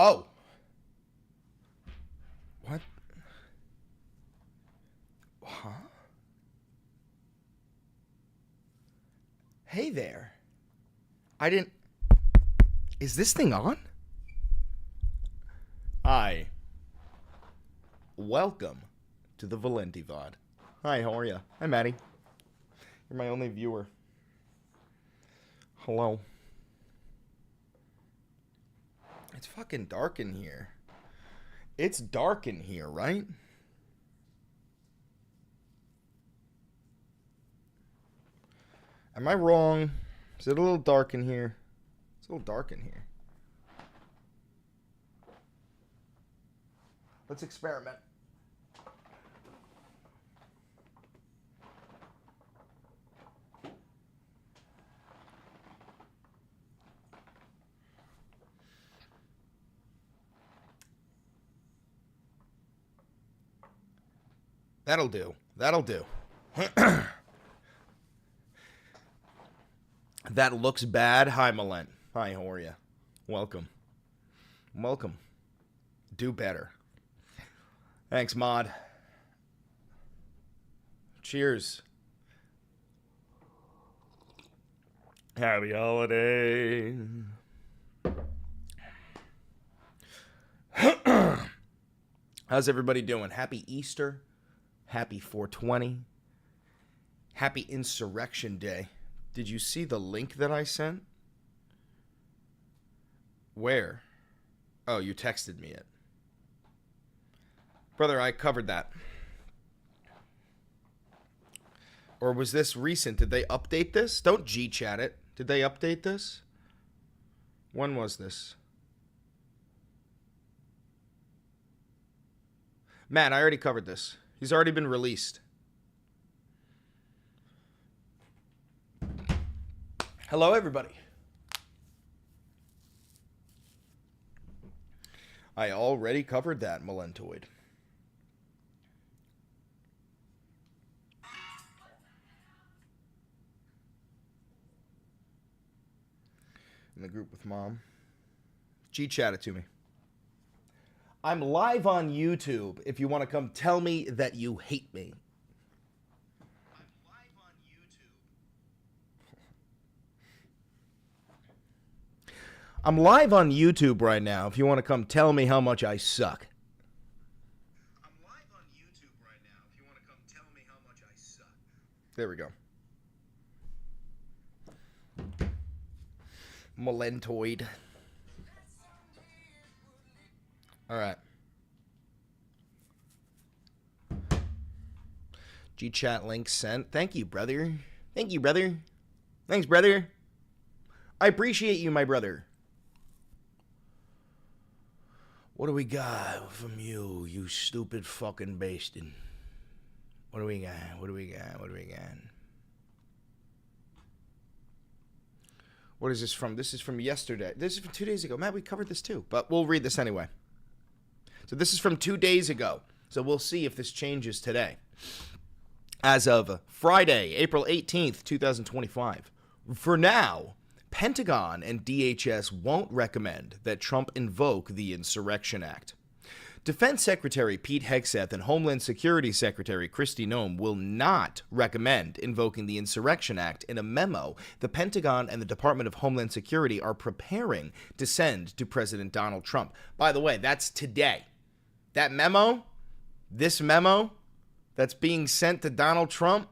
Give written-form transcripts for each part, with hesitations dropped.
Oh. What? Huh? Hey there. I didn't... Is this thing on? Hi. Welcome to the Valenti VOD. Hi, how are you? Hi, Maddie. You're my only viewer. Hello. It's fucking dark in here. It's dark in here, right? Am I wrong? Is it a little dark in here? It's a little dark in here. Let's experiment. That'll do. That'll do. That looks bad. Hi, Malent. Hi, how are you? Welcome. Welcome. Do better. Thanks, Mod. Cheers. Happy holiday. How's everybody doing? Happy Easter. Happy 420. Happy Insurrection Day. Did you see the link that I sent? Where? Oh, you texted me it. Brother, I covered that. Or was this recent? Did they update this? Don't G-chat it. Did they update this? When was this? Matt, I already covered this. He's already been released. Hello, everybody. I already covered that, Malentoid. In the group with Mom. G-chat it to me. I'm live on YouTube if you want to come tell me that you hate me. I'm live on YouTube. I'm live on YouTube right now if you want to come tell me how much I suck. I'm live on YouTube right now if you want to come tell me how much I suck. There we go. Malentoid. All right. G-chat link sent. Thank you, brother. Thank you, brother. Thanks, brother. I appreciate you, my brother. What do we got from you, you stupid fucking bastin'? What do we got? What do we got? What do we got? What is this from? This is from yesterday. This is from 2 days ago. Matt, we covered this too, but we'll read this anyway. So this is from 2 days ago. So we'll see if this changes today. As of Friday, April 18th, 2025. For now, Pentagon and DHS won't recommend that Trump invoke the Insurrection Act. Defense Secretary Pete Hegseth and Homeland Security Secretary Kristi Noem will not recommend invoking the Insurrection Act in a memo the Pentagon and the Department of Homeland Security are preparing to send to President Donald Trump. By the way, that's today. That memo, this memo that's being sent to Donald Trump,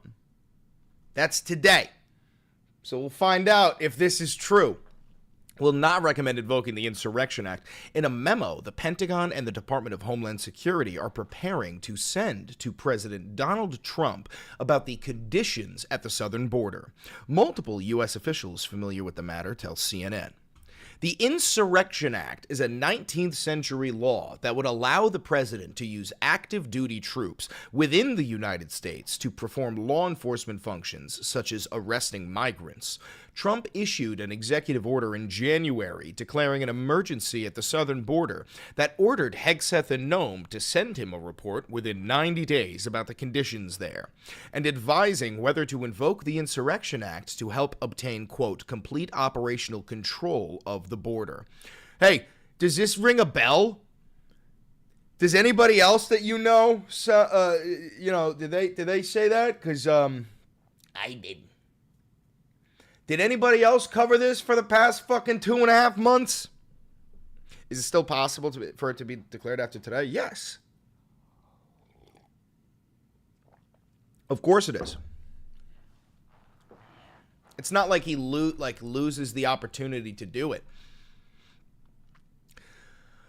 that's today. So we'll find out if this is true. Will not recommend invoking the Insurrection Act in a memo the Pentagon and the Department of Homeland Security are preparing to send to President Donald Trump about the conditions at the southern border. Multiple U.S. officials familiar with the matter tell CNN. The Insurrection Act is a 19th century law that would allow the president to use active duty troops within the United States to perform law enforcement functions such as arresting migrants. Trump issued an executive order in January declaring an emergency at the southern border that ordered Hegseth and Noem to send him a report within 90 days about the conditions there, and advising whether to invoke the Insurrection Act to help obtain, quote, complete operational control of the border. Hey, Does this ring a bell? Does anybody else that you know, did they say that? Because I did. Did anybody else cover this for the past fucking 2.5 months? Is it still possible for it to be declared after today? Yes. Of course it is. It's not like he loses the opportunity to do it.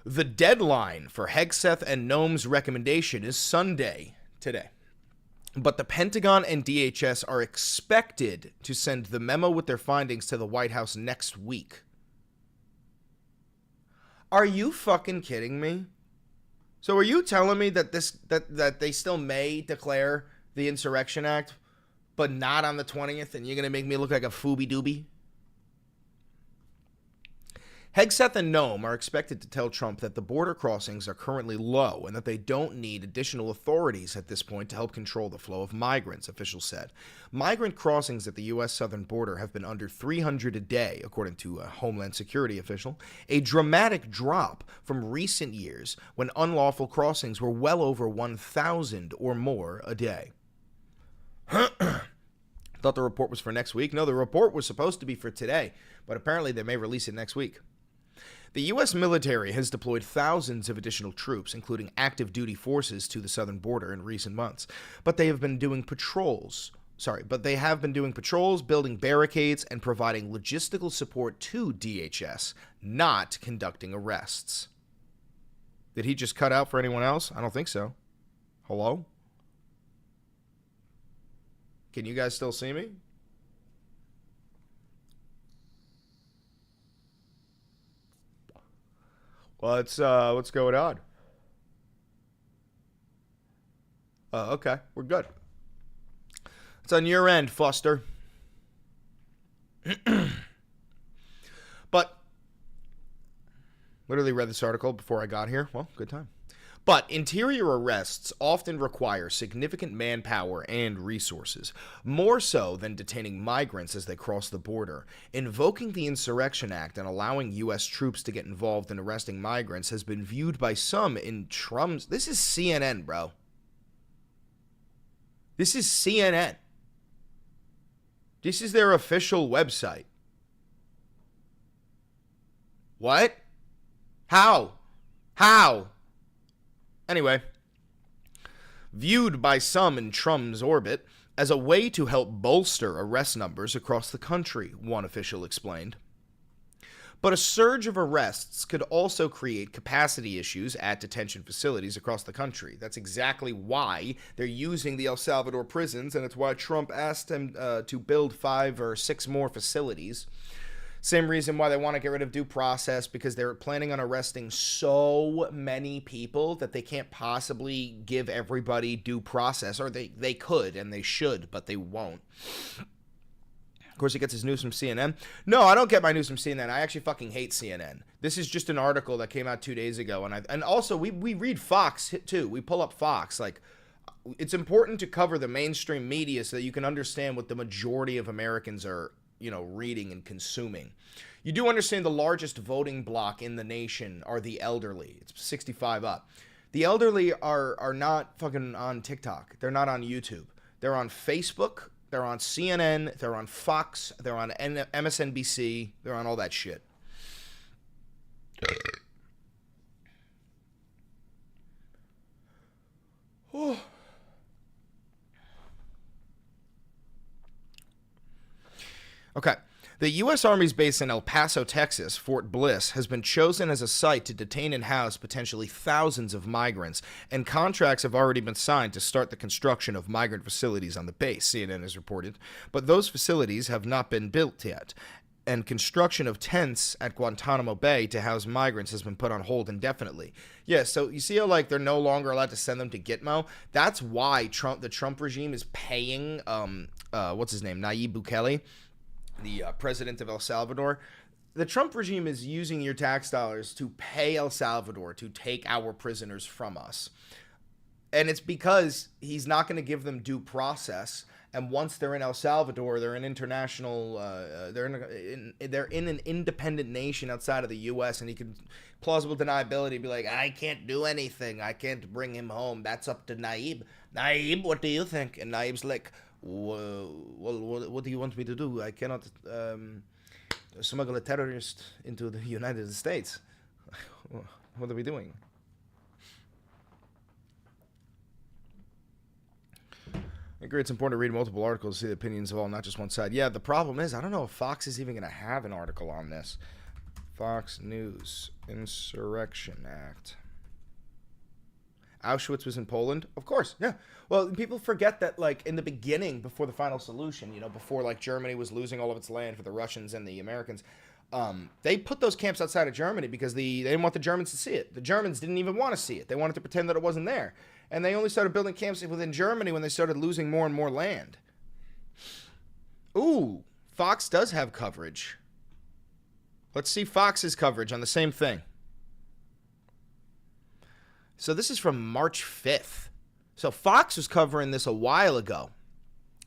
The deadline for Hegseth and Noem's recommendation is Sunday today. But the Pentagon and DHS are expected to send the memo with their findings to the White House next week. Are you fucking kidding me? So are you telling me that that they still may declare the Insurrection Act, but not on the 20th, and you're going to make me look like a fooby-dooby? Hegseth and Noem are expected to tell Trump that the border crossings are currently low and that they don't need additional authorities at this point to help control the flow of migrants, officials said. Migrant crossings at the U.S. southern border have been under 300 a day, according to a Homeland Security official, a dramatic drop from recent years when unlawful crossings were well over 1,000 or more a day. Thought the report was for next week? No, the report was supposed to be for today, but apparently they may release it next week. The U.S. military has deployed thousands of additional troops, including active duty forces, to the southern border in recent months. But they have been doing patrols, building barricades, and providing logistical support to DHS, not conducting arrests. Did he just cut out for anyone else? I don't think so. Hello? Can you guys still see me? What's going on? Okay, we're good. It's on your end, Foster. But literally read this article before I got here. Well, good time. But interior arrests often require significant manpower and resources, more so than detaining migrants as they cross the border. Invoking the Insurrection Act and allowing U.S. troops to get involved in arresting migrants has been viewed by some in Trump's... This is CNN, bro. This is CNN. This is their official website. What? How? Anyway, viewed by some in Trump's orbit as a way to help bolster arrest numbers across the country, one official explained. But a surge of arrests could also create capacity issues at detention facilities across the country. That's exactly why they're using the El Salvador prisons, and it's why Trump asked them to build 5 or 6 more facilities. Same reason why they want to get rid of due process, because they're planning on arresting so many people that they can't possibly give everybody due process. Or they could and they should, but they won't. Of course, he gets his news from CNN. No, I don't get my news from CNN. I actually fucking hate CNN. This is just an article that came out 2 days ago. And also, we read Fox, too. We pull up Fox. Like, it's important to cover the mainstream media so that you can understand what the majority of Americans are, reading and consuming. You do understand the largest voting bloc in the nation are the elderly. It's 65 up. The elderly are not fucking on TikTok. They're not on YouTube. They're on Facebook. They're on CNN. They're on Fox. They're on MSNBC. They're on all that shit. Okay. The U.S. Army's base in El Paso, Texas, Fort Bliss, has been chosen as a site to detain and house potentially thousands of migrants, and contracts have already been signed to start the construction of migrant facilities on the base, CNN has reported. But those facilities have not been built yet, and construction of tents at Guantanamo Bay to house migrants has been put on hold indefinitely. Yeah, so you see how, they're no longer allowed to send them to Gitmo? That's why the Trump regime is paying, what's his name, Nayib Bukele, the president of El Salvador. The Trump regime is using your tax dollars to pay El Salvador to take our prisoners from us. And it's because he's not going to give them due process. And once they're in El Salvador, they're an international, they're in an independent nation outside of the U.S. And he can plausible deniability be like, I can't do anything. I can't bring him home. That's up to Naib. Naib, what do you think? And Naib's like, well, what do you want me to do? I cannot smuggle a terrorist into the United States. What are we doing? I agree it's important to read multiple articles to see the opinions of all, not just one side. Yeah, the problem is, I don't know if Fox is even going to have an article on this. Fox News, Insurrection Act. Auschwitz was in Poland? Of course, yeah. Well, people forget that, like, in the beginning, before the final solution, before, like, Germany was losing all of its land for the Russians and the Americans, they put those camps outside of Germany because they didn't want the Germans to see it. The Germans didn't even want to see it. They wanted to pretend that it wasn't there. And they only started building camps within Germany when they started losing more and more land. Ooh, Fox does have coverage. Let's see Fox's coverage on the same thing. So this is from March 5th. So Fox was covering this a while ago.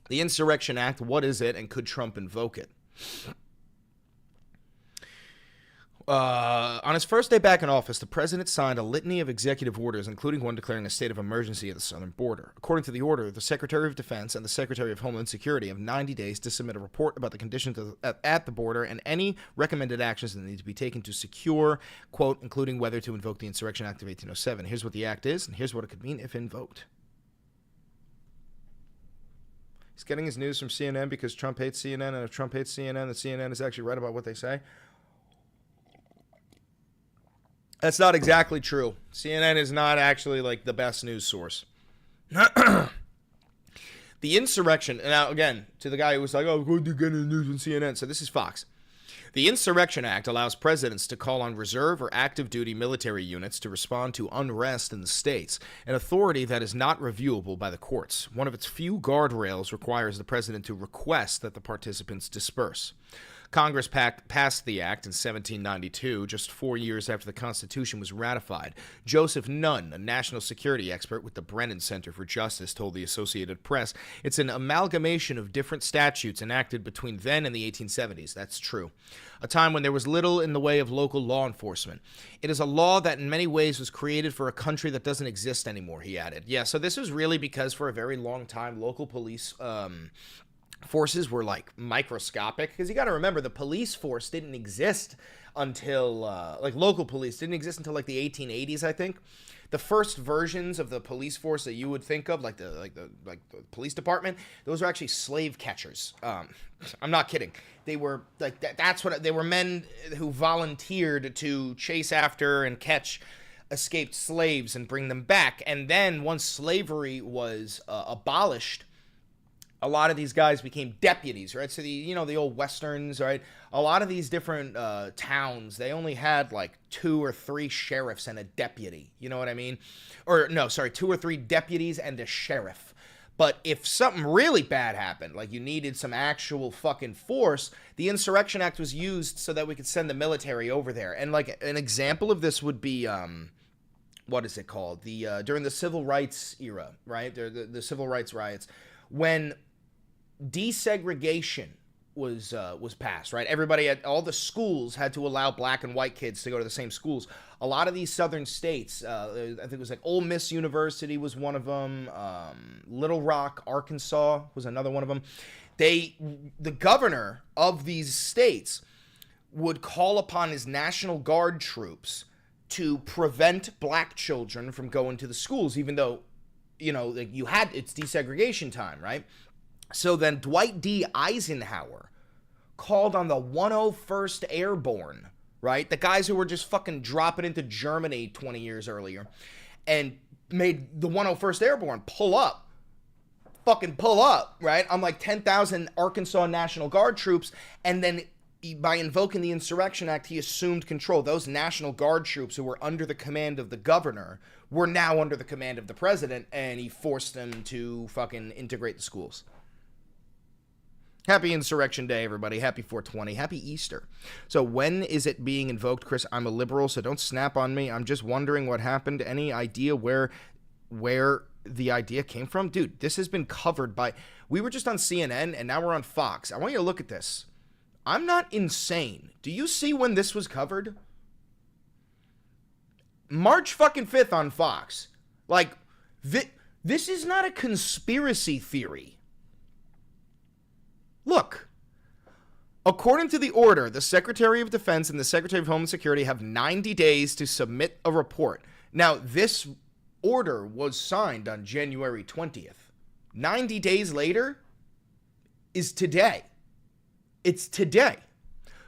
The Insurrection Act, what is it, and could Trump invoke it? On his first day back in office, the president signed a litany of executive orders, including one declaring a state of emergency at the southern border. According to the order, the Secretary of Defense and the Secretary of Homeland Security have 90 days to submit a report about the conditions at the border and any recommended actions that need to be taken to secure, quote, including whether to invoke the Insurrection Act of 1807. Here's what the act is, and here's what it could mean if invoked. He's getting his news from CNN because Trump hates CNN, and if Trump hates CNN, then CNN is actually right about what they say. That's not exactly true. CNN is not actually, like, the best news source. The insurrection, now, again, to the guy who was like, oh, go to get the news on CNN. So this is Fox. The Insurrection Act allows presidents to call on reserve or active duty military units to respond to unrest in the states, an authority that is not reviewable by the courts. One of its few guardrails requires the president to request that the participants disperse. Congress passed the act in 1792, just 4 years after the Constitution was ratified. Joseph Nunn, a national security expert with the Brennan Center for Justice, told the Associated Press, it's an amalgamation of different statutes enacted between then and the 1870s. That's true. A time when there was little in the way of local law enforcement. It is a law that in many ways was created for a country that doesn't exist anymore, he added. Yeah, so this was really because for a very long time, local police forces were like microscopic, because you got to remember the police force didn't exist until like local police didn't exist until like the 1880s, I think. The first versions of the police force that you would think of, like the police department, those are actually slave catchers. I'm not kidding. They were like that's what they were, men who volunteered to chase after and catch escaped slaves and bring them back. And then once slavery was abolished, a lot of these guys became deputies, right? So the old westerns, right? A lot of these different towns, they only had like 2 or 3 sheriffs and a deputy. You know what I mean? Or no, sorry, 2 or 3 deputies and a sheriff. But if something really bad happened, like you needed some actual fucking force, the Insurrection Act was used so that we could send the military over there. And like an example of this would be, what is it called? During the Civil Rights era, right? The Civil Rights riots, when desegregation was passed, right? Everybody at all the schools had to allow black and white kids to go to the same schools. A lot of these southern states, I think it was like Ole Miss University was one of them. Little Rock, Arkansas was another one of them. The governor of these states would call upon his National Guard troops to prevent black children from going to the schools, even though, like it's desegregation time, right? So then Dwight D. Eisenhower called on the 101st Airborne, right? The guys who were just fucking dropping into Germany 20 years earlier, and made the 101st Airborne pull up, right? On like 10,000 Arkansas National Guard troops. And then by invoking the Insurrection Act, he assumed control. Those National Guard troops who were under the command of the governor were now under the command of the president, and he forced them to fucking integrate the schools. Happy Insurrection Day, everybody. Happy 420. Happy Easter. So when is it being invoked, Chris? I'm a liberal, so don't snap on me. I'm just wondering what happened. Any idea where the idea came from? Dude, this has been covered by... We were just on CNN, and now we're on Fox. I want you to look at this. I'm not insane. Do you see when this was covered? March fucking 5th on Fox. Like, this is not a conspiracy theory. Look. According to the order, the Secretary of Defense and the Secretary of Homeland Security have 90 days to submit a report. Now, this order was signed on January 20th. 90 days later is today. It's today.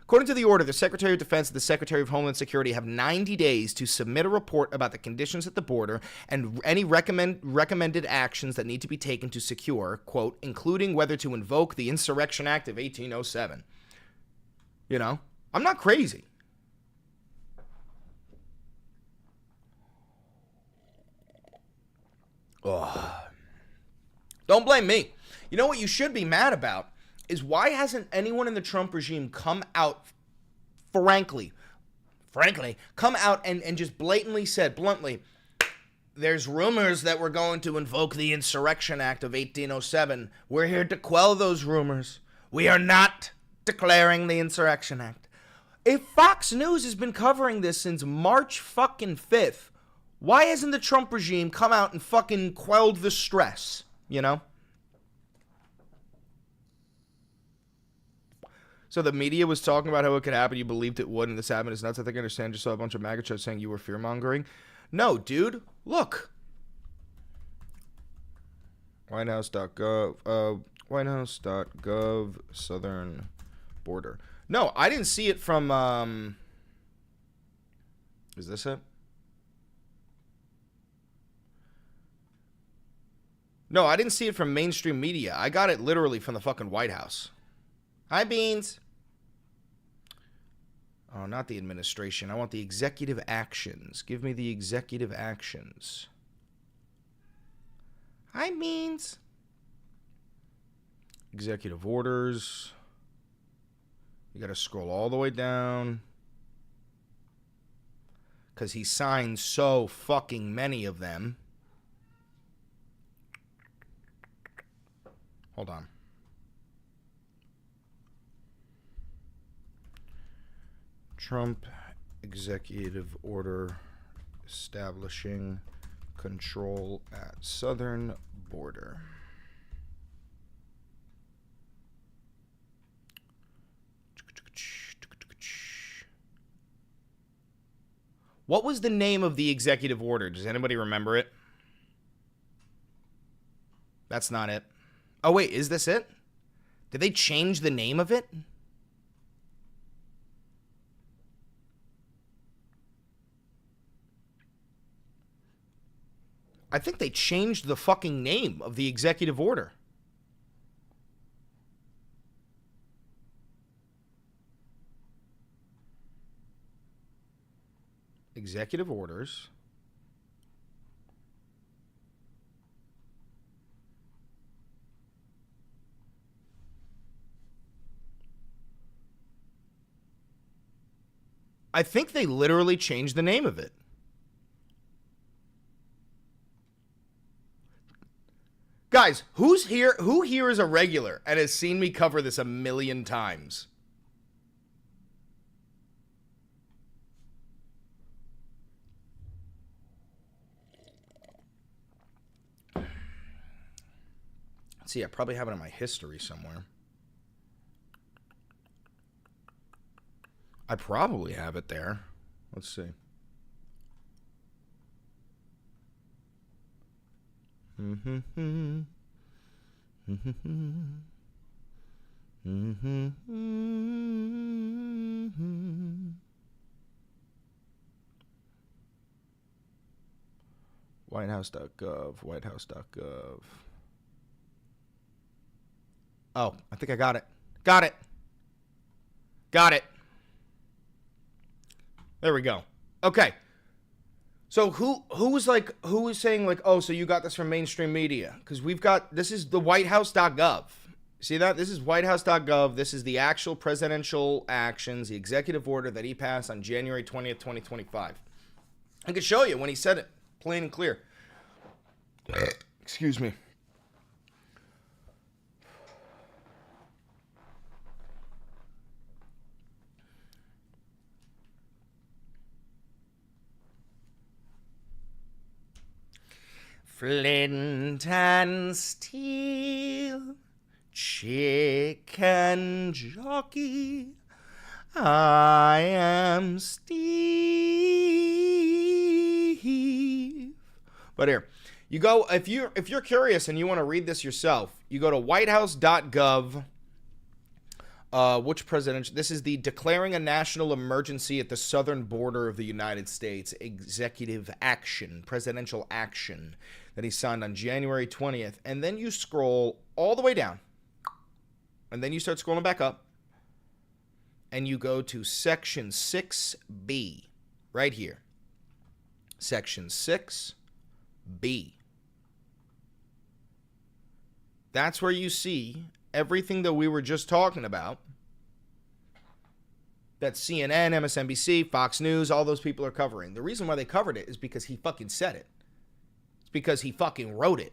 According to the order, the Secretary of Defense and the Secretary of Homeland Security have 90 days to submit a report about the conditions at the border and any recommended actions that need to be taken to secure, quote, including whether to invoke the Insurrection Act of 1807. You know, I'm not crazy. Ugh. Don't blame me. You know what you should be mad about is why hasn't anyone in the Trump regime come out frankly, come out and just blatantly said, bluntly, there's rumors that we're going to invoke the Insurrection Act of 1807. We're here to quell those rumors. We are not declaring the Insurrection Act. If Fox News has been covering this since March fucking 5th, why hasn't the Trump regime come out and fucking quelled the stress, you know? So the media was talking about how it could happen. You believed it would, and this happened. It's nuts. I think I understand. Just saw a bunch of MAGA shows saying you were fear-mongering. No, dude. Look. Whitehouse.gov. Whitehouse.gov. Southern border. No, I didn't see it from... Is this it? No, I didn't see it from mainstream media. I got it literally from the fucking White House. Hi, Beans. Oh, not the administration. I want the executive actions. Give me the executive actions. Hi, Beans. Executive orders. You got to scroll all the way down. Because he signed so fucking many of them. Hold on. Trump executive order establishing control at southern border. What was the name of the executive order? Does anybody remember it? That's not it. Oh, wait, is this it? Did they change the name of it? I think they changed the fucking name of the executive order. Executive orders. I think they literally changed the name of it. Guys, who here is a regular and has seen me cover this a million times? Let's see, I probably have it in my history somewhere. I probably have it there. Let's see. Whitehouse.gov, Whitehouse.gov. Oh, I think I got it. Got it. Got it. There we go. Okay. So who was saying like, oh, so you got this from mainstream media? Because we've got, this is the whitehouse.gov. See that? This is whitehouse.gov. This is the actual presidential actions, the executive order that he passed on January 20th, 2025. I can show you when he said it, plain and clear. Excuse me. Flint and steel, chicken jockey, I am Steve. But here, you go, if you're curious and you want to read this yourself, you go to whitehouse.gov. Which presidential? This is the declaring a national emergency at the southern border of the United States executive action, presidential action that he signed on January 20th. And then you scroll all the way down. And then you start scrolling back up. And you go to Section 6B, right here. Section 6B. That's where you see everything that we were just talking about. That CNN, MSNBC, Fox News, all those people are covering. The reason why they covered it is because he fucking said it. It's because he fucking wrote it.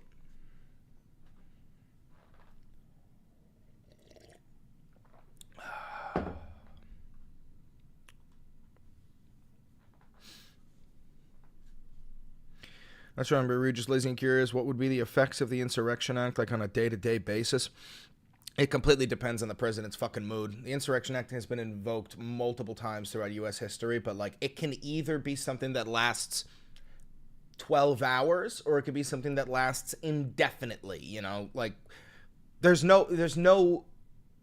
That's right, we're just lazy and curious. What would be the effects of the Insurrection Act, like on a day-to-day basis? It completely depends on the president's fucking mood. The Insurrection Act has been invoked multiple times throughout U.S. history, but like it can either be something that lasts 12 hours or it could be something that lasts indefinitely, you know? Like there's no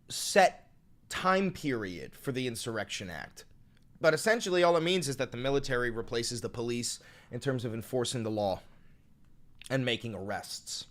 set time period for the Insurrection Act. But essentially all it means is that the military replaces the police in terms of enforcing the law and making arrests.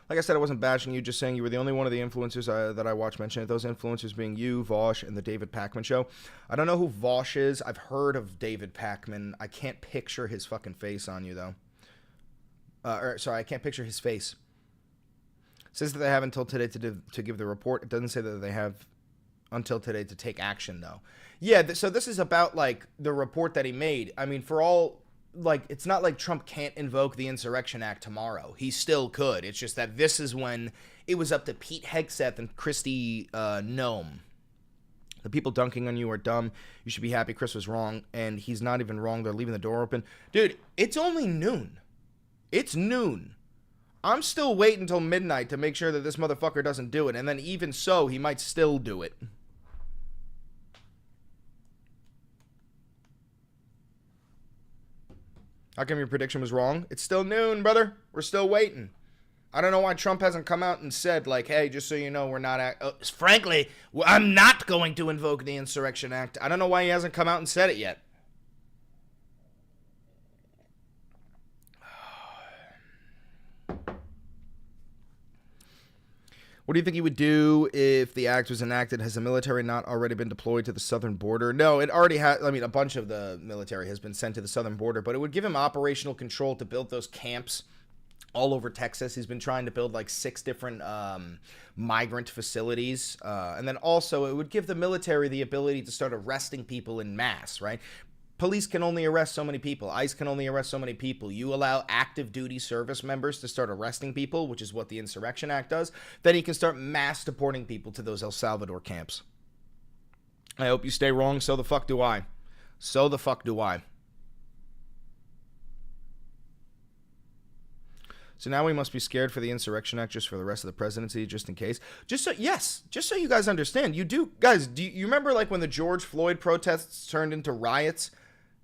Like I said, I wasn't bashing you, just saying you were the only one of the influencers that I watched mention it. Those influencers being you, Vosh, and the David Pakman Show. I don't know who Vosh is. I've heard of David Pakman. I can't picture his fucking face on you, though. I can't picture his face. It says that they have until today to give the report. It doesn't say that they have until today to take action, though. Yeah, so this is about, like, the report that he made. I mean, for all... Like, it's not like Trump can't invoke the Insurrection Act tomorrow. He still could. It's just that this is when it was up to Pete Hegseth and Kristi Noem. The people dunking on you are dumb. You should be happy Chris was wrong, and he's not even wrong. They're leaving the door open. Dude, it's only noon. It's noon. I'm still waiting until midnight to make sure that this motherfucker doesn't do it, and then even so, he might still do it. How come your prediction was wrong? It's still noon, brother. We're still waiting. I don't know why Trump hasn't come out and said, like, hey, just so you know, we're not... frankly, I'm not going to invoke the Insurrection Act. I don't know why he hasn't come out and said it yet. What do you think he would do if the act was enacted? Has the military not already been deployed to the southern border? No, it already has. I mean, a bunch of the military has been sent to the southern border, but it would give him operational control to build those camps all over Texas. He's been trying to build like 6 different migrant facilities. And then also it would give the military the ability to start arresting people in mass, right? Police can only arrest so many people. ICE can only arrest so many people. You allow active duty service members to start arresting people, which is what the Insurrection Act does. Then he can start mass deporting people to those El Salvador camps. I hope you stay wrong. So the fuck do I. So the fuck do I. So now we must be scared for the Insurrection Act just for the rest of the presidency, just in case. Just so you guys understand. Do you remember like when the George Floyd protests turned into riots?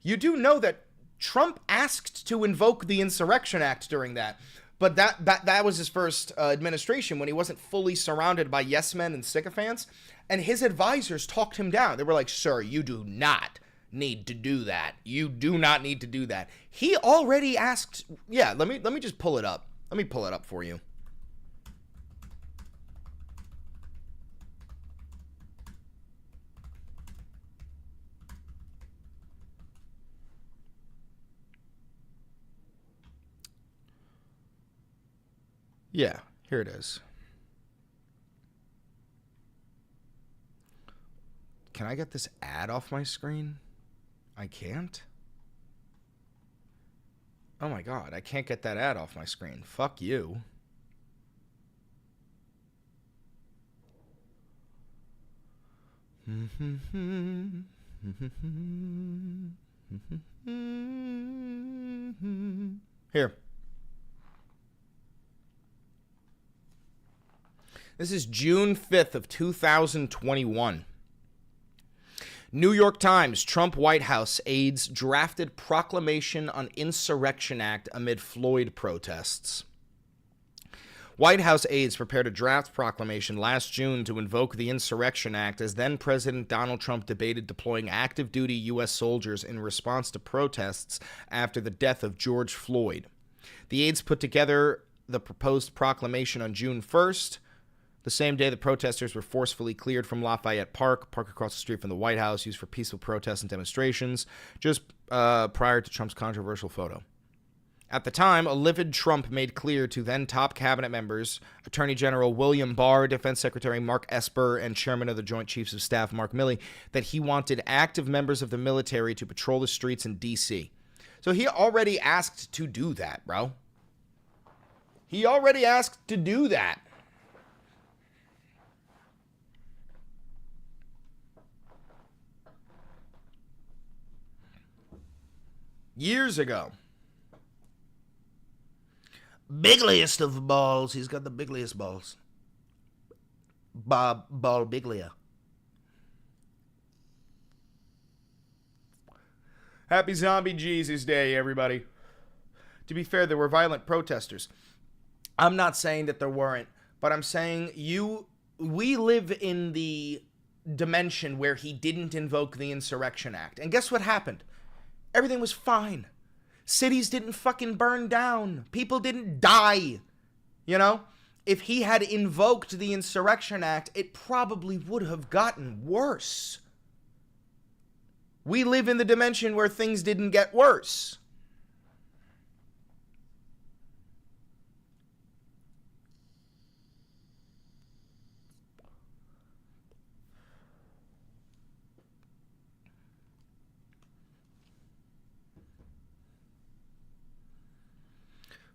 You do know that Trump asked to invoke the Insurrection Act during that. But that was his first administration when he wasn't fully surrounded by yes men and sycophants. And his advisors talked him down. They were like, sir, you do not need to do that. You do not need to do that. He already asked. Yeah, let me just pull it up. Let me pull it up for you. Yeah, here it is. Can I get this ad off my screen? I can't? Oh my God, I can't get that ad off my screen. Fuck you. Here. This is June 5th of 2021. New York Times, Trump White House aides drafted proclamation on Insurrection Act amid Floyd protests. White House aides prepared a draft proclamation last June to invoke the Insurrection Act as then-President Donald Trump debated deploying active-duty U.S. soldiers in response to protests after the death of George Floyd. The aides put together the proposed proclamation on June 1st, the same day the protesters were forcefully cleared from Lafayette Park, park across the street from the White House, used for peaceful protests and demonstrations, just prior to Trump's controversial photo. At the time, a livid Trump made clear to then top cabinet members, Attorney General William Barr, Defense Secretary Mark Esper, and Chairman of the Joint Chiefs of Staff Mark Milley, that he wanted active members of the military to patrol the streets in D.C. So he already asked to do that, bro. He already asked to do that. Years ago. Bigliest of balls. He's got the bigliest balls. Bob Ball Biglia. Happy Zombie Jesus Day, everybody. To be fair, there were violent protesters. I'm not saying that there weren't, but I'm saying we live in the dimension where he didn't invoke the Insurrection Act. And guess what happened? Everything was fine. Cities didn't fucking burn down. People didn't die. You know? If he had invoked the Insurrection Act, it probably would have gotten worse. We live in the dimension where things didn't get worse.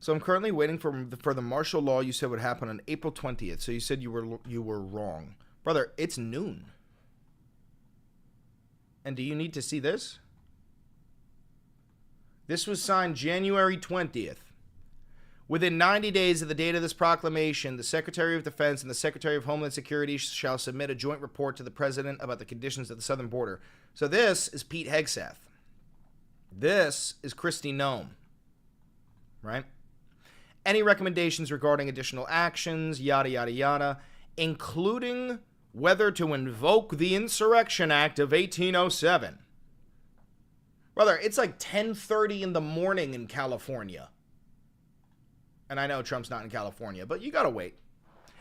So I'm currently waiting for the martial law you said would happen on April 20th. So you said you were wrong. Brother, it's noon. And do you need to see this? This was signed January 20th. Within 90 days of the date of this proclamation, the Secretary of Defense and the Secretary of Homeland Security shall submit a joint report to the President about the conditions at the southern border. So this is Pete Hegseth. This is Kristi Noem. Right? Any recommendations regarding additional actions, yada, yada, yada, including whether to invoke the Insurrection Act of 1807. Brother, it's like 10:30 in the morning in California. And I know Trump's not in California, but you gotta wait.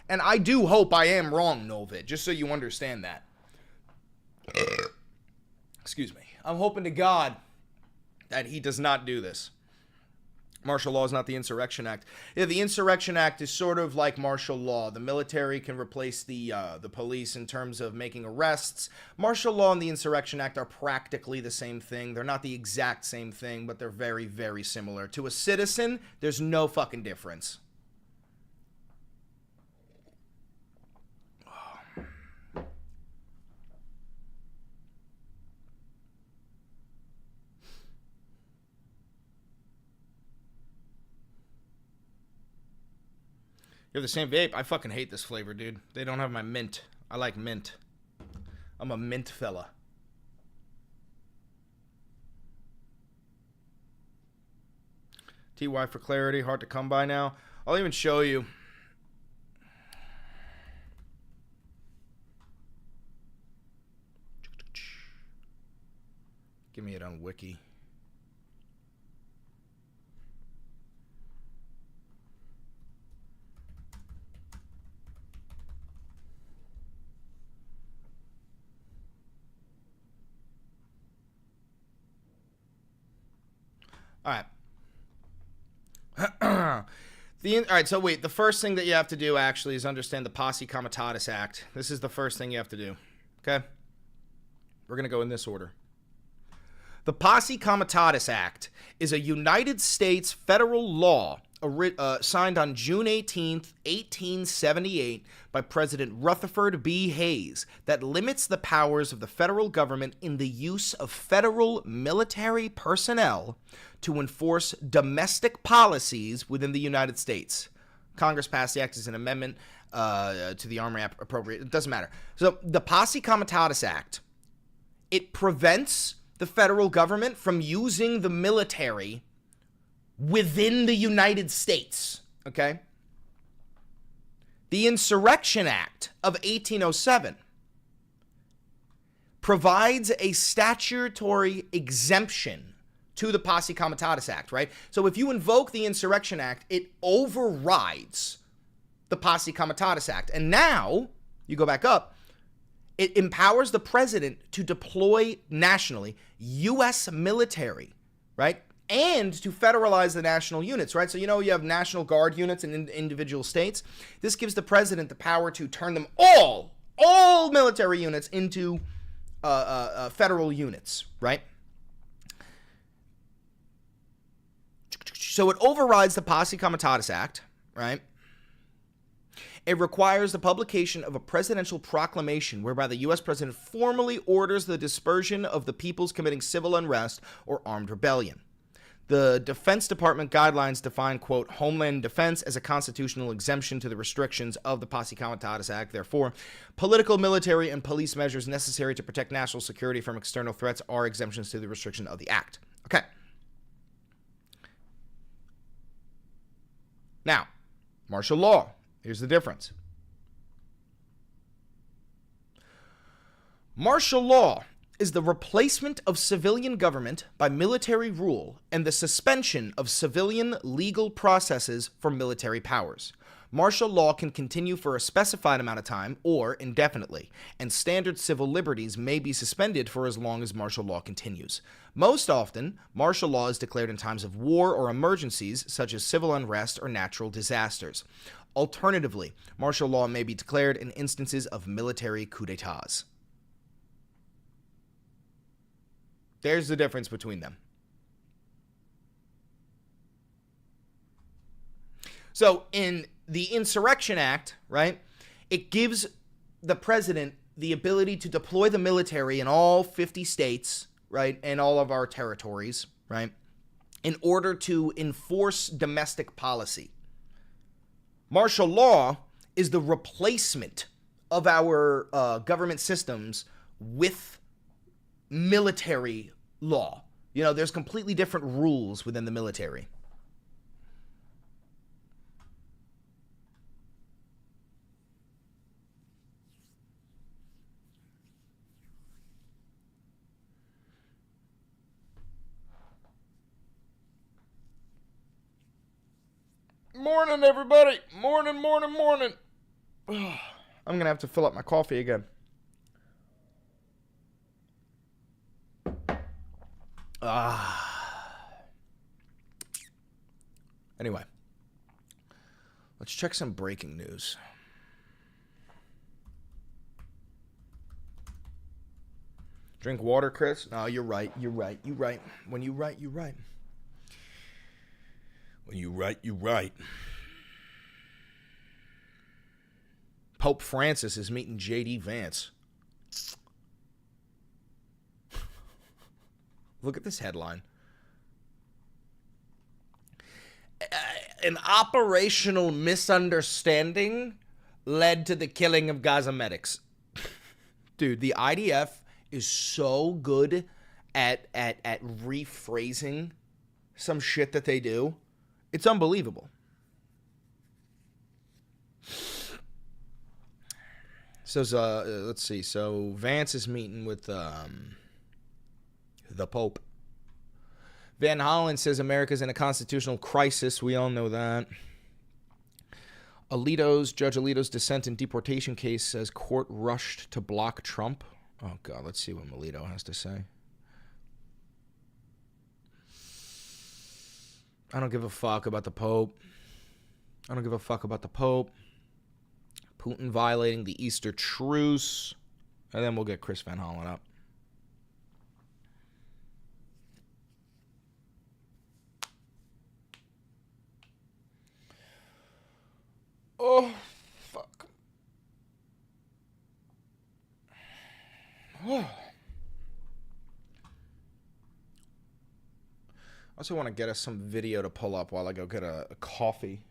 And I do hope I am wrong, Novid, just so you understand that. Excuse me. I'm hoping to God that he does not do this. Martial law is not the Insurrection Act. Yeah, the Insurrection Act is sort of like martial law. The military can replace the police in terms of making arrests. Martial law and the Insurrection Act are practically the same thing. They're not the exact same thing, but they're very, very similar. To a citizen, there's no fucking difference. You have the same vape? I fucking hate this flavor, dude. They don't have my mint. I like mint. I'm a mint fella. TY for clarity. Hard to come by now. I'll even show you. Give me it on Wiki. All right. All right, so wait. The first thing that you have to do, actually, is understand the Posse Comitatus Act. This is the first thing you have to do, okay? We're going to go in this order. The Posse Comitatus Act is a United States federal law signed on June 18th, 1878 by President Rutherford B. Hayes that limits the powers of the federal government in the use of federal military personnel to enforce domestic policies within the United States. Congress passed the act as an amendment to the Army Appropriate. It doesn't matter. So the Posse Comitatus Act, it prevents the federal government from using the military within the United States, okay? The Insurrection Act of 1807 provides a statutory exemption to the Posse Comitatus Act, right? So if you invoke the Insurrection Act, it overrides the Posse Comitatus Act. And now, you go back up, it empowers the president to deploy nationally U.S. military, right? And to federalize the national units, right? So, you have National Guard units in individual states. This gives the president the power to turn them all military units into federal units, right? So it overrides the Posse Comitatus Act, right? It requires the publication of a presidential proclamation whereby the U.S. president formally orders the dispersion of the peoples committing civil unrest or armed rebellion. The Defense Department guidelines define, quote, Homeland Defense as a constitutional exemption to the restrictions of the Posse Comitatus Act. Therefore, political, military, and police measures necessary to protect national security from external threats are exemptions to the restriction of the act. Okay. Now, martial law. Here's the difference. Martial law is the replacement of civilian government by military rule and the suspension of civilian legal processes for military powers. Martial law can continue for a specified amount of time or indefinitely, and standard civil liberties may be suspended for as long as martial law continues. Most often, martial law is declared in times of war or emergencies such as civil unrest or natural disasters. Alternatively, martial law may be declared in instances of military coups d'etats. There's the difference between them. So in the Insurrection Act, right, it gives the president the ability to deploy the military in all 50 states, right, and all of our territories, right, in order to enforce domestic policy. Martial law is the replacement of our government systems with military law. There's completely different rules within the military. Morning, everybody. Morning. I'm going to have to fill up my coffee again. Anyway, let's check some breaking news. Drink water, Chris? No, you're right. When you write, you write. When you write, you write. Pope Francis is meeting J.D. Vance. Look at this headline. An operational misunderstanding led to the killing of Gaza medics. Dude, the IDF is so good at rephrasing some shit that they do. It's unbelievable. So, let's see. So, Vance is meeting with the Pope. Van Hollen says America's in a constitutional crisis. We all know that. Judge Alito's dissent in deportation case says court rushed to block Trump. Oh, God, let's see what Alito has to say. I don't give a fuck about the Pope. Putin violating the Easter truce. And then we'll get Chris Van Hollen up. Oh, fuck. Oh. I also want to get us some video to pull up while I go get a coffee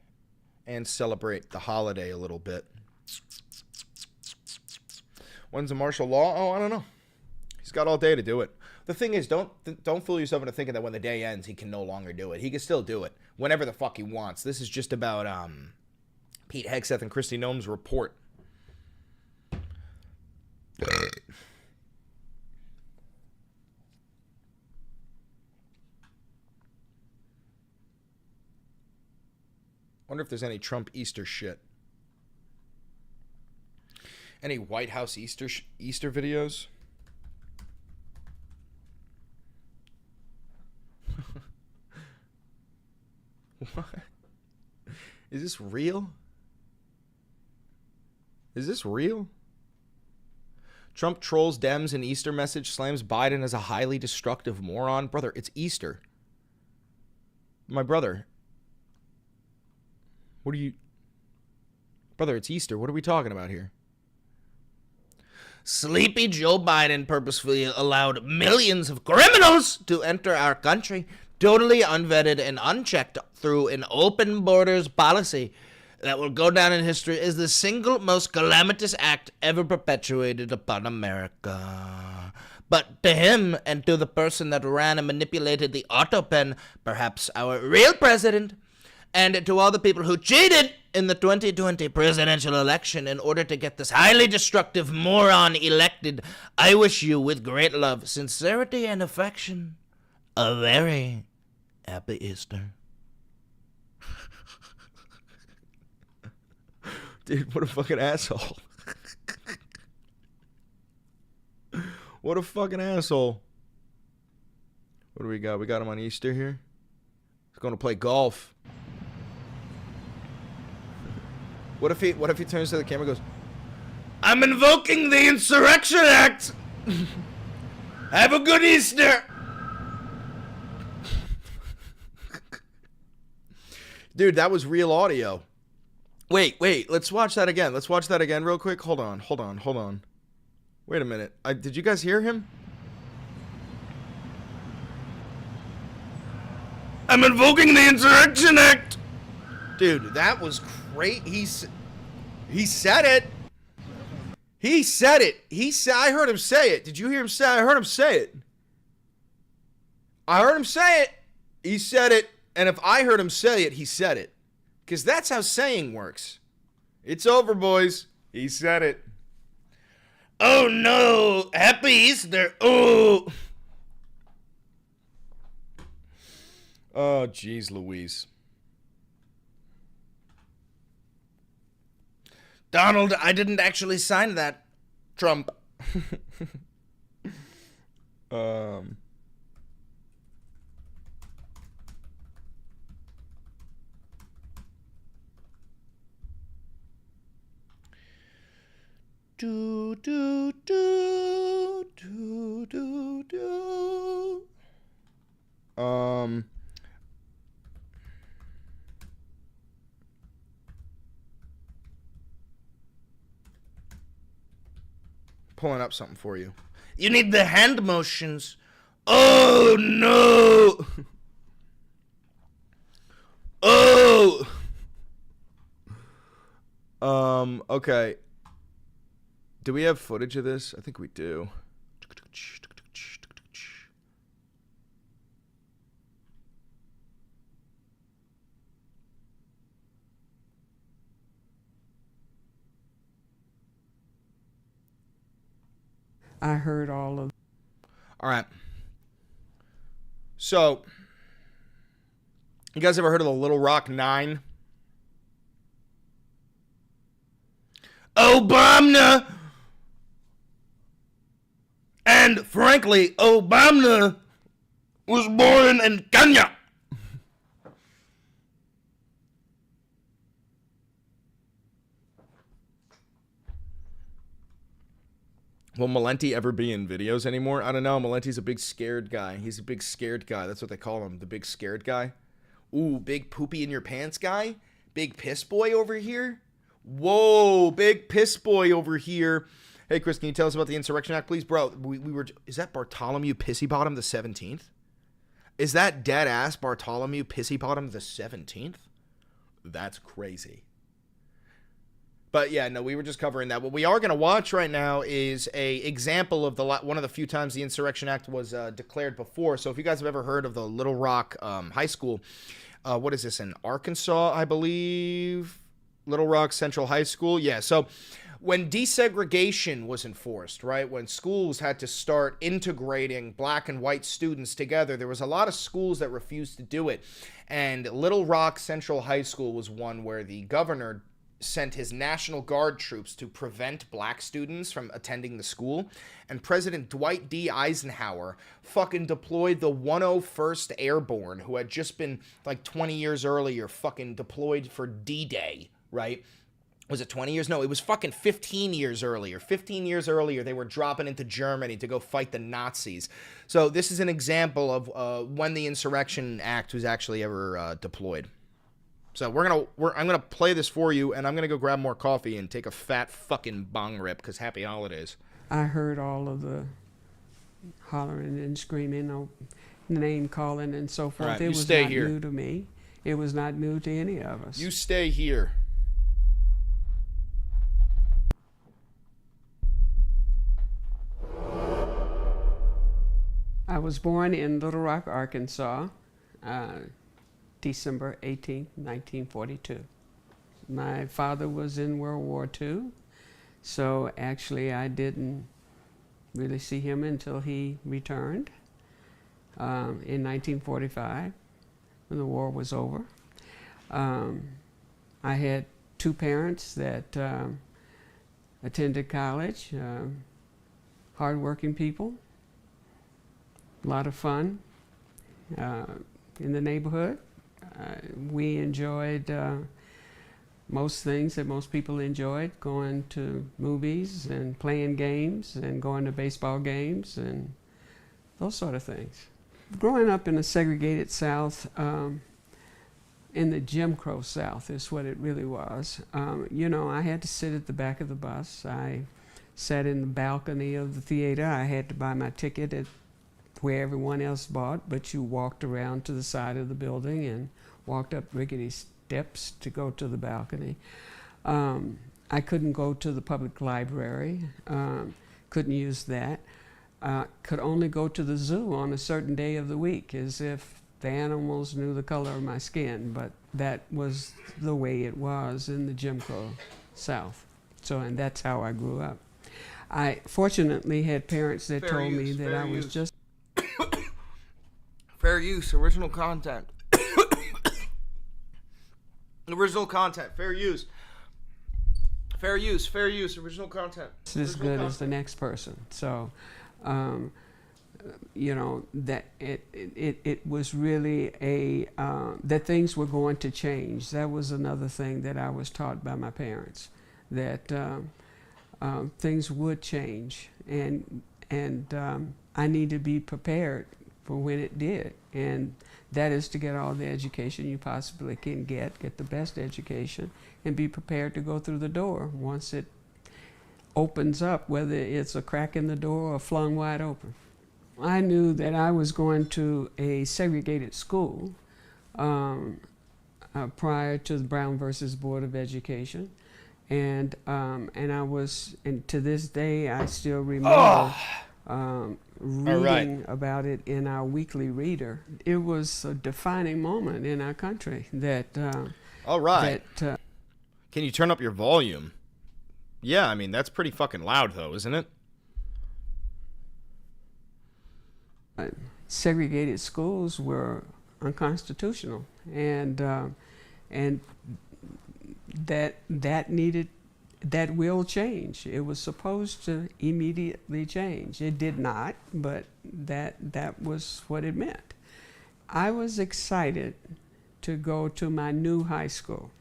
and celebrate the holiday a little bit. When's the martial law? Oh, I don't know. He's got all day to do it. The thing is, don't fool yourself into thinking that when the day ends, he can no longer do it. He can still do it whenever the fuck he wants. This is just about Pete Hegseth and Kristi Noem's report. Wonder if there's any Trump Easter shit. Any White House Easter videos? What? Is this real? Is this real? Trump trolls Dems in Easter message, slams Biden as a highly destructive moron. Brother, it's Easter. My brother. What are you... Brother, it's Easter. What are we talking about here? Sleepy Joe Biden purposefully allowed millions of criminals to enter our country, totally unvetted and unchecked through an open borders policy that will go down in history as the single most calamitous act ever perpetuated upon America. But to him and to the person that ran and manipulated the auto pen, perhaps our real president, and to all the people who cheated in the 2020 presidential election in order to get this highly destructive moron elected, I wish you with great love, sincerity, and affection a very happy Easter. Dude, what a fucking asshole. What a fucking asshole. What do we got? We got him on Easter here. He's going to play golf. What if he turns to the camera and goes, I'm invoking the Insurrection Act. Have a good Easter. Dude, that was real audio. Wait, let's watch that again. Let's watch that again real quick. Hold on. Wait a minute. Did you guys hear him? I'm invoking the Insurrection Act. Dude, that was great. He said it. He said it. I heard him say it. Did you hear him say it? I heard him say it. I heard him say it. He said it. And if I heard him say it, he said it. Because that's how saying works. It's over, boys. He said it. Oh, no. Happy Easter. Oh. Oh, jeez Louise. Donald, I didn't actually sign that. Trump. Do do do do do do. Pulling up something for you. You need the hand motions. Oh no. Oh. Okay. Do we have footage of this? I think we do. I heard all of. All right. So, you guys ever heard of the Little Rock Nine? Obama! And frankly, Obama was born in Kenya. Will Malenti ever be in videos anymore? I don't know. Malenti's a big scared guy. He's a big scared guy. That's what they call him, the big scared guy. Ooh, big poopy in your pants guy? Big piss boy over here? Whoa, big piss boy over here. Hey, Chris, can you tell us about the Insurrection Act, please? Bro, we were... Is that Bartholomew Pissy Bottom the 17th? Is that dead-ass Bartholomew Pissy Bottom the 17th? That's crazy. But yeah, no, we were just covering that. What we are going to watch right now is a example of one of the few times the Insurrection Act was declared before. So if you guys have ever heard of the Little Rock High School, what is this, in Arkansas, I believe? Little Rock Central High School? Yeah, so when desegregation was enforced, right, when schools had to start integrating black and white students together, there was a lot of schools that refused to do it. And Little Rock Central High School was one where the governor sent his National Guard troops to prevent black students from attending the school. And President Dwight D. Eisenhower fucking deployed the 101st Airborne, who had just been, like, 20 years earlier fucking deployed for D-Day, right? Was it 20 years? No, it was fucking 15 years earlier. 15 years earlier, they were dropping into Germany to go fight the Nazis. So this is an example of when the Insurrection Act was actually ever deployed. So I'm gonna play this for you, and I'm gonna go grab more coffee and take a fat fucking bong rip, because happy holidays. I heard all of the hollering and screaming, name calling and so forth. Right, it you was stay not here. new to me. It was not new to any of us. You stay here. I was born in Little Rock, Arkansas, December 18, 1942. My father was in World War II, so actually I didn't really see him until he returned in 1945, when the war was over. I had two parents that attended college, hardworking people, a lot of fun in the neighborhood. We enjoyed most things that most people enjoyed, going to movies and playing games and going to baseball games and those sort of things. Growing up in a segregated South, in the Jim Crow South is what it really was. You know, I had to sit at the back of the bus. I sat in the balcony of the theater. I had to buy my ticket at where everyone else bought, but you walked around to the side of the building and walked up rickety steps to go to the balcony. I couldn't go to the public library, couldn't use that. Could only go to the zoo on a certain day of the week, as if the animals knew the color of my skin, but that was the way it was in the Jim Crow South. So, and that's how I grew up. I fortunately had parents that told me that I was just fair use, original content. Original content, fair use. Fair use, original content. as good as the next person. So, you know, that it was really that things were going to change. That was another thing that I was taught by my parents, that things would change, and I need to be prepared for when it did, and that is to get all the education you possibly can get the best education, and be prepared to go through the door once it opens up, whether it's a crack in the door or flung wide open. I knew that I was going to a segregated school prior to the Brown versus Board of Education, and I was, and to this day I still remember reading about it in our weekly reader. It was a defining moment in our country that. All right. That, can you turn up your volume? Yeah, I mean that's pretty fucking loud, though, isn't it? Segregated schools were unconstitutional, and that will change. It was supposed to immediately change. It did not, but that was what it meant. I was excited to go to my new high school.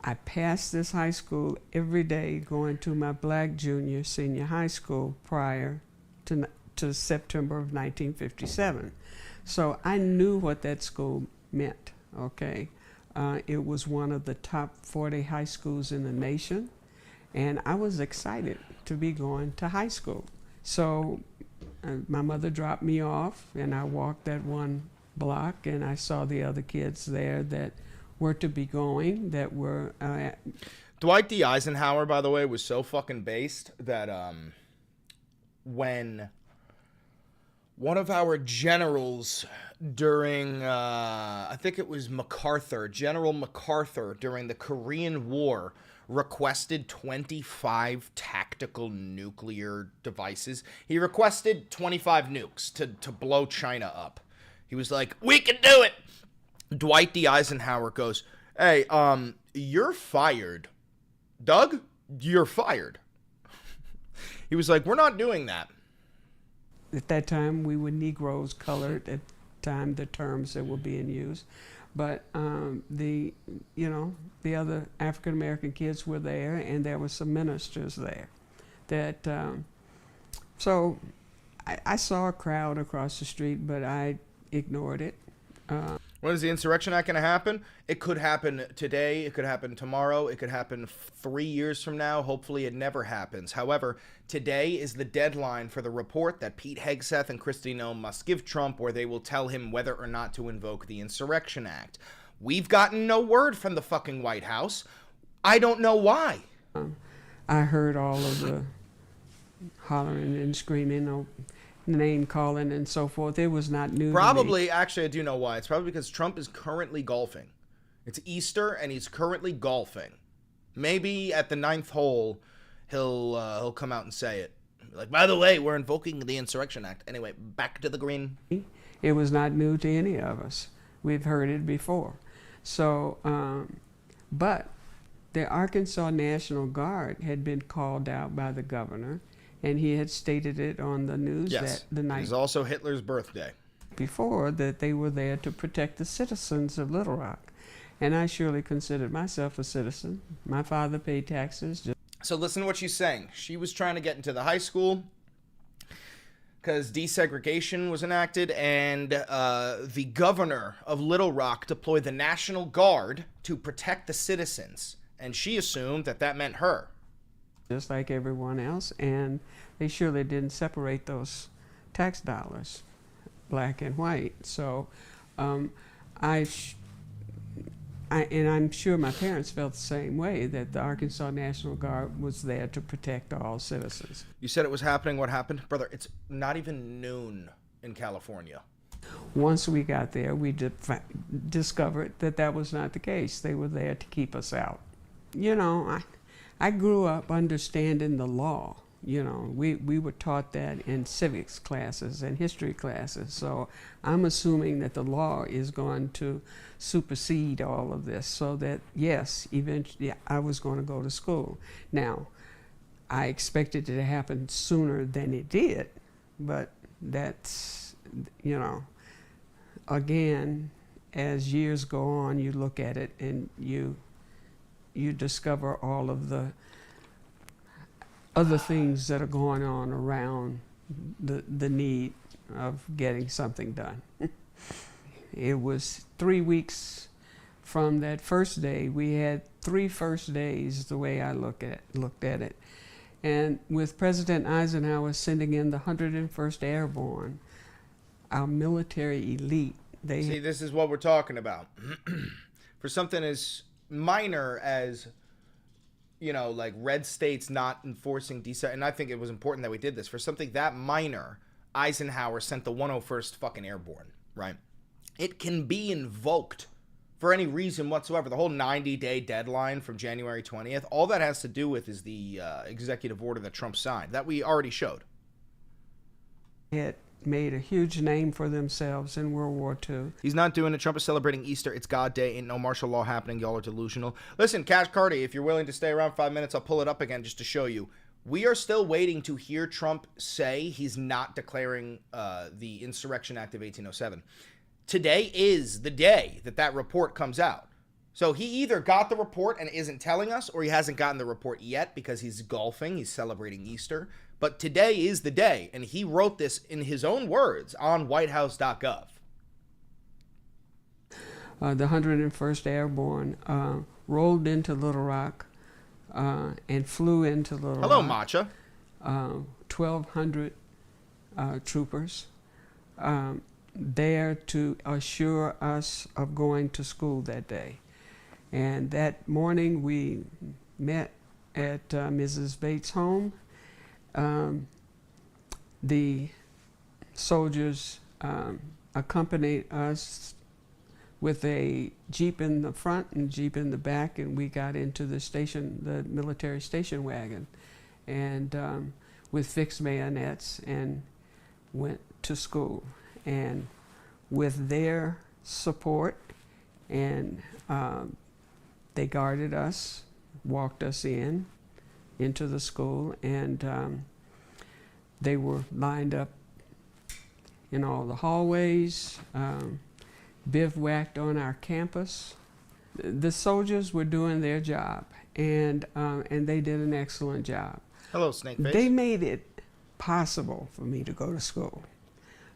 I passed this high school every day going to my black junior, senior high school prior to September of 1957. So I knew what that school meant, okay? It was one of the top 40 high schools in the nation, and I was excited to be going to high school. So my mother dropped me off, and I walked that one block, and I saw the other kids there that were to be going, that were... Dwight D. Eisenhower, by the way, was so fucking based that when one of our generals during, I think it was MacArthur, General MacArthur, during the Korean War, requested 25 tactical nuclear devices. He requested 25 nukes to blow China up. He was like, we can do it. Dwight D. Eisenhower goes, hey, you're fired. Doug, you're fired. He was like, we're not doing that. At that time, we were Negroes, colored at the time, the terms that were being used. But the other African American kids were there, and there were some ministers there. So I saw a crowd across the street, but I ignored it. When is the Insurrection Act going to happen? It could happen today. It could happen tomorrow. It could happen 3 years from now. Hopefully it never happens. However, today is the deadline for the report that Pete Hegseth and Kristi Noem must give Trump, where they will tell him whether or not to invoke the Insurrection Act. We've gotten no word from the fucking White House. I don't know why. I heard all of the hollering and screaming, name calling and so forth. It was not new Probably, to me. actually, I do know why. It's probably because Trump is currently golfing. It's Easter, and he's currently golfing. Maybe at the 9th hole, he'll come out and say it. Like, by the way, we're invoking the Insurrection Act. Anyway, back to the green. It was not new to any of us. We've heard it before. So, but the Arkansas National Guard had been called out by the governor, and he had stated it on the news that the night. It's also Hitler's birthday. Before that they were there to protect the citizens of Little Rock. And I surely considered myself a citizen. My father paid taxes. So listen to what she's saying. She was trying to get into the high school because desegregation was enacted, and the governor of Little Rock deployed the National Guard to protect the citizens. And she assumed that that meant her. Just like everyone else, and they surely didn't separate those tax dollars, black and white. So and I'm sure my parents felt the same way, that the Arkansas National Guard was there to protect all citizens. You said it was happening. What happened? Brother, it's not even noon in California. Once we got there, we discovered that that was not the case. They were there to keep us out. I grew up understanding the law. We were taught that in civics classes and history classes. So I'm assuming that the law is going to supersede all of this, so that, yes, eventually I was going to go to school. Now, I expected it to happen sooner than it did, but that's, again, as years go on, you look at it and you discover all of the other things that are going on around the need of getting something done. It was 3 weeks from that first day. We had 3 first days, the way I looked at it. And with President Eisenhower sending in the 101st Airborne, our military elite, See, this is what we're talking about. For something as minor as, like red states not enforcing and I think it was important that we did this. For something that minor, Eisenhower sent the 101st fucking Airborne, right? It can be invoked for any reason whatsoever. The whole 90-day deadline from January 20th, all that has to do with is the executive order that Trump signed, that we already showed. It made a huge name for themselves in World War II. He's not doing it. Trump is celebrating Easter. It's God Day. Ain't no martial law happening. Y'all are delusional. Listen, Cash Cardi, if you're willing to stay around 5 minutes, I'll pull it up again just to show you. We are still waiting to hear Trump say he's not declaring the Insurrection Act of 1807. Today is the day that report comes out. So he either got the report and isn't telling us, or he hasn't gotten the report yet because he's golfing. He's celebrating Easter. But today is the day, and he wrote this in his own words on whitehouse.gov. the 101st Airborne rolled into Little Rock and flew into Little Hello, Rock. Matcha. 1,200 troopers there to assure us of going to school that day. And that morning we met at Mrs. Bates' home. The soldiers accompanied us with a Jeep in the front and Jeep in the back, and we got into the military station wagon, and with fixed bayonets, and went to school. And with their support, and they guarded us, walked us into the school, and they were lined up in all the hallways, bivouacked on our campus. The soldiers were doing their job, and they did an excellent job. Hello, Snakeface. They made it possible for me to go to school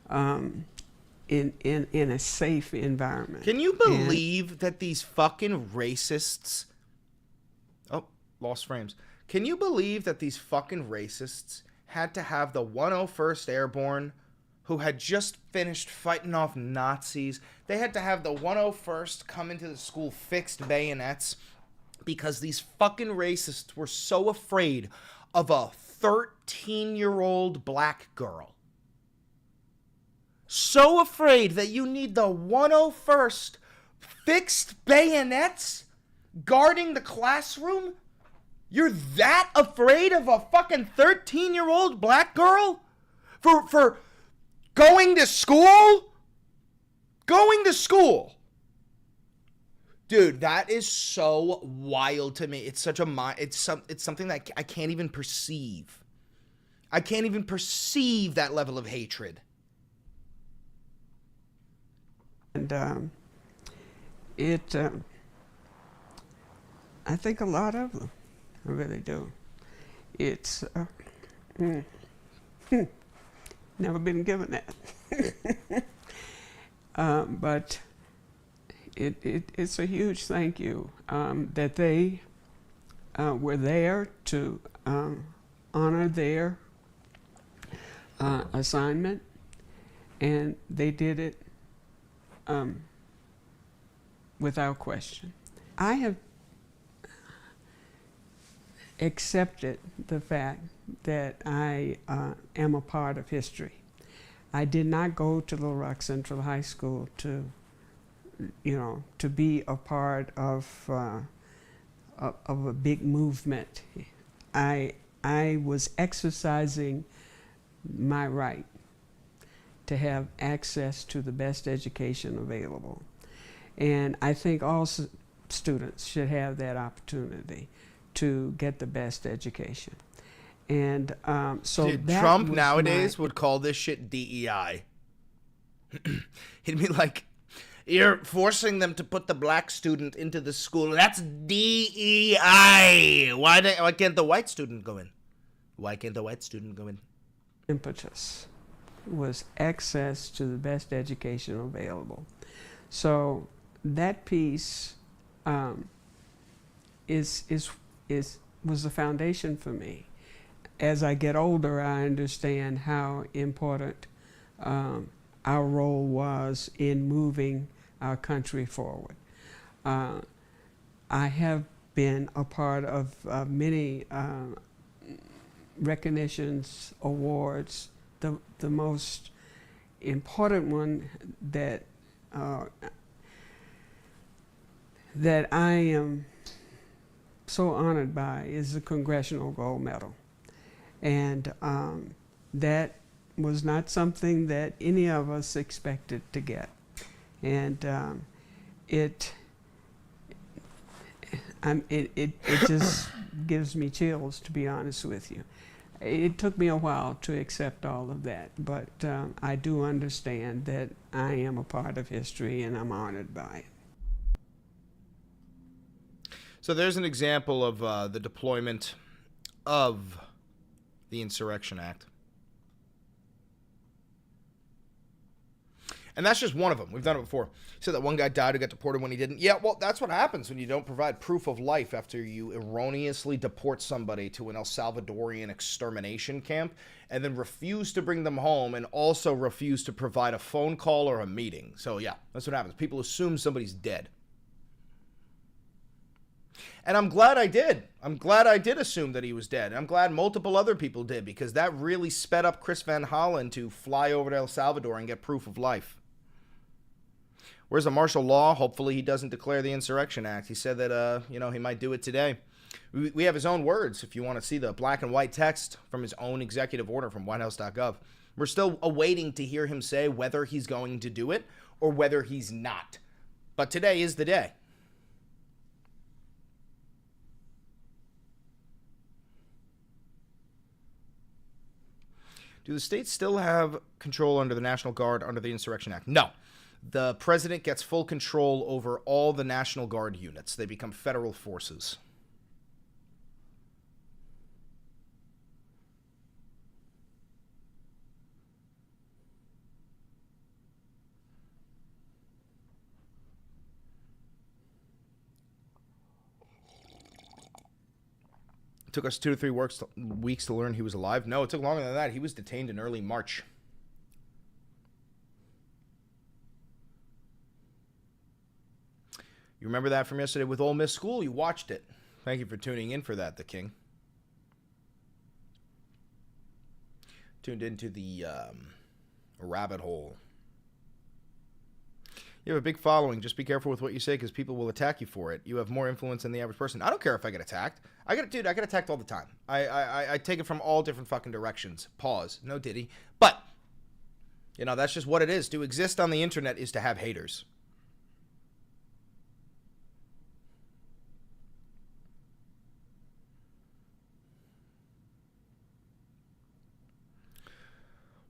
in a safe environment. Can you believe that these fucking racists... Oh, lost frames. Can you believe that these fucking racists had to have the 101st Airborne, who had just finished fighting off Nazis, they had to have the 101st come into the school fixed bayonets because these fucking racists were so afraid of a 13-year-old black girl. So afraid that you need the 101st fixed bayonets guarding the classroom? You're that afraid of a fucking 13-year-old black girl? For going to school? Going to school. Dude, that is so wild to me. It's such a it's something that I can't even perceive. I can't even perceive that level of hatred. And I think a lot of them, I really do. It's never been given that. But it's a huge thank you that they were there to honor their assignment, and they did it without question. I have accepted the fact that I am a part of history. I did not go to Little Rock Central High School to be a part of a big movement. I was exercising my right to have access to the best education available. And I think all students should have that opportunity to get the best education. And so dude, that Trump was nowadays would call this shit DEI. He'd be like, you're forcing them to put the black student into the school. That's DEI. Why can't the white student go in? Why can't the white student go in? Impetus was access to the best education available. So that piece was the foundation for me. As I get older, I understand how important our role was in moving our country forward. I have been a part of many recognitions, awards. The most important one that I am so honored by is the Congressional Gold Medal. And that was not something that any of us expected to get. And it just gives me chills, to be honest with you. It took me a while to accept all of that, but I do understand that I am a part of history and I'm honored by it. So there's an example of the deployment of the Insurrection Act. And that's just one of them. We've done it before. So that one guy died who got deported when he didn't. Yeah, well, that's what happens when you don't provide proof of life after you erroneously deport somebody to an El Salvadorian extermination camp and then refuse to bring them home and also refuse to provide a phone call or a meeting. So, yeah, that's what happens. People assume somebody's dead. And I'm glad I did. I'm glad I did assume that he was dead. And I'm glad multiple other people did, because that really sped up Chris Van Hollen to fly over to El Salvador and get proof of life. Where's the martial law? Hopefully he doesn't declare the Insurrection Act. He said that, he might do it today. We have his own words if you want to see the black and white text from his own executive order from whitehouse.gov. We're still awaiting to hear him say whether he's going to do it or whether he's not. But today is the day. Do the states still have control under the National Guard under the Insurrection Act? No. The president gets full control over all the National Guard units. They become federal forces. It took us 2 to 3 weeks to learn he was alive. No, it took longer than that. He was detained in early March. You remember that from yesterday with Ole Miss School? You watched it. Thank you for tuning in for that, the King. Tuned into the rabbit hole. You have a big following. Just be careful with what you say, because people will attack you for it. You have more influence than the average person. I don't care if I get attacked. I get attacked all the time. I take it from all different fucking directions. Pause. No diddy. But, that's just what it is. To exist on the internet is to have haters.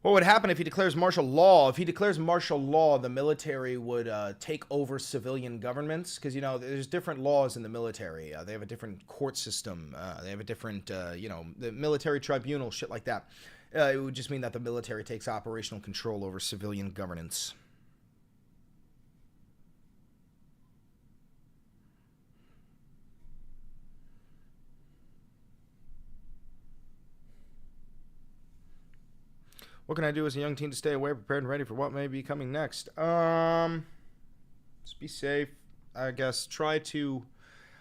What would happen if he declares martial law? If he declares martial law, the military would take over civilian governments, because, there's different laws in the military. They have a different court system. They have a different, the military tribunal, shit like that. It would just mean that the military takes operational control over civilian governance. What can I do as a young teen to stay aware, prepared, and ready for what may be coming next? Just be safe, I guess. Try to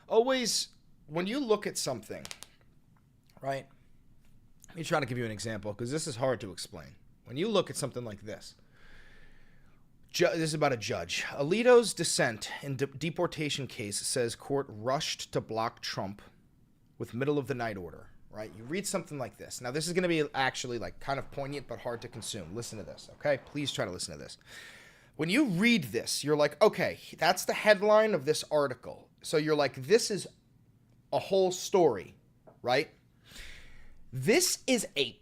always, when you look at something, right? Let me try to give you an example, because this is hard to explain. When you look at something like this, this is about a judge. Alito's dissent in deportation case says court rushed to block Trump with middle of the night order. Right? You read something like this. Now, this is going to be actually kind of poignant but hard to consume. Listen to this, okay? Please try to listen to this. When you read this, you're like, okay, that's the headline of this article. So you're like, this is a whole story, right? This is a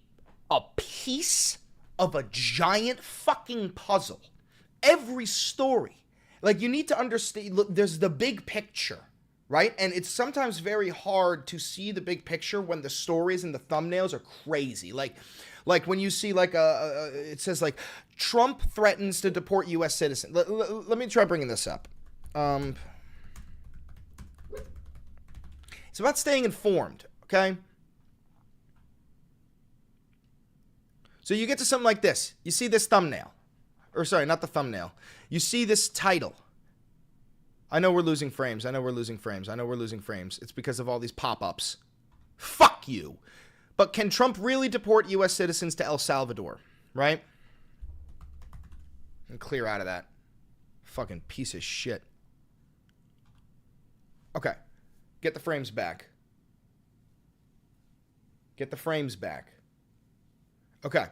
piece of a giant fucking puzzle. Every story. You need to understand, look, there's the big picture. Right? And it's sometimes very hard to see the big picture when the stories and the thumbnails are crazy. Like when you see it says Trump threatens to deport U.S. citizens. Let me try bringing this up. It's about staying informed, okay? So you get to something like this. You see this thumbnail. Or sorry, not the thumbnail. You see this title. I know we're losing frames. It's because of all these pop-ups. Fuck you. But can Trump really deport U.S. citizens to El Salvador? Right? And clear out of that. Fucking piece of shit. Okay. Get the frames back. Okay.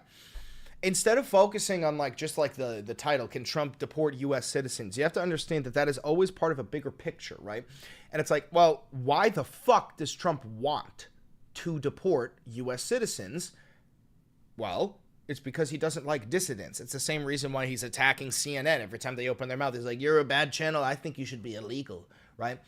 Instead of focusing on the title, can Trump deport U.S. citizens, you have to understand that is always part of a bigger picture, right? And it's well, why the fuck does Trump want to deport U.S. citizens? Well, it's because he doesn't like dissidents. It's the same reason why he's attacking CNN every time they open their mouth. He's like, you're a bad channel. I think you should be illegal, right?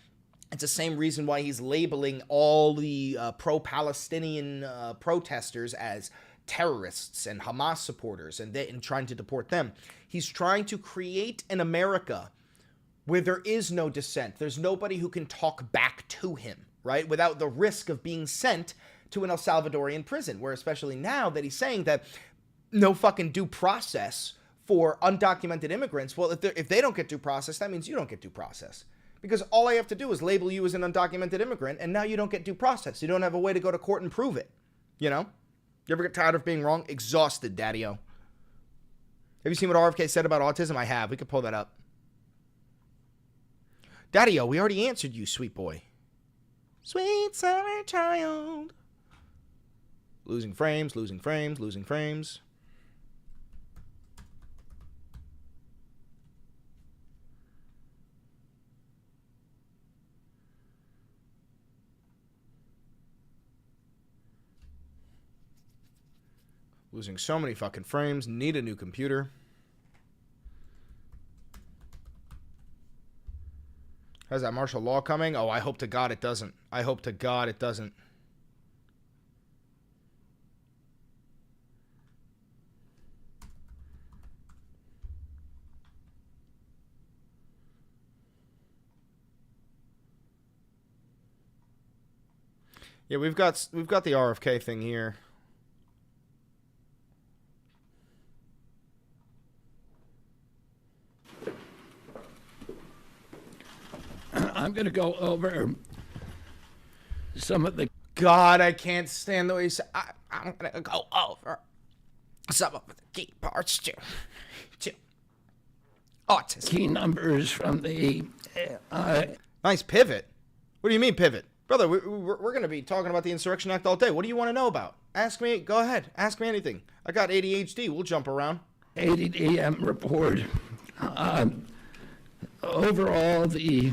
It's the same reason why he's labeling all the pro-Palestinian protesters as terrorists and Hamas supporters and trying to deport them. He's trying to create an America where there is no dissent. There's nobody who can talk back to him, right? Without the risk of being sent to an El Salvadorian prison, where especially now that he's saying that no fucking due process for undocumented immigrants. Well, if they don't get due process, that means you don't get due process. Because all I have to do is label you as an undocumented immigrant, and now you don't get due process. You don't have a way to go to court and prove it. You know? You ever get tired of being wrong? Exhausted, daddy-o. Have you seen what RFK said about autism? I have. We could pull that up. Daddy-o, we already answered you, sweet boy. Sweet summer child. Losing frames, losing frames, losing frames. Losing so many fucking frames. Need a new computer. Has that martial law coming? Oh, I hope to God it doesn't. I hope to God it doesn't. Yeah, we've got the RFK thing here. I'm going to go over some of the... God, I can't stand the way you say... I'm going to go over some of the key parts to autism. key numbers from the... Nice pivot. What do you mean pivot? Brother, we're going to be talking about the Insurrection Act all day. What do you want to know about? Ask me. Go ahead. Ask me anything. I got ADHD. We'll jump around. ADDM report. Overall, the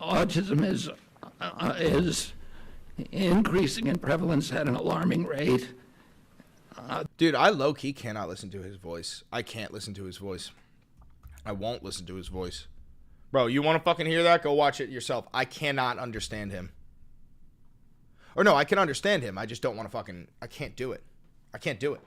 autism is increasing in prevalence at an alarming rate. Dude, I low-key cannot listen to his voice. I can't listen to his voice. I won't listen to his voice. Bro, you want to fucking hear that? Go watch it yourself. I cannot understand him. Or no, I can understand him. I just don't want to fucking... I can't do it. I can't do it.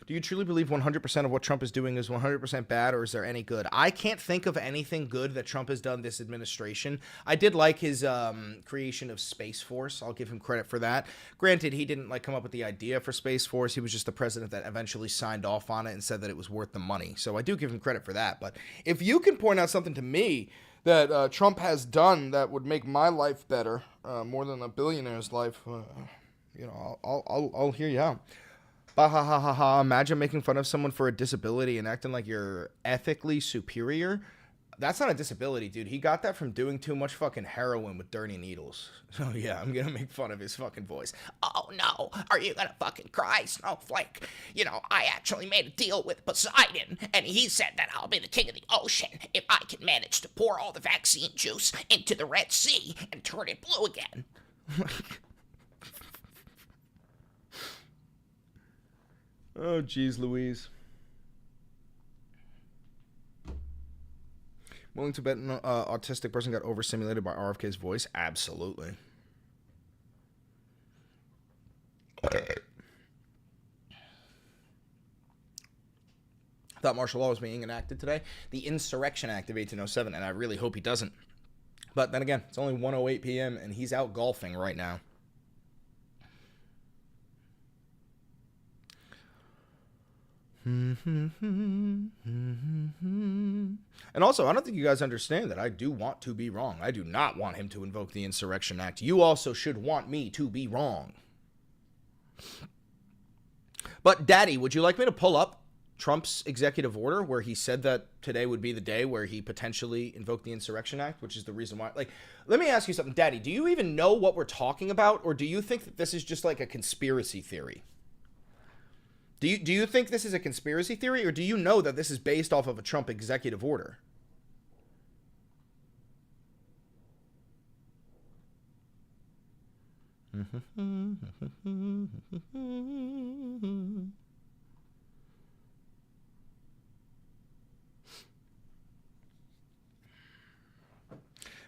Do you truly believe 100% of what Trump is doing is 100% bad, or is there any good? I can't think of anything good that Trump has done this administration. I did like his creation of Space Force. I'll give him credit for that. Granted, he didn't come up with the idea for Space Force. He was just the president that eventually signed off on it and said that it was worth the money. So I do give him credit for that. But if you can point out something to me that Trump has done that would make my life better, more than a billionaire's life, I'll hear you out. Bah, ha, ha, ha, ha. Imagine making fun of someone for a disability and acting like you're ethically superior. That's not a disability, dude. He got that from doing too much fucking heroin with dirty needles. So yeah, I'm gonna make fun of his fucking voice. Oh no, are you gonna fucking cry, Snowflake? You know, I actually made a deal with Poseidon, and he said that I'll be the king of the ocean if I can manage to pour all the vaccine juice into the Red Sea and turn it blue again. Oh, geez, Louise. Willing to bet an autistic person got overstimulated by RFK's voice? Absolutely. I thought martial law was being enacted today. The Insurrection Act of 1807, and I really hope he doesn't. But then again, it's only 1:08 p.m., and he's out golfing right now. And also, I don't think you guys understand that I do want to be wrong. I do not want him to invoke the Insurrection Act. You also should want me to be wrong. But, Daddy, would you like me to pull up Trump's executive order where he said that today would be the day where he potentially invoked the Insurrection Act, which is the reason why... let me ask you something, Daddy. Do you even know what we're talking about, or do you think that this is just like a conspiracy theory? Do you think this is a conspiracy theory, or do you know that this is based off of a Trump executive order?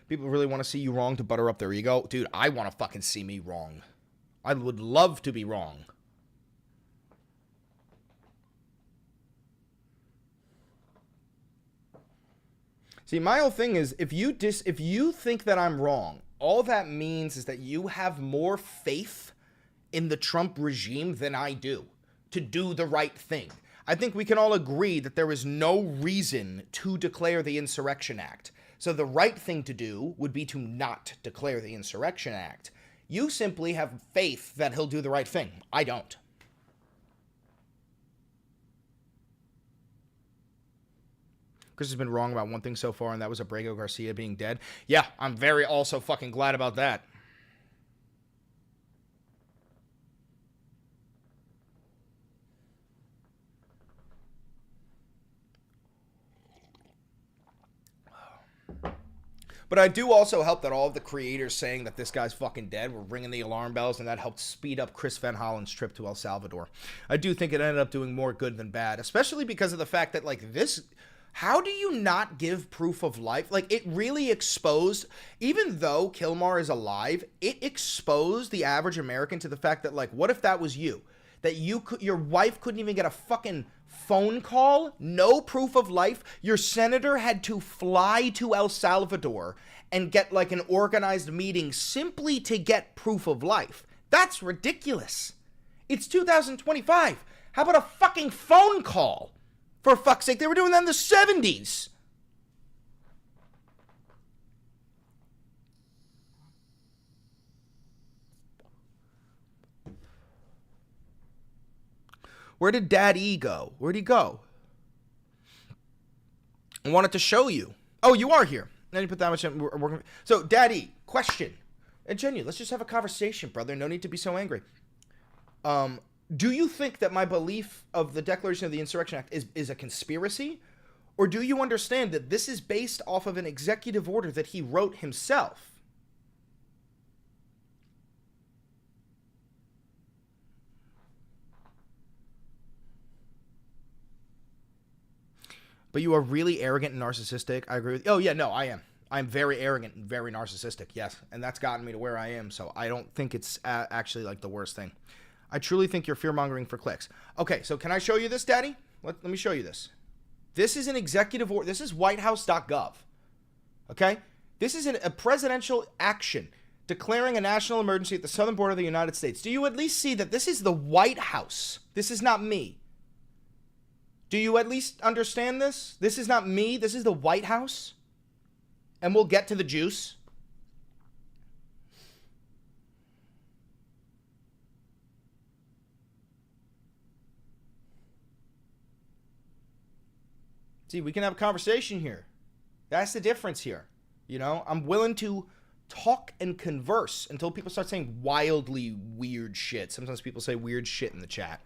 People really want to see you wrong to butter up their ego. Dude, I want to fucking see me wrong. I would love to be wrong. See, my whole thing is, if you think that I'm wrong, all that means is that you have more faith in the Trump regime than I do to do the right thing. I think we can all agree that there is no reason to declare the Insurrection Act. So the right thing to do would be to not declare the Insurrection Act. You simply have faith that he'll do the right thing. I don't. Chris has been wrong about one thing so far, and that was Abrego Garcia being dead. Yeah, I'm very also fucking glad about that. But I do also help that all of the creators saying that this guy's fucking dead were ringing the alarm bells, and that helped speed up Chris Van Hollen's trip to El Salvador. I do think it ended up doing more good than bad, especially because of the fact that, like, this... How do you not give proof of life? Like, it really exposed, even though Kilmar is alive, it exposed the average American to the fact that, like, what if that was you? That your wife couldn't even get a fucking phone call? No proof of life? Your senator had to fly to El Salvador and get, like, an organized meeting simply to get proof of life. That's ridiculous. It's 2025. How about a fucking phone call? For fuck's sake, they were doing that in the 70s. Where did Dad E go? Where'd he go? I wanted to show you. Oh, you are here. Then you put that much in. We're working. So, Dad E, question. And Genu, let's just have a conversation, brother. No need to be so angry. Do you think that my belief of the Declaration of the Insurrection Act is a conspiracy? Or do you understand that this is based off of an executive order that he wrote himself? But you are really arrogant and narcissistic. I agree with you. Oh, yeah, no, I am. I'm very arrogant and very narcissistic, yes. And that's gotten me to where I am, so I don't think it's actually, like, the worst thing. I truly think you're fear-mongering for clicks. Okay, so can I show you this, Daddy? Let me show you this. This is an executive order. This is whitehouse.gov. Okay? This is a presidential action declaring a national emergency at the southern border of the United States. Do you at least see that this is the White House? This is not me. Do you at least understand this? This is not me. This is the White House. And we'll get to the juice. See, we can have a conversation here. That's the difference here. You know, I'm willing to talk and converse until people start saying wildly weird shit. Sometimes people say weird shit in the chat.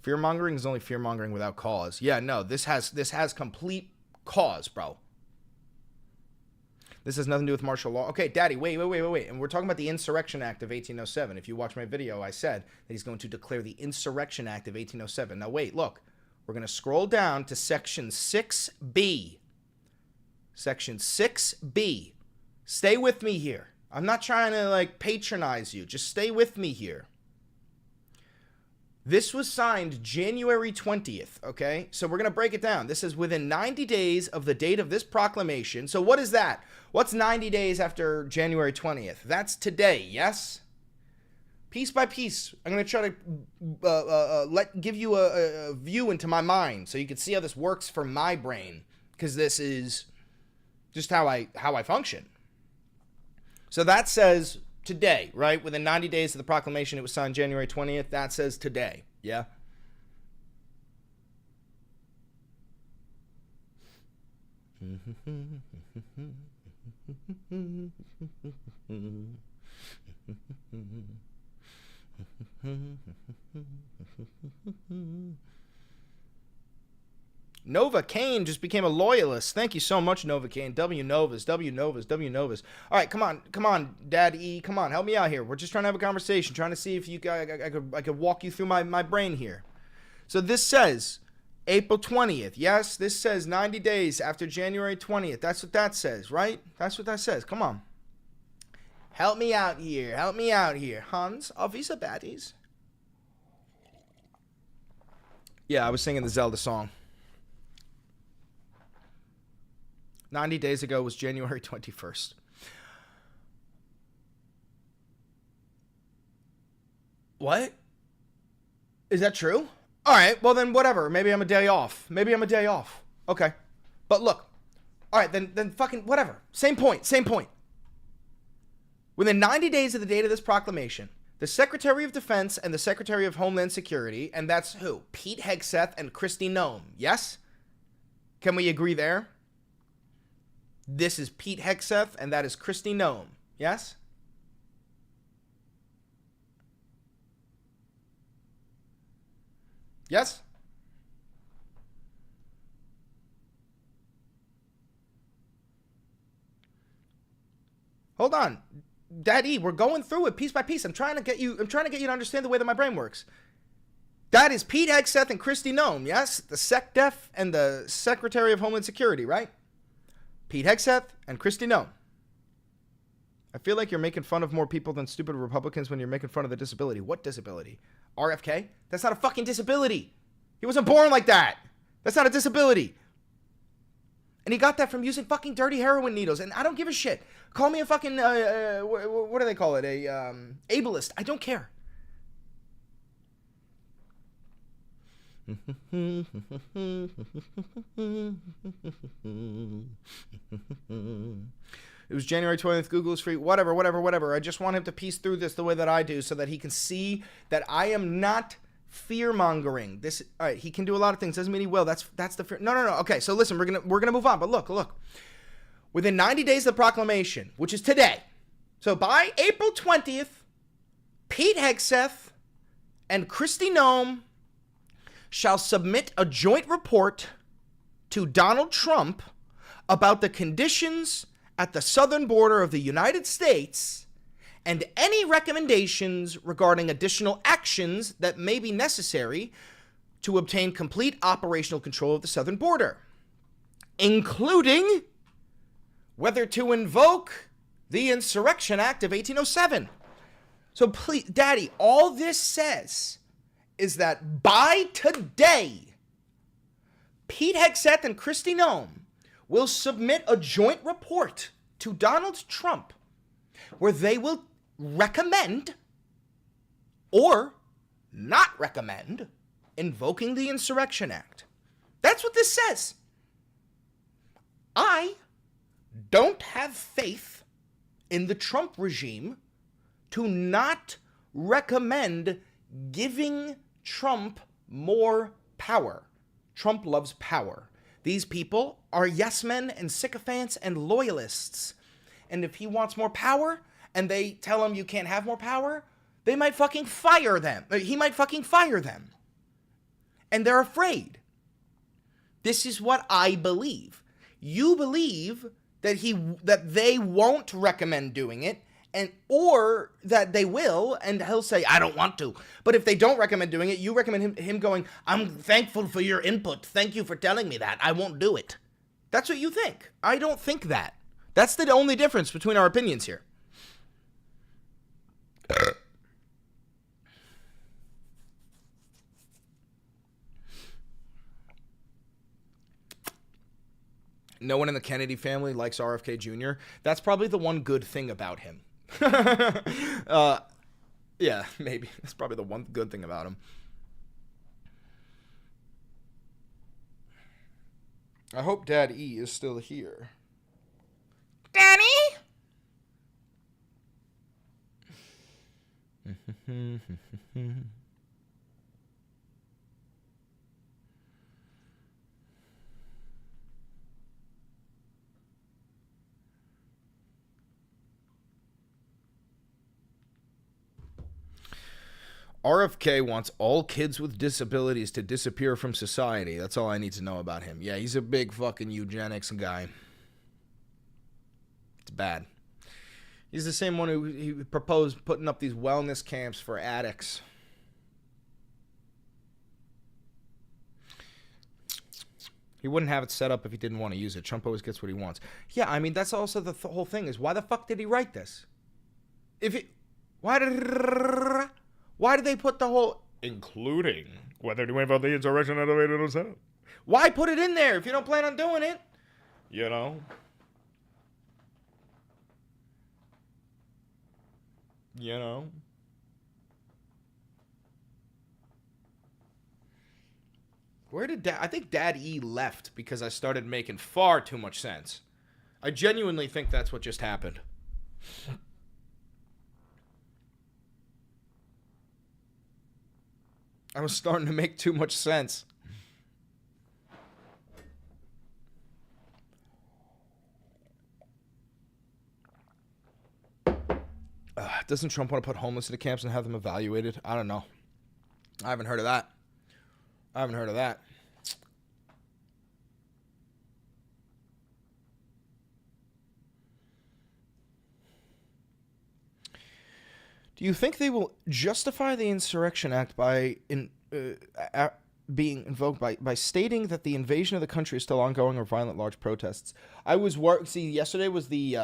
Fear-mongering is only fear-mongering without cause. Yeah, no, this has complete cause, bro. This has nothing to do with martial law. Okay, Daddy, wait. And we're talking about the Insurrection Act of 1807. If you watch my video, I said that he's going to declare the Insurrection Act of 1807. Now, wait, look. We're going to scroll down to Section 6B. Section 6B. Stay with me here. I'm not trying to, like, patronize you. Just stay with me here. This was signed January 20th, okay? So we're going to break it down. This is within 90 days of the date of this proclamation. So what is that? What's 90 days after January 20th? That's today, yes? Piece by piece, I'm going to try to give you a view into my mind so you can see how this works for my brain, because this is just how I function. So that says today, right? Within 90 days of the proclamation, it was signed January 20th. That says today, yeah? Nova Kane just became a loyalist. Thank you so much, Nova Kane. W Novas. All right, come on, Dad E. Come on, help me out here. We're just trying to have a conversation, trying to see if I could walk you through my brain here. So this says, April 20th. Yes, this says 90 days after January 20th. That's what that says, right? That's what that says. Come on. Help me out here. Help me out here. Hans, are visa baddies? Yeah, I was singing the Zelda song. 90 days ago was January 21st. What? Is that true? All right, well then whatever. Maybe I'm a day off. Okay. But look. All right, then fucking whatever. Same point. Within 90 days of the date of this proclamation, the Secretary of Defense and the Secretary of Homeland Security, and that's who? Pete Hegseth and Kristi Noem. Yes? Can we agree there? This is Pete Hegseth and that is Kristi Noem. Yes? Yes? Hold on. Daddy, we're going through it piece by piece. I'm trying to get you to understand the way that my brain works. That is Pete Hegseth and Kristi Noem, yes? The SecDef and the Secretary of Homeland Security, right? Pete Hegseth and Kristi Noem. I feel like you're making fun of more people than stupid Republicans when you're making fun of the disability. What disability? RFK? That's not a fucking disability. He wasn't born like that. That's not a disability. And he got that from using fucking dirty heroin needles. And I don't give a shit. Call me a fucking, what do they call it? Ableist. I don't care. It was January 20th. Google is free. Whatever. I just want him to piece through this the way that I do so that he can see that I am not fear-mongering. This, all right, he can do a lot of things. Doesn't mean he will. That's the fear. No. Okay, so listen, we're gonna move on. But look. Within 90 days of the proclamation, which is today, so by April 20th, Pete Hegseth and Kristi Noem shall submit a joint report to Donald Trump about the conditions at the southern border of the United States and any recommendations regarding additional actions that may be necessary to obtain complete operational control of the southern border, including whether to invoke the Insurrection Act of 1807. So please, Daddy, all this says is that by today, Pete Hegseth and Kristi Noem will submit a joint report to Donald Trump where they will recommend or not recommend invoking the Insurrection Act. That's what this says. I don't have faith in the Trump regime to not recommend giving Trump more power. Trump loves power. These people are yes men and sycophants and loyalists. And if he wants more power and they tell him you can't have more power, they might fucking fire them. He might fucking fire them. And they're afraid. This is what I believe. You believe that they won't recommend doing it, or that they will, and he'll say, I don't want to. But if they don't recommend doing it, you recommend him going, I'm thankful for your input. Thank you for telling me that. I won't do it. That's what you think. I don't think that. That's the only difference between our opinions here. No one in the Kennedy family likes RFK Jr. That's probably the one good thing about him. Yeah, maybe. That's probably the one good thing about him. I hope Dad E is still here. Daddy? RFK wants all kids with disabilities to disappear from society. That's all I need to know about him. Yeah, he's a big fucking eugenics guy. It's bad. He's the same one who he proposed putting up these wellness camps for addicts. He wouldn't have it set up if he didn't want to use it. Trump always gets what he wants. Yeah, I mean, that's also the whole thing is, why the fuck did he write this? Why did they put the whole, including whether to invoke the Insurrection Act of 1807? Why put it in there if you don't plan on doing it? You know? You know? Where did I think Dad E left because I started making far too much sense. I genuinely think that's what just happened. I was starting to make too much sense. Doesn't Trump want to put homeless into camps and have them evaluated? I don't know. I haven't heard of that. Do you think they will justify the Insurrection Act by being invoked by stating that the invasion of the country is still ongoing or violent large protests? I was yesterday was the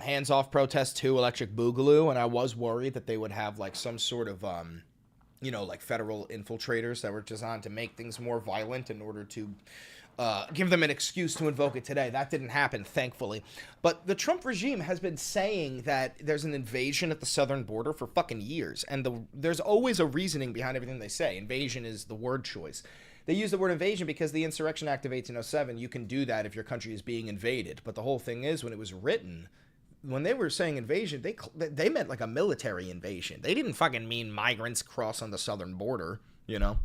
hands-off protest to Electric Boogaloo, and I was worried that they would have like some sort of like federal infiltrators that were designed to make things more violent in order to give them an excuse to invoke it today. That didn't happen, thankfully. But the Trump regime has been saying that there's an invasion at the southern border for fucking years, and there's always a reasoning behind everything they say. Invasion is the word choice. They use the word invasion because the Insurrection Act of 1807, you can do that if your country is being invaded. But the whole thing is, when it was written, when they were saying invasion, they meant like a military invasion. They didn't fucking mean migrants cross on the southern border, you know?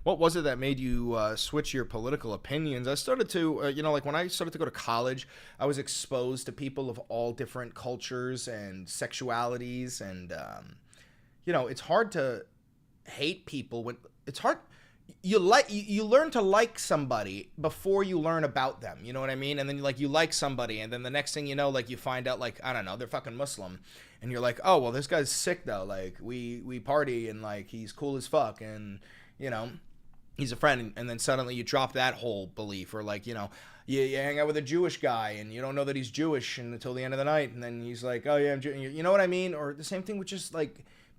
What was it that made you switch your political opinions? I started to, like when I started to go to college, I was exposed to people of all different cultures and sexualities. And, it's hard to hate people when it's hard. You learn to like somebody before you learn about them. You know what I mean? And then you like somebody, and then the next thing you know, you find out I don't know, they're fucking Muslim, and you're like, oh well, this guy's sick though. We party and he's cool as fuck, and he's a friend, and then suddenly you drop that whole belief, or you hang out with a Jewish guy and you don't know that he's Jewish until the end of the night, and then he's like, oh yeah, I'm Jewish. You know what I mean? Or the same thing with just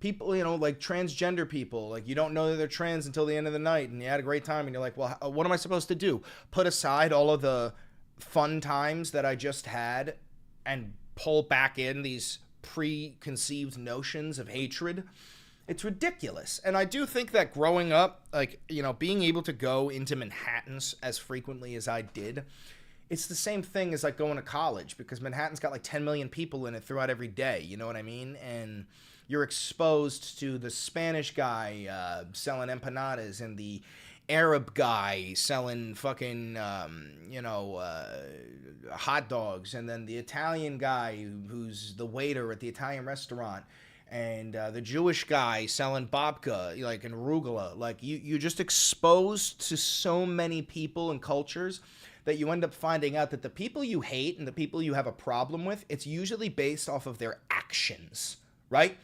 people, transgender people, you don't know that they're trans until the end of the night, and you had a great time, and you're like, well, what am I supposed to do? Put aside all of the fun times that I just had and pull back in these preconceived notions of hatred? It's ridiculous. And I do think that growing up, being able to go into Manhattan's as frequently as I did, it's the same thing as going to college, because Manhattan's got 10 million people in it throughout every day, you know what I mean? And you're exposed to the Spanish guy selling empanadas, and the Arab guy selling fucking, hot dogs, and then the Italian guy who's the waiter at the Italian restaurant, and the Jewish guy selling babka, and arugula. You're just exposed to so many people and cultures that you end up finding out that the people you hate and the people you have a problem with, it's usually based off of their actions, right?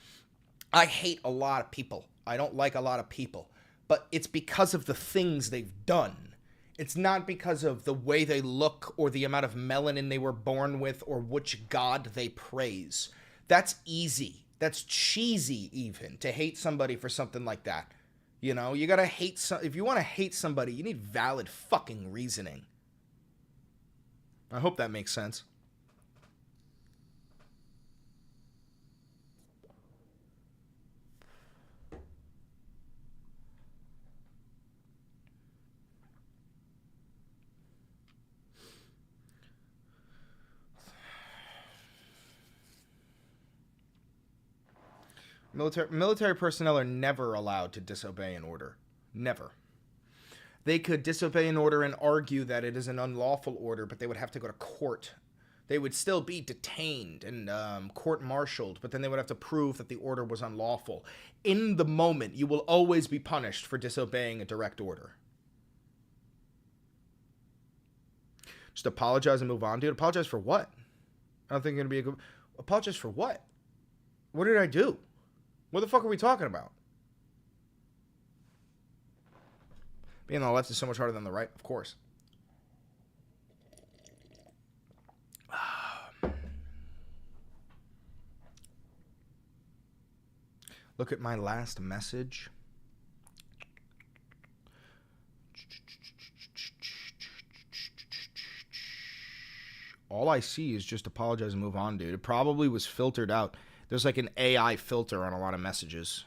I hate a lot of people. I don't like a lot of people. But it's because of the things they've done. It's not because of the way they look or the amount of melanin they were born with or which god they praise. That's easy. That's cheesy even, to hate somebody for something like that. You gotta hate if you want to hate somebody, you need valid fucking reasoning. I hope that makes sense. Military personnel are never allowed to disobey an order. Never. They could disobey an order and argue that it is an unlawful order, but they would have to go to court. They would still be detained and court-martialed, but then they would have to prove that the order was unlawful. In the moment, you will always be punished for disobeying a direct order. Just apologize and move on, dude. Apologize for what? I don't think it's going to be a good... Apologize for what? What did I do? What the fuck are we talking about? Being on the left is so much harder than the right, of course. Look at my last message. All I see is just apologize and move on, dude. It probably was filtered out. There's like an AI filter on a lot of messages.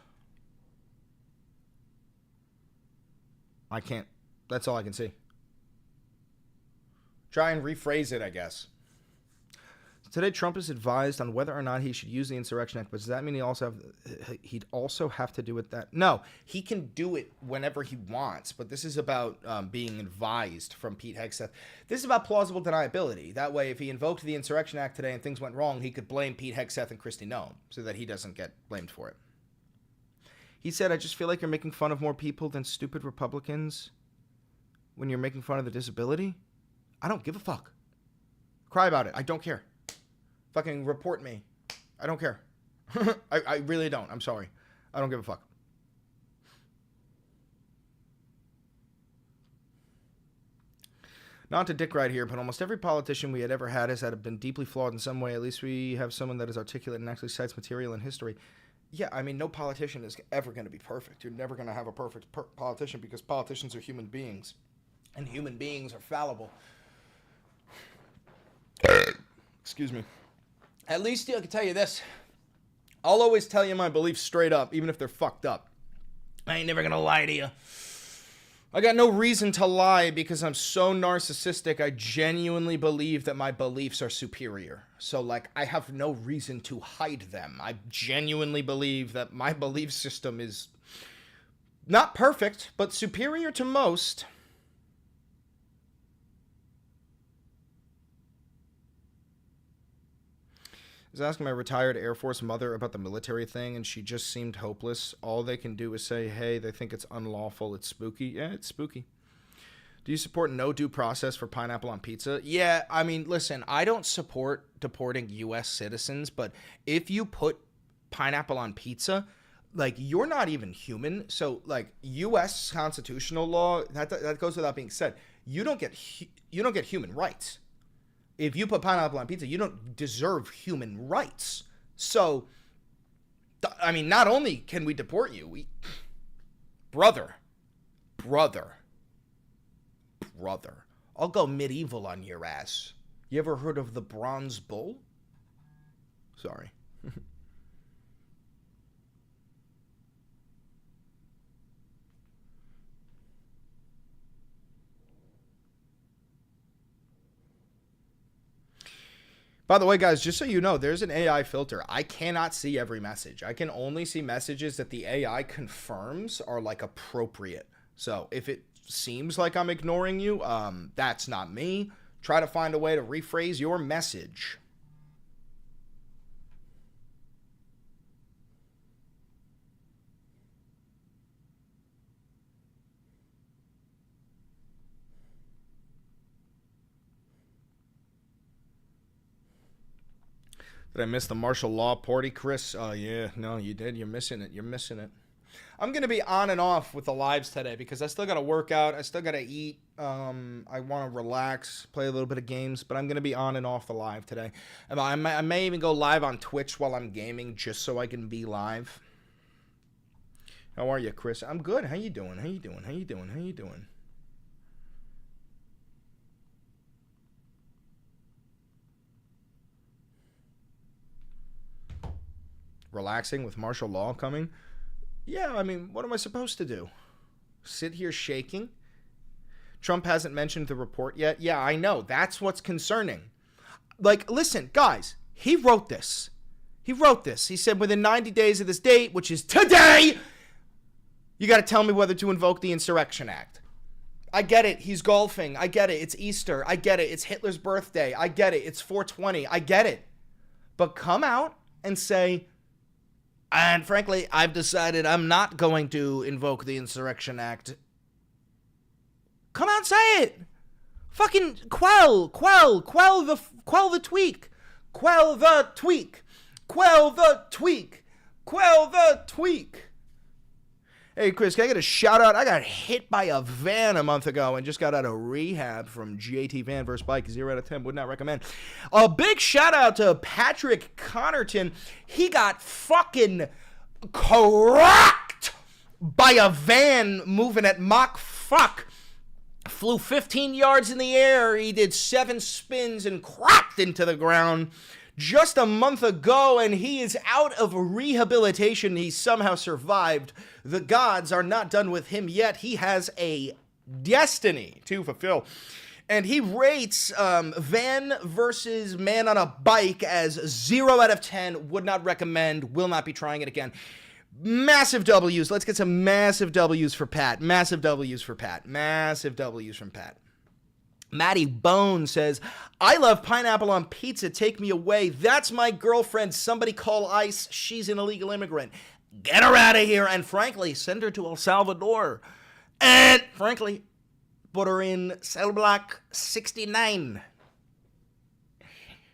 I can't. That's all I can see. Try and rephrase it, I guess. Today, Trump is advised on whether or not he should use the Insurrection Act, but does that mean he'd also have to do it that? No, he can do it whenever he wants, but this is about being advised from Pete Hegseth. This is about plausible deniability. That way, if he invoked the Insurrection Act today and things went wrong, he could blame Pete Hegseth and Kristi Noem so that he doesn't get blamed for it. He said, I just feel like you're making fun of more people than stupid Republicans when you're making fun of the disability. I don't give a fuck. Cry about it. I don't care. Fucking report me. I don't care. I really don't. I'm sorry. I don't give a fuck. Not to dick right here, but almost every politician we had ever had has been deeply flawed in some way. At least we have someone that is articulate and actually cites material in history. Yeah, I mean, no politician is ever going to be perfect. You're never going to have a perfect politician because politicians are human beings. And human beings are fallible. Excuse me. At least I can tell you this. I'll always tell you my beliefs straight up, even if they're fucked up. I ain't never gonna lie to you. I got no reason to lie because I'm so narcissistic. I genuinely believe that my beliefs are superior. So, like, I have no reason to hide them. I genuinely believe that my belief system is not perfect, but superior to most. I was asking my retired Air Force mother about the military thing, and she just seemed hopeless. All they can do is say, hey, they think it's unlawful, it's spooky. Yeah, it's spooky. Do you support no due process for pineapple on pizza? Yeah, I mean, listen, I don't support deporting U.S. citizens, but if you put pineapple on pizza, like, you're not even human. So, like, U.S. constitutional law, that goes without being said. You don't get human rights. If you put pineapple on pizza, you don't deserve human rights. So, I mean, not only can we deport you, brother, I'll go medieval on your ass. You ever heard of the Bronze Bull? Sorry. By the way, guys, just so you know, there's an AI filter. I cannot see every message. I can only see messages that the AI confirms are, like, appropriate. So if it seems like I'm ignoring you, that's not me. Try to find a way to rephrase your message. Did I miss the martial law party, Chris? Oh, yeah. No, you did. You're missing it. You're missing it. I'm going to be on and off with the lives today because I still got to work out. I still got to eat. I want to relax, play a little bit of games, but I'm going to be on and off the live today. I may even go live on Twitch while I'm gaming just so I can be live. How are you, Chris? I'm good. How you doing? How you doing? How you doing? How you doing? Relaxing with martial law coming? Yeah, I mean, what am I supposed to do? Sit here shaking? Trump hasn't mentioned the report yet? Yeah, I know. That's what's concerning. Like, listen, guys, he wrote this. He said within 90 days of this date, which is today, you got to tell me whether to invoke the Insurrection Act. I get it. He's golfing. I get it. It's Easter. I get it. It's Hitler's birthday. I get it. It's 420. I get it. But come out and say, and frankly, I've decided I'm not going to invoke the Insurrection Act. Come out and say it. Fucking quell the tweak. Quell the tweak. Quell the tweak. Quell the tweak. Hey, Chris, can I get a shout out? I got hit by a van a month ago and just got out of rehab from GAT Van vs. Bike. 0 out of 10. Would not recommend. A big shout out to Patrick Connerton. He got fucking cracked by a van moving at Mach fuck. Flew 15 yards in the air. He did 7 spins and cracked into the ground just a month ago, and he is out of rehabilitation. He somehow survived. The gods are not done with him yet. He has a destiny to fulfill. And he rates van versus man on a bike as 0 out of 10. Would not recommend. Will not be trying it again. Massive W's. Let's get some massive W's for Pat. Massive W's for Pat. Massive W's from Pat. Maddie Bone says, I love pineapple on pizza. Take me away. That's my girlfriend. Somebody call ICE. She's an illegal immigrant. Get her out of here. And frankly, send her to El Salvador. And frankly, put her in cell block 69.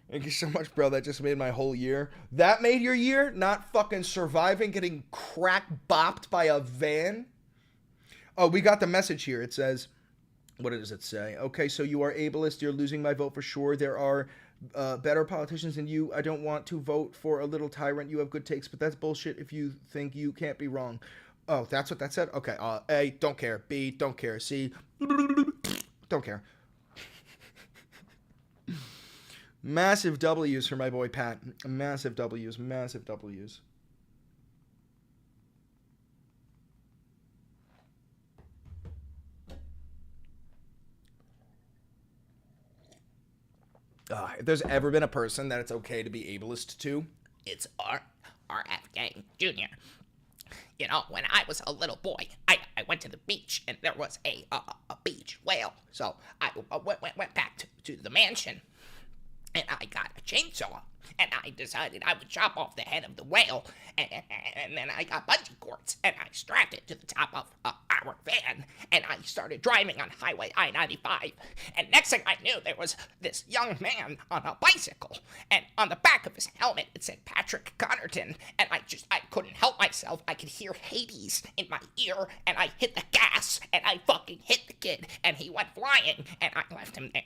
Thank you so much, bro. That just made my whole year. That made your year? Not fucking surviving, getting crack bopped by a van? Oh, we got the message here. It says, what does it say? Okay, so you are ableist. You're losing my vote for sure. There are better politicians than you. I don't want to vote for a little tyrant. You have good takes, but that's bullshit if you think you can't be wrong. Oh, that's what that said? Okay, A, don't care. B, don't care. C, don't care. Massive W's for my boy Pat. Massive W's, massive W's. If there's ever been a person that it's okay to be ableist to, it's R.F. Gang Jr. You know, when I was a little boy, I went to the beach, and there was a beach whale. So I went back to the mansion, and I got a chainsaw, and I decided I would chop off the head of the whale, and then I got bungee cords, and I strapped it to the top of our van, and I started driving on Highway I-95, and next thing I knew, there was this young man on a bicycle, and on the back of his helmet, it said Patrick Connerton, and I couldn't help myself. I could hear Hades in my ear, and I hit the gas, and I fucking hit the kid, and he went flying, and I left him there.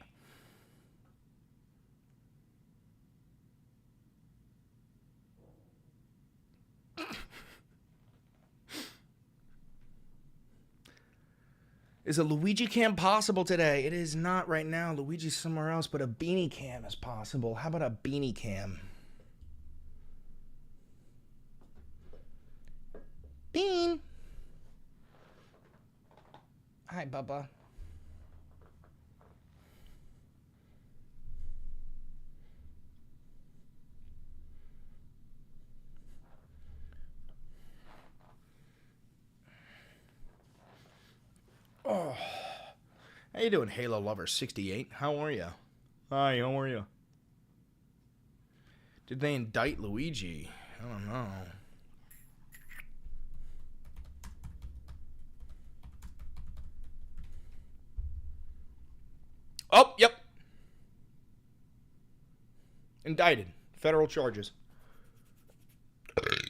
Is a Luigi cam possible today? It is not right now. Luigi's somewhere else, but a beanie cam is possible. How about a beanie cam? Bean. Hi, Bubba. Oh, how you doing, Halo Lover 68? How are you? Hi, how are you? Did they indict Luigi? I don't know. Oh, yep. Indicted. Federal charges.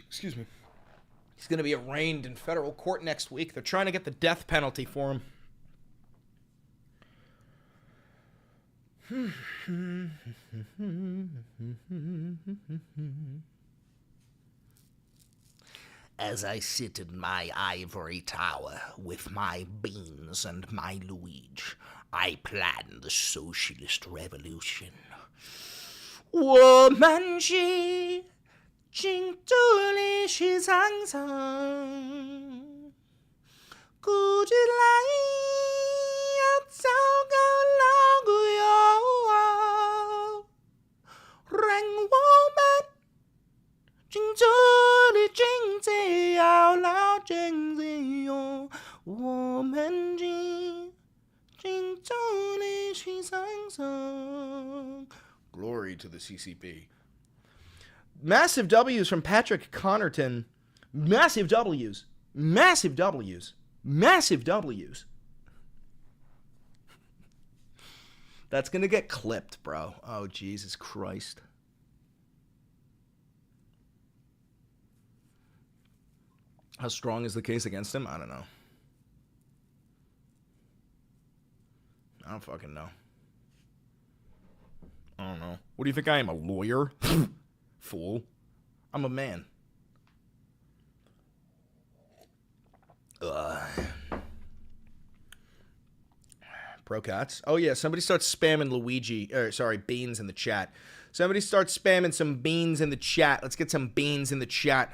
Excuse me. He's going to be arraigned in federal court next week. They're trying to get the death penalty for him. As I sit in my ivory tower with my beans and my Luigi, I plan the socialist revolution. 我们是进度里是长城，古之来要糟糕老古有，让我们进度里经济要老经济有，我们进度里是长城。 Glory to the CCP. Massive W's from Patrick Connerton. Massive W's. Massive W's. Massive W's. That's going to get clipped, bro. Oh, Jesus Christ. How strong is the case against him? I don't know. I don't fucking know. I don't know. What do you think I am, a lawyer? Fool. I'm a man. Pro cats. Oh yeah, somebody starts spamming beans in the chat. Somebody starts spamming some beans in the chat. Let's get some beans in the chat.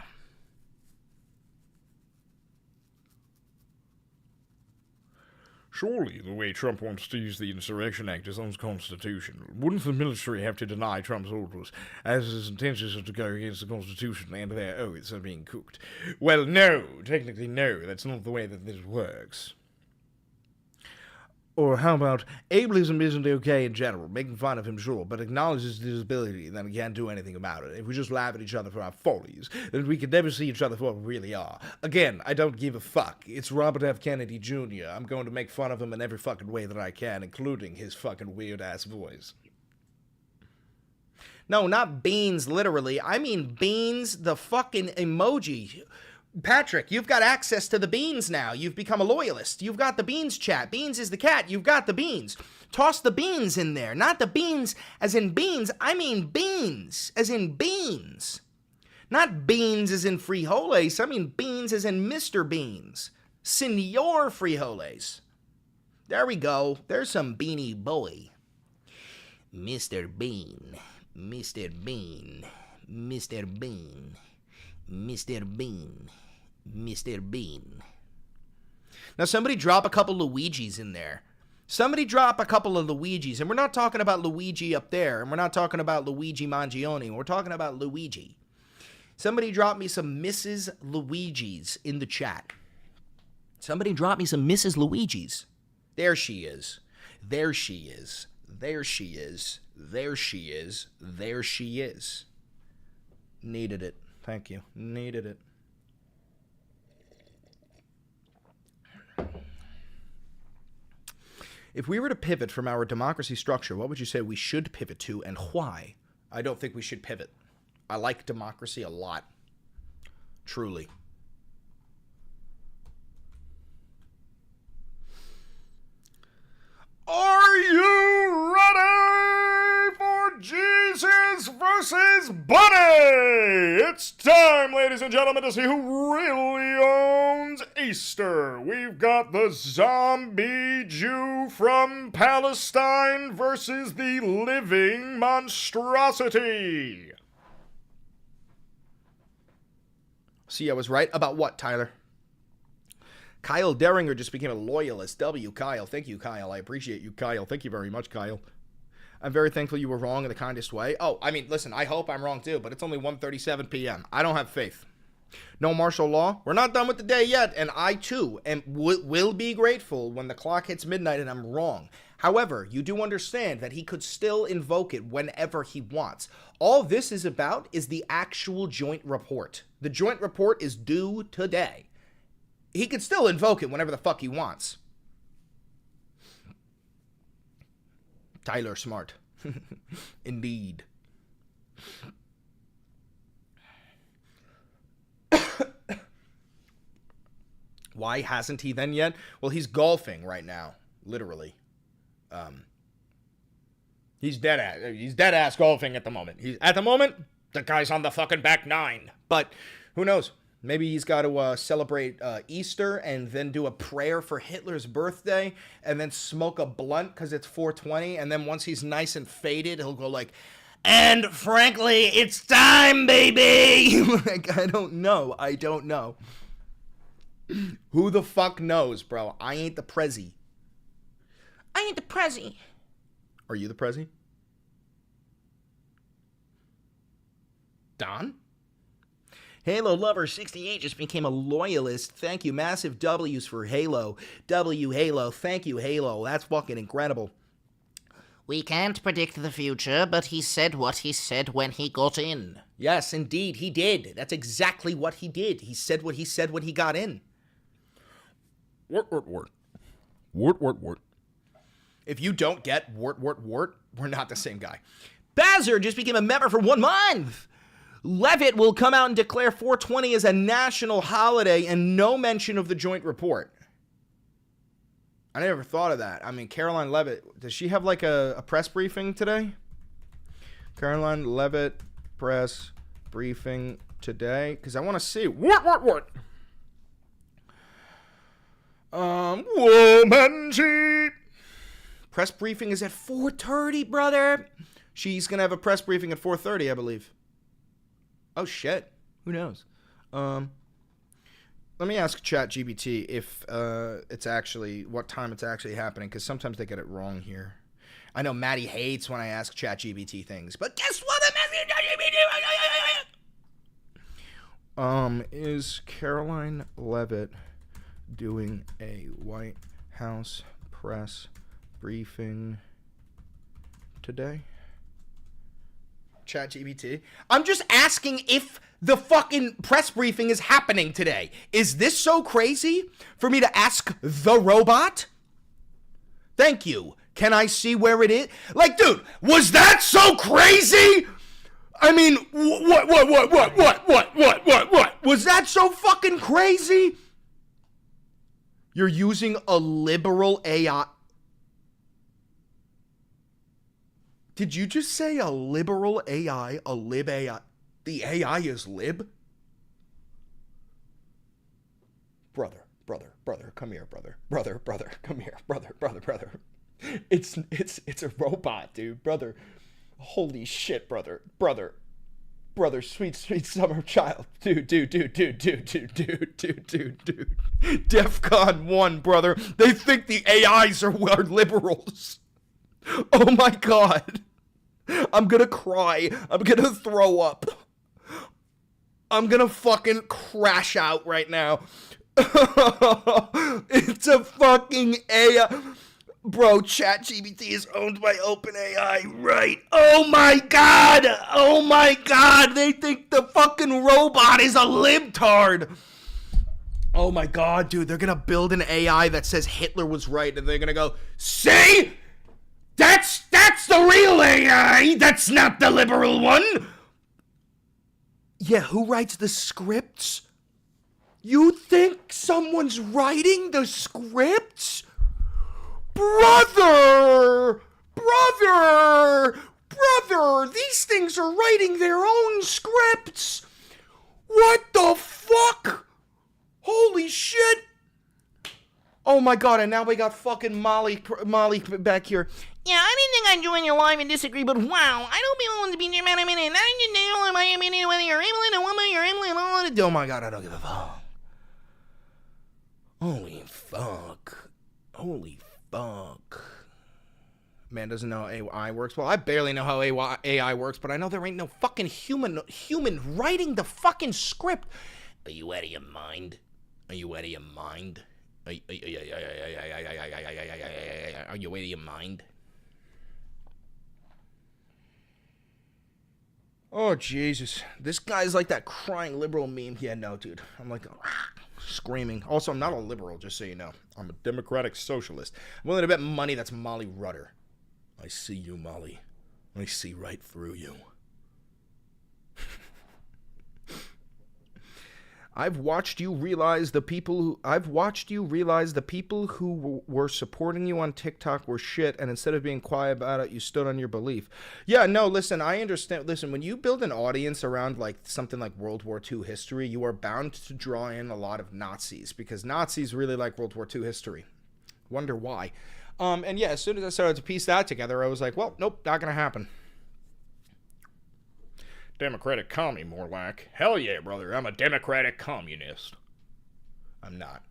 Surely the way Trump wants to use the Insurrection Act is unconstitutional. Wouldn't the military have to deny Trump's orders, as his intentions are to go against the Constitution and their oaths are being cooked? Well, no. Technically, no. That's not the way that this works. Or how about, ableism isn't okay in general, making fun of him, sure, but acknowledges disability, and then we can't do anything about it. If we just laugh at each other for our follies, then we can never see each other for what we really are. Again, I don't give a fuck. It's Robert F. Kennedy Jr. I'm going to make fun of him in every fucking way that I can, including his fucking weird-ass voice. No, not beans, literally. I mean beans, the fucking emoji. Patrick, you've got access to the beans now. You've become a loyalist. You've got the beans chat. Beans is the cat. You've got the beans. Toss the beans in there. Not the beans as in beans. I mean beans as in beans. Not beans as in frijoles. I mean beans as in Mr. Beans. Senor Frijoles. There we go. There's some beanie boy. Mr. Bean. Mr. Bean. Mr. Bean. Mr. Bean. Mr. Bean. Now somebody drop a couple Luigis in there. Somebody drop a couple of Luigis. And we're not talking about Luigi up there. And we're not talking about Luigi Mangione. We're talking about Luigi. Somebody drop me some Mrs. Luigis in the chat. Somebody drop me some Mrs. Luigis. There she is. There she is. There she is. There she is. There she is. Needed it. Thank you. Needed it. If we were to pivot from our democracy structure, what would you say we should pivot to and why? I don't think we should pivot. I like democracy a lot. Truly. Are you ready for Jesus versus Bunny? It's time, ladies and gentlemen, to see who really owns Easter. We've got the zombie Jew from Palestine versus the living monstrosity. See, I was right about what, Tyler? Kyle Deringer just became a loyalist. W. Kyle. Thank you, Kyle. I appreciate you, Kyle. Thank you very much, Kyle. I'm very thankful you were wrong in the kindest way. Oh, I mean, listen, I hope I'm wrong too, but it's only 1:37 p.m. I don't have faith. No martial law. We're not done with the day yet, and I too will be grateful when the clock hits midnight and I'm wrong. However, you do understand that he could still invoke it whenever he wants. All this is about is the actual joint report. The joint report is due today. He could still invoke it whenever the fuck he wants. Tyler Smart. Indeed. Why hasn't he then yet? Well, he's golfing right now, literally. He's dead ass golfing at the moment. At the moment, the guy's on the fucking back nine. But who knows? Maybe he's got to celebrate Easter and then do a prayer for Hitler's birthday and then smoke a blunt because it's 420. And then once he's nice and faded, he'll go like, and frankly, it's time, baby. Like, I don't know. Who the fuck knows, bro? I ain't the prezi. I ain't the prezi. Are you the prezi? Don? Halo Lover 68 just became a loyalist. Thank you. Massive W's for Halo. W Halo. Thank you, Halo. That's fucking incredible. We can't predict the future, but he said what he said when he got in. Yes, indeed, he did. That's exactly what he did. He said what he said when he got in. Wart. If you don't get wart, we're not the same guy. Bazzer just became a member for 1 month. Levitt will come out and declare 420 as a national holiday and no mention of the joint report. I never thought of that. I mean, Caroline Levitt, does she have like a press briefing today? Caroline Levitt press briefing today? Because I want to see. What? Woman cheat. Press briefing is at 4:30, brother. She's going to have a press briefing at 4:30, I believe. Oh, shit. Who knows? Let me ask ChatGPT if it's actually, what time it's actually happening, because sometimes they get it wrong here. I know Maddie hates when I ask ChatGPT things, but guess what? Is Caroline Levitt doing a White House press briefing today? ChatGPT. I'm just asking if the fucking press briefing is happening today. Is this so crazy for me to ask the robot? Thank you. Can I see where it is? Like, dude, was that so crazy? I mean, what? Was that so fucking crazy? You're using a liberal AI. Did you just say a liberal AI, a lib AI? The AI is lib? Brother, come here, brother, come here, brother. It's a robot, dude, brother. Holy shit, brother, sweet summer child, dude. DEFCON 1, brother. They think the AIs are liberals. Oh my God. I'm gonna cry. I'm gonna throw up. I'm gonna fucking crash out right now. It's a fucking AI. Bro, ChatGPT is owned by OpenAI, right? Oh my God! They think the fucking robot is a libtard. Oh my God, dude. They're gonna build an AI that says Hitler was right, and they're gonna go, see? That's the real AI. That's not the liberal one. Yeah, who writes the scripts? You think someone's writing the scripts? Brother, these things are writing their own scripts. What the fuck? Holy shit. Oh my God, and now we got fucking Molly back here. Yeah, I didn't think I'd join you live and disagree, but wow, I don't be willing to be your man a minute. I didn't know whether you're Emily or woman, you're Emily and all that. Oh my God, I don't give a fuck. Holy fuck. Man doesn't know how AI works. Well, I barely know how AI works, but I know there ain't no fucking human writing the fucking script. Are you out of your mind? Are you out of your mind? Are you out of your mind? Oh, Jesus. This guy's like that crying liberal meme. Yeah, no, dude. I'm like screaming. Also, I'm not a liberal, just so you know. I'm a democratic socialist. I'm willing to bet money that's Molly Rudder. I see you, Molly. I see right through you. I've watched you realize the people who were supporting you on TikTok were shit, and instead of being quiet about it, you stood on your belief. Yeah, no, listen, I understand. Listen, when you build an audience around like something like World War II history, you are bound to draw in a lot of Nazis, because Nazis really like World War II history. Wonder why. And yeah, as soon as I started to piece that together, I was like, well, nope, not gonna happen. Democratic commie, more like. Hell yeah, brother. I'm a democratic communist. I'm not.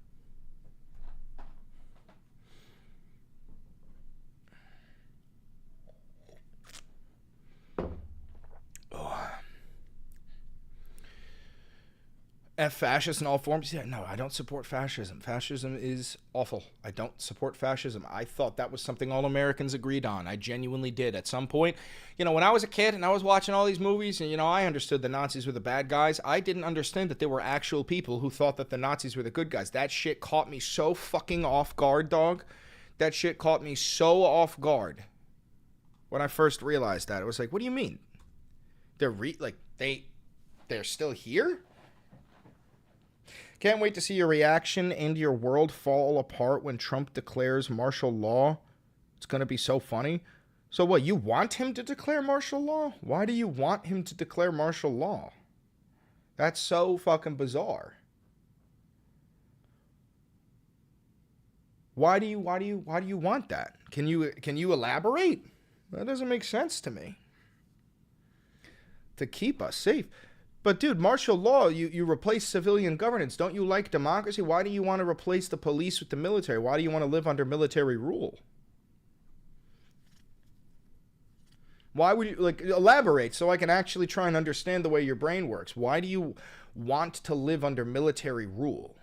Oh. F fascist in all forms? Yeah, no, I don't support fascism. Fascism is awful. I don't support fascism. I thought that was something all Americans agreed on. I genuinely did. At some point, you know, when I was a kid and I was watching all these movies, and, you know, I understood the Nazis were the bad guys. I didn't understand that there were actual people who thought that the Nazis were the good guys. That shit caught me so fucking off guard, dog. That shit caught me so off guard when I first realized that. It was like, what do you mean? they're still here? Can't wait to see your reaction and your world fall apart when Trump declares martial law. It's going to be so funny. So what, you want him to declare martial law? Why do you want him to declare martial law? That's so fucking bizarre. Why do you want that? Can you elaborate? That doesn't make sense to me. To keep us safe. But dude, martial law, you replace civilian governance. Don't you like democracy? Why do you want to replace the police with the military? Why do you want to live under military rule? Why would you, like, elaborate so I can actually try and understand the way your brain works? Why do you want to live under military rule?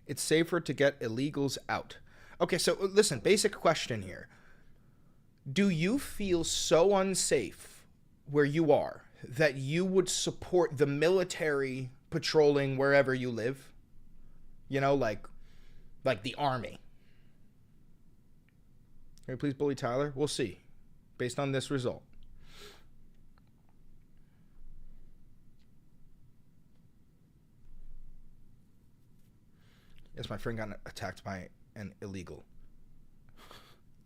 It's safer to get illegals out. Okay, so listen, basic question here. Do you feel so unsafe where you are that you would support the military patrolling wherever you live? You know, like the army. Can you please bully Tyler? We'll see, based on this result. Yes, my friend got attacked by an illegal.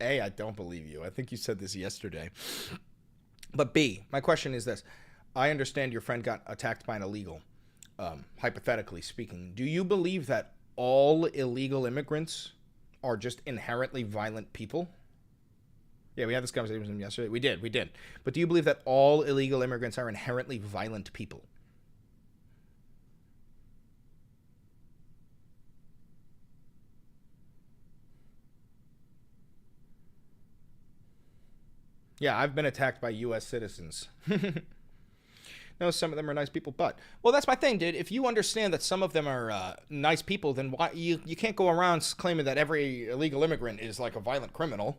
A, I don't believe you. I think you said this yesterday. But B, my question is this. I understand your friend got attacked by an illegal, hypothetically speaking. Do you believe that all illegal immigrants are just inherently violent people? Yeah, we had this conversation with him yesterday. We did. But do you believe that all illegal immigrants are inherently violent people? Yeah, I've been attacked by U.S. citizens. No, some of them are nice people, but... Well, that's my thing, dude. If you understand that some of them are nice people, then why you can't go around claiming that every illegal immigrant is like a violent criminal.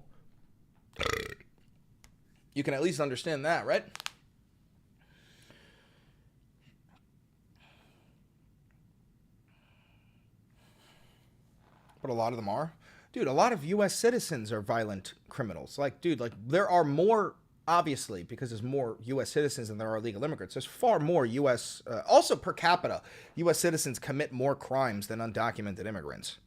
You can at least understand that, right? But a lot of them are. Dude, a lot of U.S. citizens are violent criminals. Like, dude, like, there are more, obviously, because there's more U.S. citizens than there are illegal immigrants. There's far more U.S., also per capita, U.S. citizens commit more crimes than undocumented immigrants.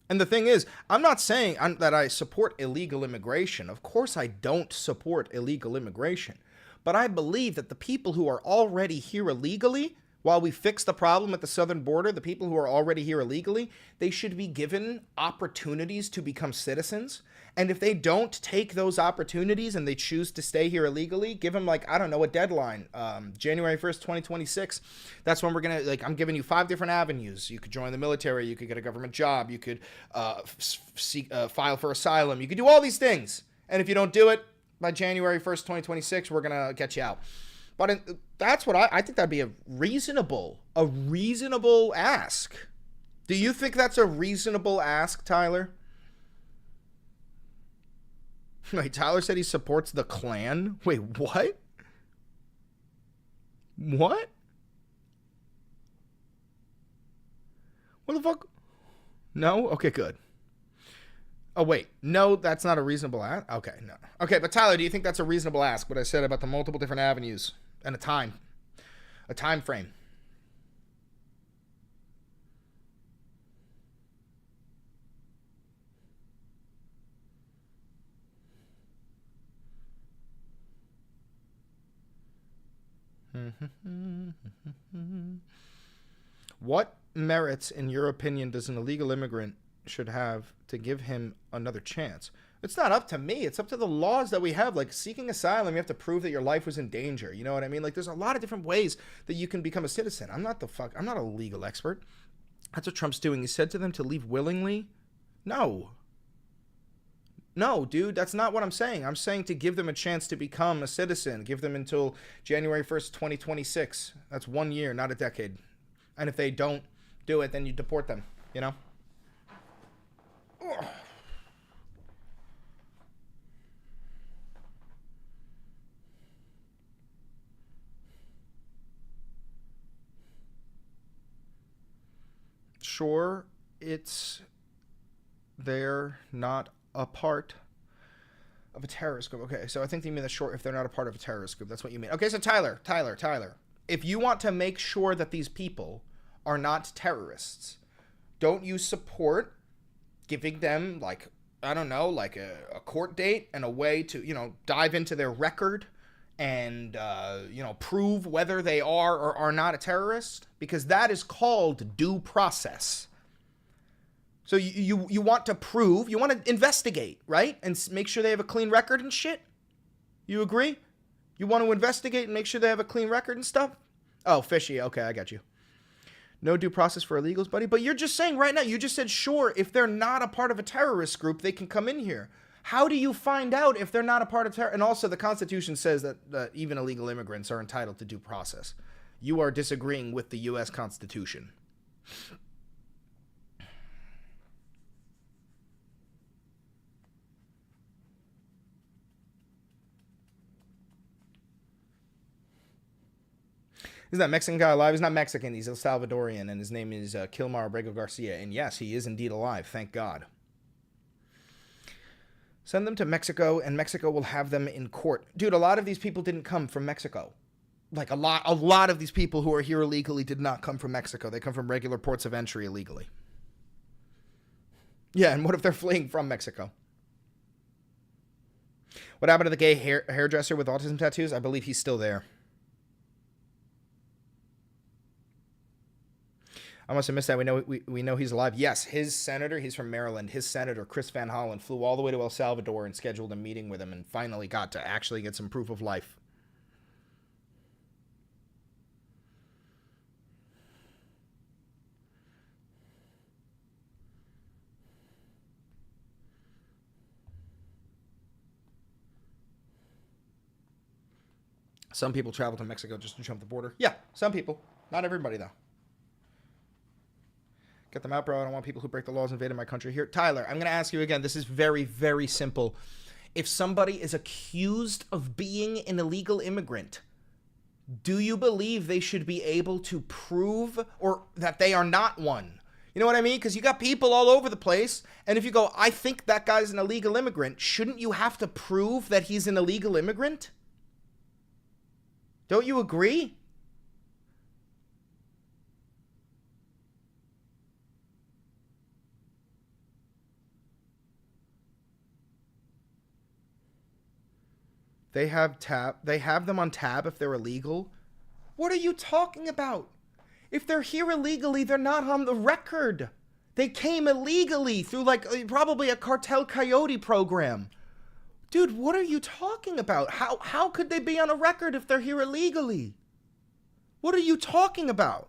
And the thing is, I'm not saying that I support illegal immigration. Of course I don't support illegal immigration. But I believe that the people who are already here illegally, while we fix the problem at the southern border, the people who are already here illegally, they should be given opportunities to become citizens. And if they don't take those opportunities and they choose to stay here illegally, give them, like, I don't know, a deadline. January 1st, 2026. That's when we're going to, like, I'm giving you 5 different avenues. You could join the military. You could get a government job. You could file for asylum. You could do all these things. And if you don't do it by January 1st, 2026, we're going to get you out. But that's what I think that'd be a reasonable ask. Do you think that's a reasonable ask, Tyler? Wait, Tyler said he supports the Klan? Wait, what? What? What the fuck? No? Okay, good. Oh, wait. No, that's not a reasonable ask? Okay, no. Okay, but Tyler, do you think that's a reasonable ask, what I said about the multiple different avenues and a time frame? What merits, in your opinion, does an illegal immigrant should have to give him another chance? It's not up to me. It's up to the laws that we have. Like, seeking asylum, you have to prove that your life was in danger. You know what I mean? Like, there's a lot of different ways that you can become a citizen. I'm not a legal expert. That's what Trump's doing. He said to them to leave willingly. No, dude, that's not what I'm saying. I'm saying to give them a chance to become a citizen. Give them until January 1st, 2026. That's 1 year, not a decade. And if they don't do it, then you deport them, you know? Ugh. sure they're not a part of a terrorist group. Okay, so I think you mean if they're not a part of a terrorist group. That's what you mean. Okay, so Tyler. If you want to make sure that these people are not terrorists, don't you support giving them, like, I don't know, like a court date and a way to, dive into their record and, prove whether they are or are not a terrorist? Because that is called due process. So you want to prove, you want to investigate, right? And make sure they have a clean record and shit? You agree? You want to investigate and make sure they have a clean record and stuff? Oh, fishy. Okay, I got you. No due process for illegals, buddy. But you're just saying right now, you just said, sure, if they're not a part of a terrorist group, they can come in here. How do you find out if they're not a part of terror? And also, the Constitution says that even illegal immigrants are entitled to due process. You are disagreeing with the U.S. Constitution. Is that Mexican guy alive? He's not Mexican. He's El Salvadorian, and his name is Kilmar Abrego Garcia. And yes, he is indeed alive. Thank God. Send them to Mexico, and Mexico will have them in court. Dude, a lot of these people didn't come from Mexico. Like, a lot of these people who are here illegally did not come from Mexico. They come from regular ports of entry illegally. Yeah, and what if they're fleeing from Mexico? What happened to the gay hairdresser with autism tattoos? I believe he's still there. I must have missed that. We know he's alive. Yes, his senator, he's from Maryland. His senator, Chris Van Hollen, flew all the way to El Salvador and scheduled a meeting with him and finally got to actually get some proof of life. Some people travel to Mexico just to jump the border. Yeah, some people. Not everybody, though. Get them out, bro. I don't want people who break the laws invading my country here. Tyler, I'm going to ask you again. This is very, very simple. If somebody is accused of being an illegal immigrant, do you believe they should be able to prove or that they are not one? You know what I mean? Because you got people all over the place. And if you go, I think that guy's an illegal immigrant, shouldn't you have to prove that he's an illegal immigrant? Don't you agree? They have them on tab if they're illegal. What are you talking about? If they're here illegally, they're not on the record. They came illegally through probably a cartel coyote program. Dude, what are you talking about? How could they be on a record if they're here illegally? What are you talking about?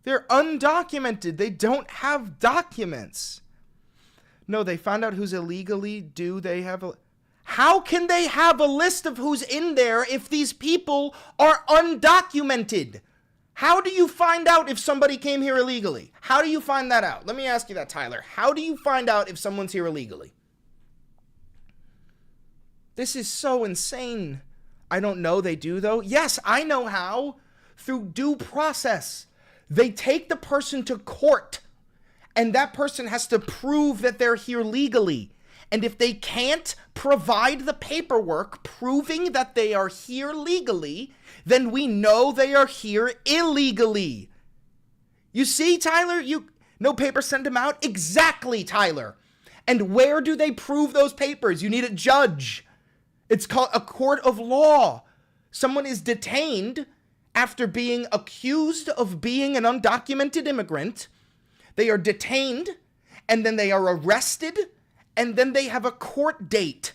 They're undocumented. They don't have documents. No, they found out who's illegally. Do they have a... How can they have a list of who's in there if these people are undocumented? How do you find out if somebody came here illegally? How do you find that out? Let me ask you that, Tyler. How do you find out if someone's here illegally? This is so insane. I don't know. They do, though. Yes, I know how. Through due process. They take the person to court, and that person has to prove that they're here legally. And if they can't provide the paperwork proving that they are here legally, then we know they are here illegally. You see, Tyler? No papers send them out? Exactly, Tyler. And where do they prove those papers? You need a judge. It's called a court of law. Someone is detained after being accused of being an undocumented immigrant. They are detained, and then they are arrested, and then they have a court date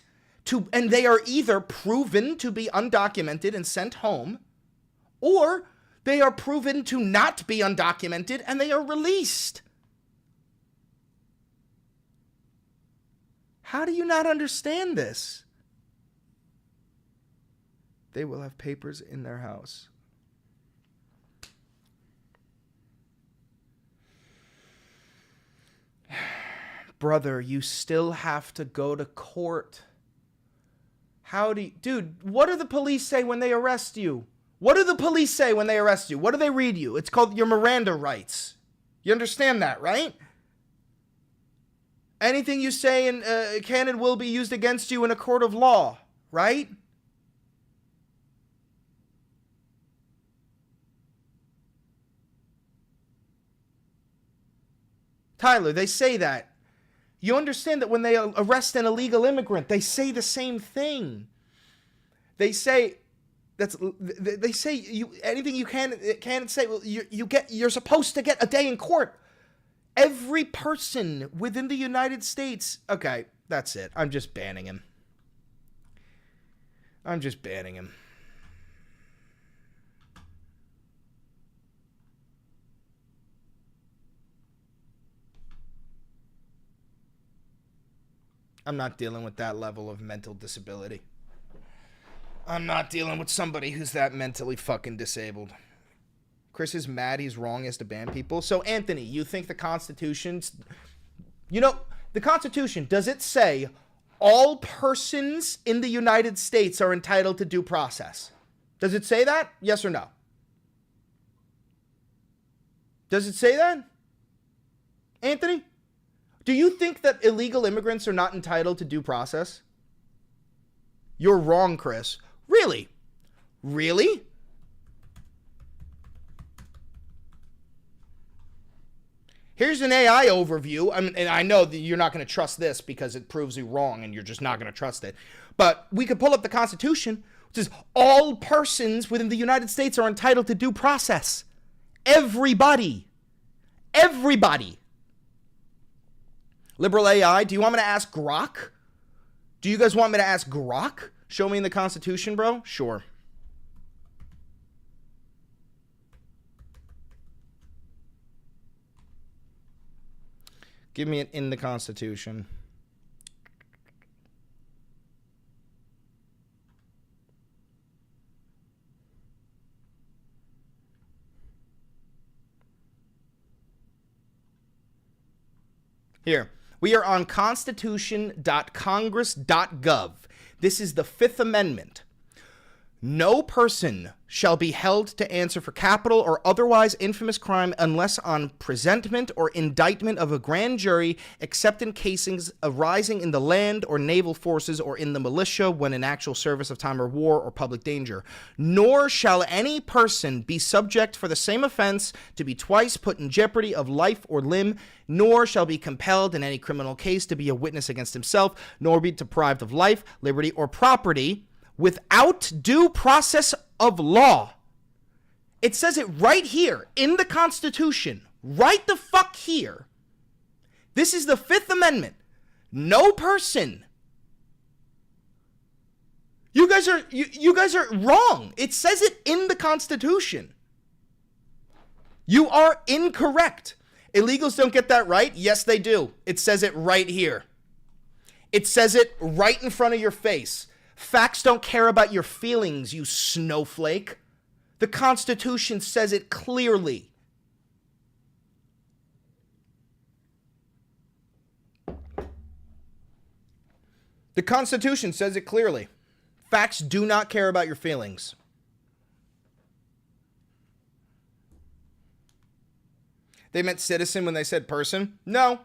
and they are either proven to be undocumented and sent home, or they are proven to not be undocumented and they are released. How do you not understand this? They will have papers in their house. Brother, you still have to go to court. How do you, dude, what do the police say when they arrest you? What do the police say when they arrest you? What do they read you? It's called your Miranda rights. You understand that, right? Anything you say can and will be used against you in a court of law, right? Tyler, they say that. You understand that when they arrest an illegal immigrant, they say the same thing. They say anything you can say. Well, you're supposed to get a day in court. Every person within the United States. Okay, that's it. I'm just banning him. I'm not dealing with that level of mental disability. I'm not dealing with somebody who's that mentally fucking disabled. Chris is mad he's wrong as to ban people. So, Anthony, you think the Constitution's... You know, the Constitution, does it say all persons in the United States are entitled to due process? Does it say that? Yes or no? Does it say that? Anthony? Do you think that illegal immigrants are not entitled to due process? You're wrong, Chris. Really? Really? Here's an AI overview. And I know that you're not going to trust this because it proves you wrong and you're just not going to trust it. But we could pull up the Constitution, which says all persons within the United States are entitled to due process. Everybody. Everybody. Liberal AI, do you want me to ask Grok? Do you guys want me to ask Grok? Show me in the Constitution, bro? Sure. Give me it in the Constitution. Here. We are on constitution.congress.gov. This is the Fifth Amendment. No person shall be held to answer for capital or otherwise infamous crime unless on presentment or indictment of a grand jury, except in casings arising in the land or naval forces or in the militia when in actual service of time or war or public danger. Nor shall any person be subject for the same offense to be twice put in jeopardy of life or limb, nor shall be compelled in any criminal case to be a witness against himself, nor be deprived of life, liberty, or property without due process of law. It says it right here in the Constitution. Right the fuck here. This is the Fifth Amendment. No person. You guys are wrong. It says it in the Constitution. You are incorrect. Illegals don't get that right? Yes, they do. It says it right here. It says it right in front of your face. Facts don't care about your feelings, you snowflake. The Constitution says it clearly. The Constitution says it clearly. Facts do not care about your feelings. They meant citizen when they said person? No.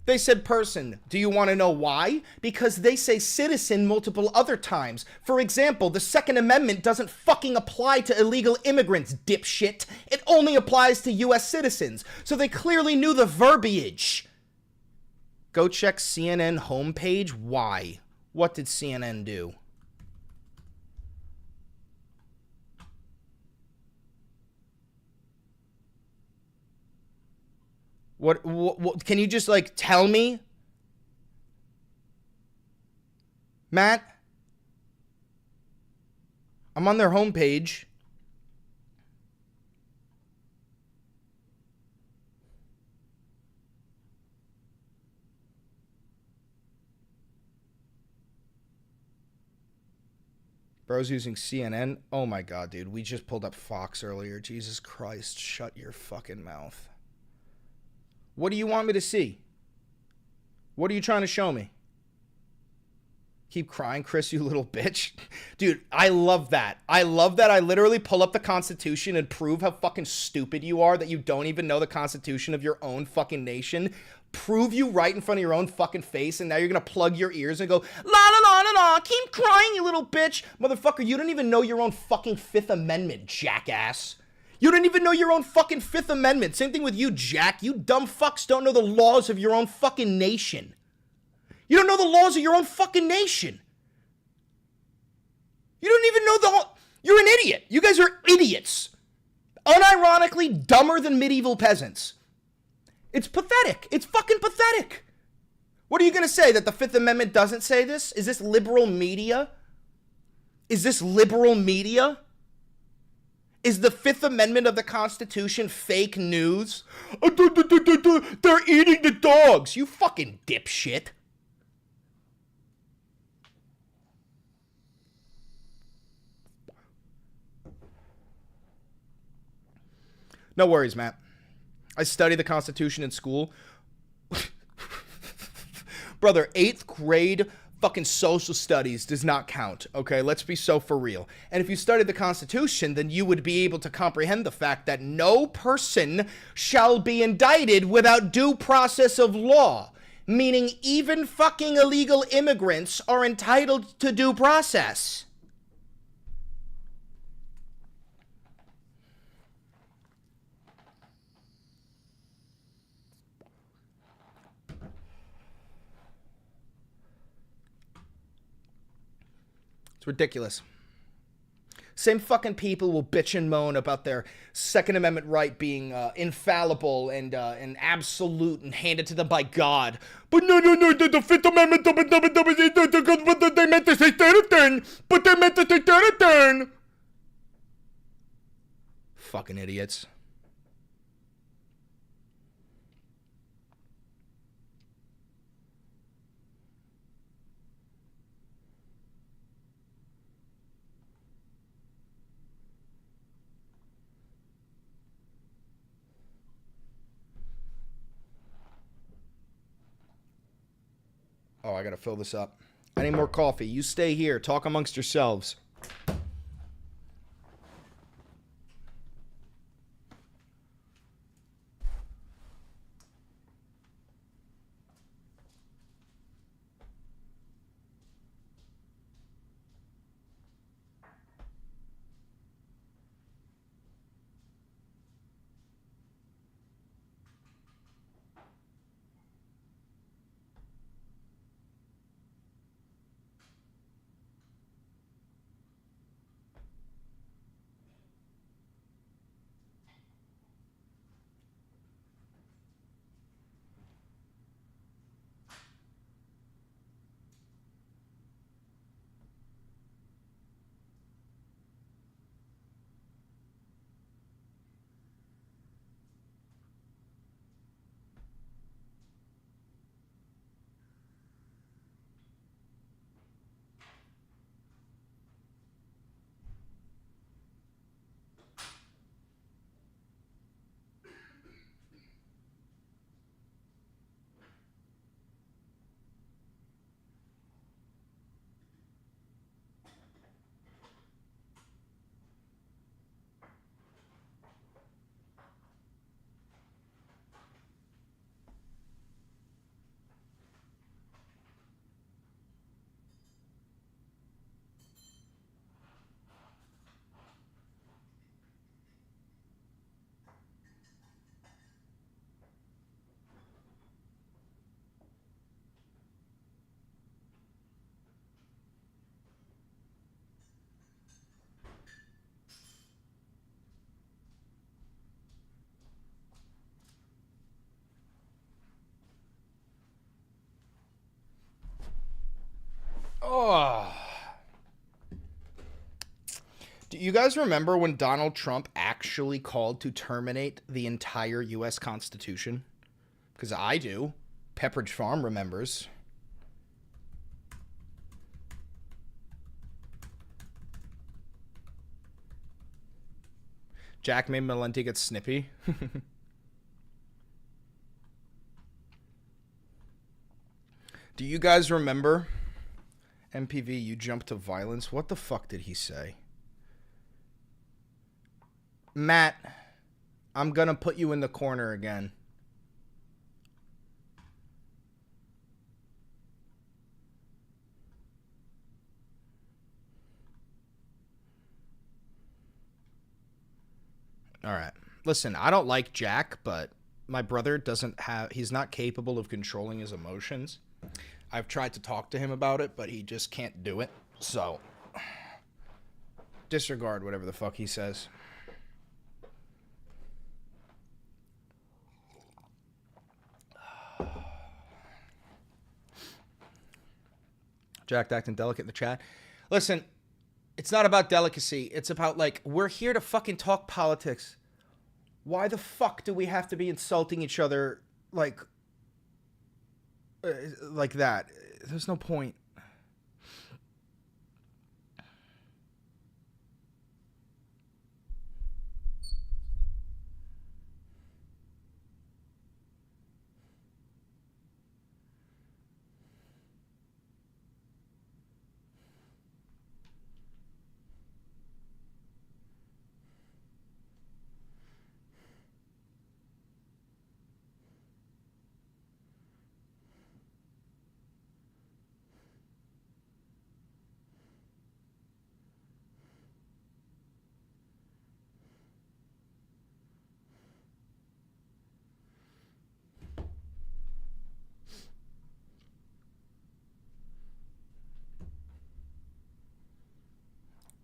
They said person. Do you want to know why? Because they say citizen multiple other times. For example, the Second Amendment doesn't fucking apply to illegal immigrants, dipshit. It only applies to U.S. citizens. So they clearly knew the verbiage. Go check CNN homepage. Why? What did CNN do? What can you just like tell me? Matt? I'm on their homepage. Bro's using CNN. Oh my god, dude. We just pulled up Fox earlier. Jesus Christ. Shut your fucking mouth. What do you want me to see? What are you trying to show me? Keep crying, Chris, you little bitch. Dude, I love that. I love that I literally pull up the Constitution and prove how fucking stupid you are, that you don't even know the Constitution of your own fucking nation. Prove you right in front of your own fucking face, and now you're gonna plug your ears and go, la la la la la, keep crying, you little bitch. Motherfucker, you don't even know your own fucking Fifth Amendment, jackass. You don't even know your own fucking Fifth Amendment. Same thing with you, Jack. You dumb fucks don't know the laws of your own fucking nation. You don't know the laws of your own fucking nation. You don't even know you're an idiot. You guys are idiots. Unironically dumber than medieval peasants. It's pathetic. It's fucking pathetic. What are you going to say, that the Fifth Amendment doesn't say this? Is this liberal media? Is this liberal media? Is the Fifth Amendment of the Constitution fake news? They're eating the dogs. You fucking dipshit. No worries, Matt. I studied the Constitution in school. Brother, 8th grade fucking social studies does not count, okay? Let's be so for real. And if you studied the Constitution, then you would be able to comprehend the fact that no person shall be indicted without due process of law. Meaning even fucking illegal immigrants are entitled to due process. It's ridiculous. Same fucking people will bitch and moan about their Second Amendment right being infallible and absolute and handed to them by God. But no, the Fifth Amendment, they meant to say third, but they meant to say third. Fucking idiots. Oh, I gotta fill this up. I need more coffee. You stay here. Talk amongst yourselves. Oh. Do you guys remember when Donald Trump actually called to terminate the entire U.S. Constitution? Because I do. Pepperidge Farm remembers. Jack made Malenti get snippy. Do you guys remember MPV, you jumped to violence. What the fuck did he say? Matt, I'm gonna put you in the corner again. All right. Listen, I don't like Jack, but my brother he's not capable of controlling his emotions. I've tried to talk to him about it, but he just can't do it. So, disregard whatever the fuck he says. Jack acting delicate in the chat. Listen, it's not about delicacy. It's about, like, we're here to fucking talk politics. Why the fuck do we have to be insulting each other like that? There's no point.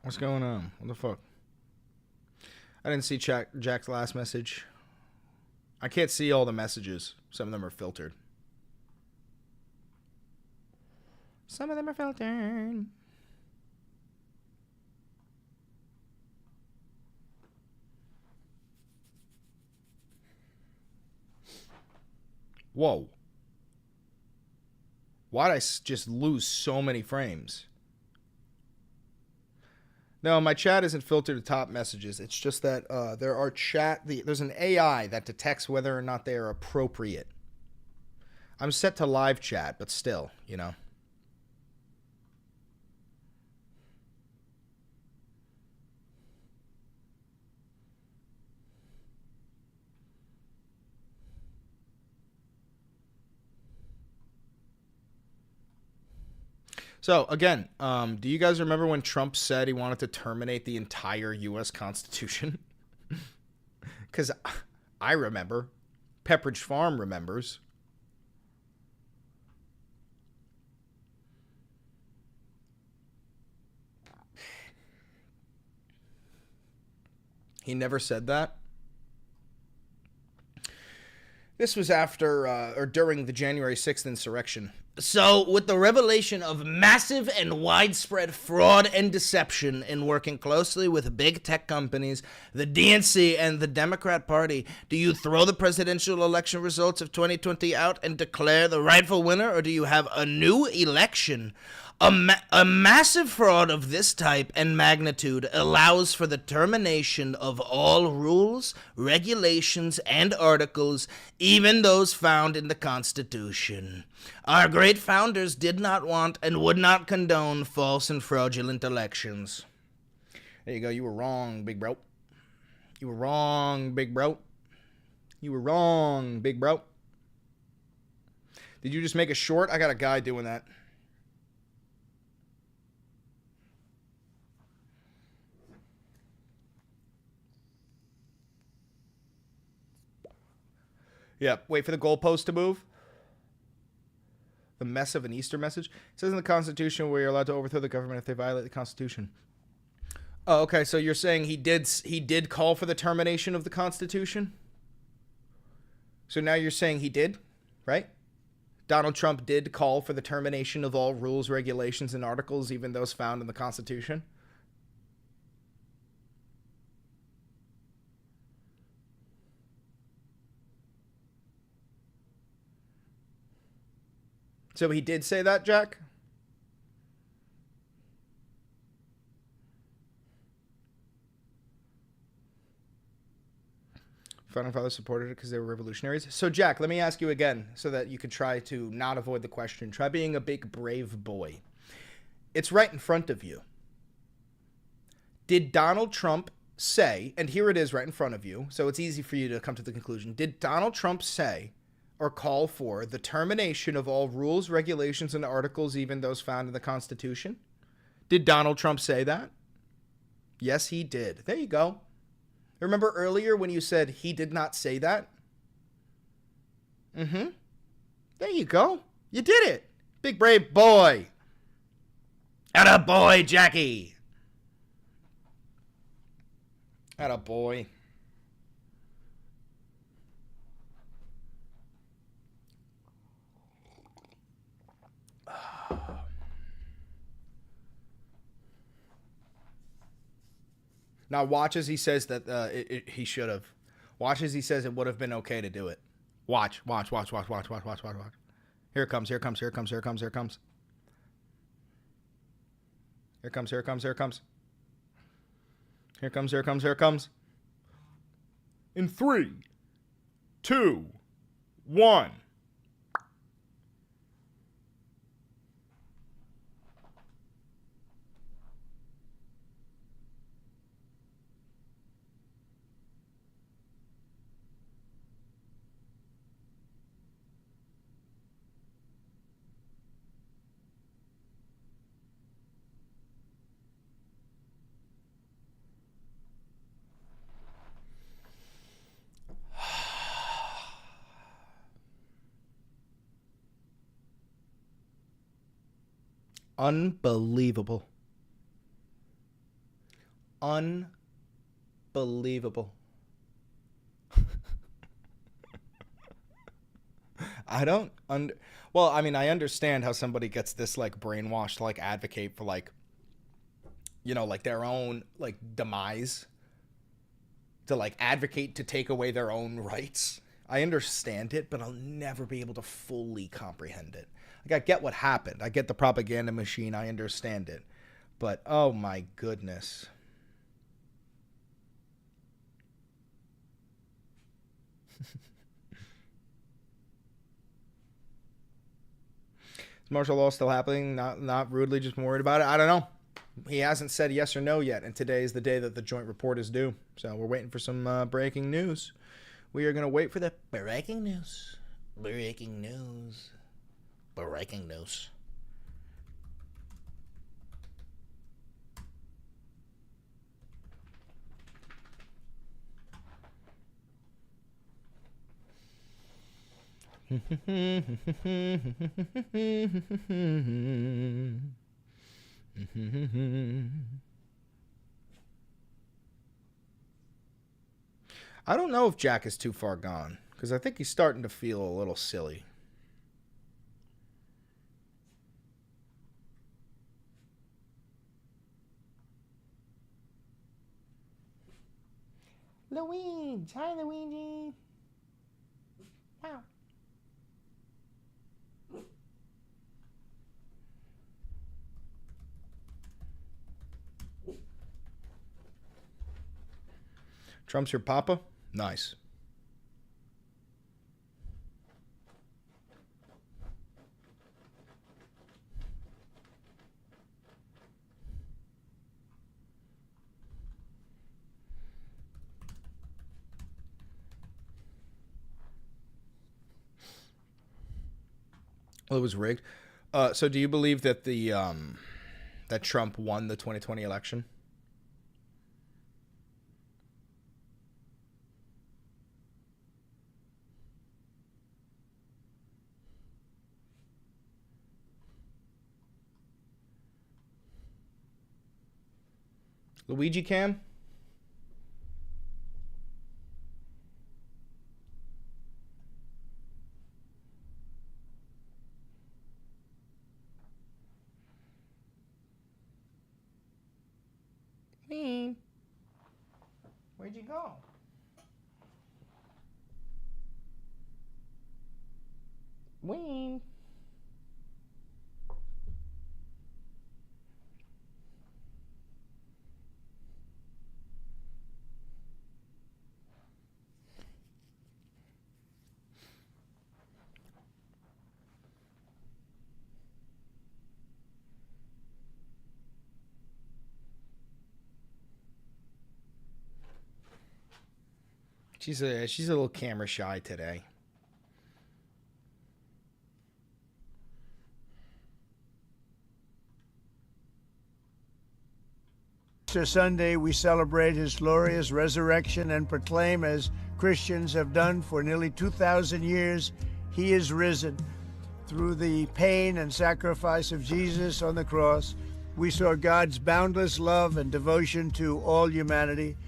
What's going on? What the fuck? I didn't see Jack's last message. I can't see all the messages. Some of them are filtered. Some of them are filtered. Whoa. Why'd I just lose so many frames? No, my chat isn't filtered to top messages. It's just that there's an AI that detects whether or not they are appropriate. I'm set to live chat, but still, you know. So, again, do you guys remember when Trump said he wanted to terminate the entire U.S. Constitution? Because I remember. Pepperidge Farm remembers. He never said that. This was after or during the January 6th insurrection. So, with the revelation of massive and widespread fraud and deception in working closely with big tech companies, the DNC, and the Democrat Party, do you throw the presidential election results of 2020 out and declare the rightful winner, or do you have a new election? A massive fraud of this type and magnitude allows for the termination of all rules, regulations, and articles, even those found in the Constitution. Our great founders did not want and would not condone false and fraudulent elections. There you go. You were wrong, big bro. You were wrong, big bro. You were wrong, big bro. Did you just make a short? I got a guy doing that. Yeah, wait for the goalpost to move. The mess of an Easter message. It says in the Constitution where you're allowed to overthrow the government if they violate the Constitution. Oh, okay, so you're saying he did call for the termination of the Constitution? So now you're saying he did, right? Donald Trump did call for the termination of all rules, regulations, and articles, even those found in the Constitution? So he did say that, Jack? Founding fathers supported it because they were revolutionaries. So, Jack, let me ask you again so that you can try to not avoid the question. Try being a big, brave boy. It's right in front of you. Did Donald Trump say, and here it is right in front of you, so it's easy for you to come to the conclusion, did Donald Trump say or call for the termination of all rules, regulations, and articles, even those found in the Constitution? Did Donald Trump say that? Yes, he did. There you go. Remember earlier when you said he did not say that? Mm-hmm. There you go. You did it. Big brave boy. Atta boy, Jackie. Atta boy. Now watch as he says that he should have. Watch as he says it would have been okay to do it. Watch. Here it comes. Here it comes. Here it comes. Here it comes. Here it comes. Here it comes. Here it comes. Here it comes. Here it comes. Here it comes. Here it comes. In 3, 2, 1. Unbelievable. Unbelievable. Well, I mean, I understand how somebody gets this like brainwashed to like advocate for like, you know, like their own like demise, to like advocate to take away their own rights. I understand it, but I'll never be able to fully comprehend it. Like, I get what happened. I get the propaganda machine. I understand it. But, oh my goodness. Is martial law still happening? Not rudely, just worried about it? I don't know. He hasn't said yes or no yet, and today is the day that the joint report is due. So we're waiting for some breaking news. We are going to wait for the breaking news. Breaking news. Breaking news. I don't know if Jack is too far gone, because I think he's starting to feel a little silly. Luigi. Hi, Luigi. Wow. Trump's your papa? Nice. Well, it was rigged. So do you believe that that Trump won the 2020 election? Luigi Cam? Ween. Where'd you go? Ween. She's a little camera shy today. Easter Sunday, we celebrate his glorious resurrection and proclaim, as Christians have done for nearly 2,000 years, he is risen. Through the pain and sacrifice of Jesus on the cross, we saw God's boundless love and devotion to all humanity.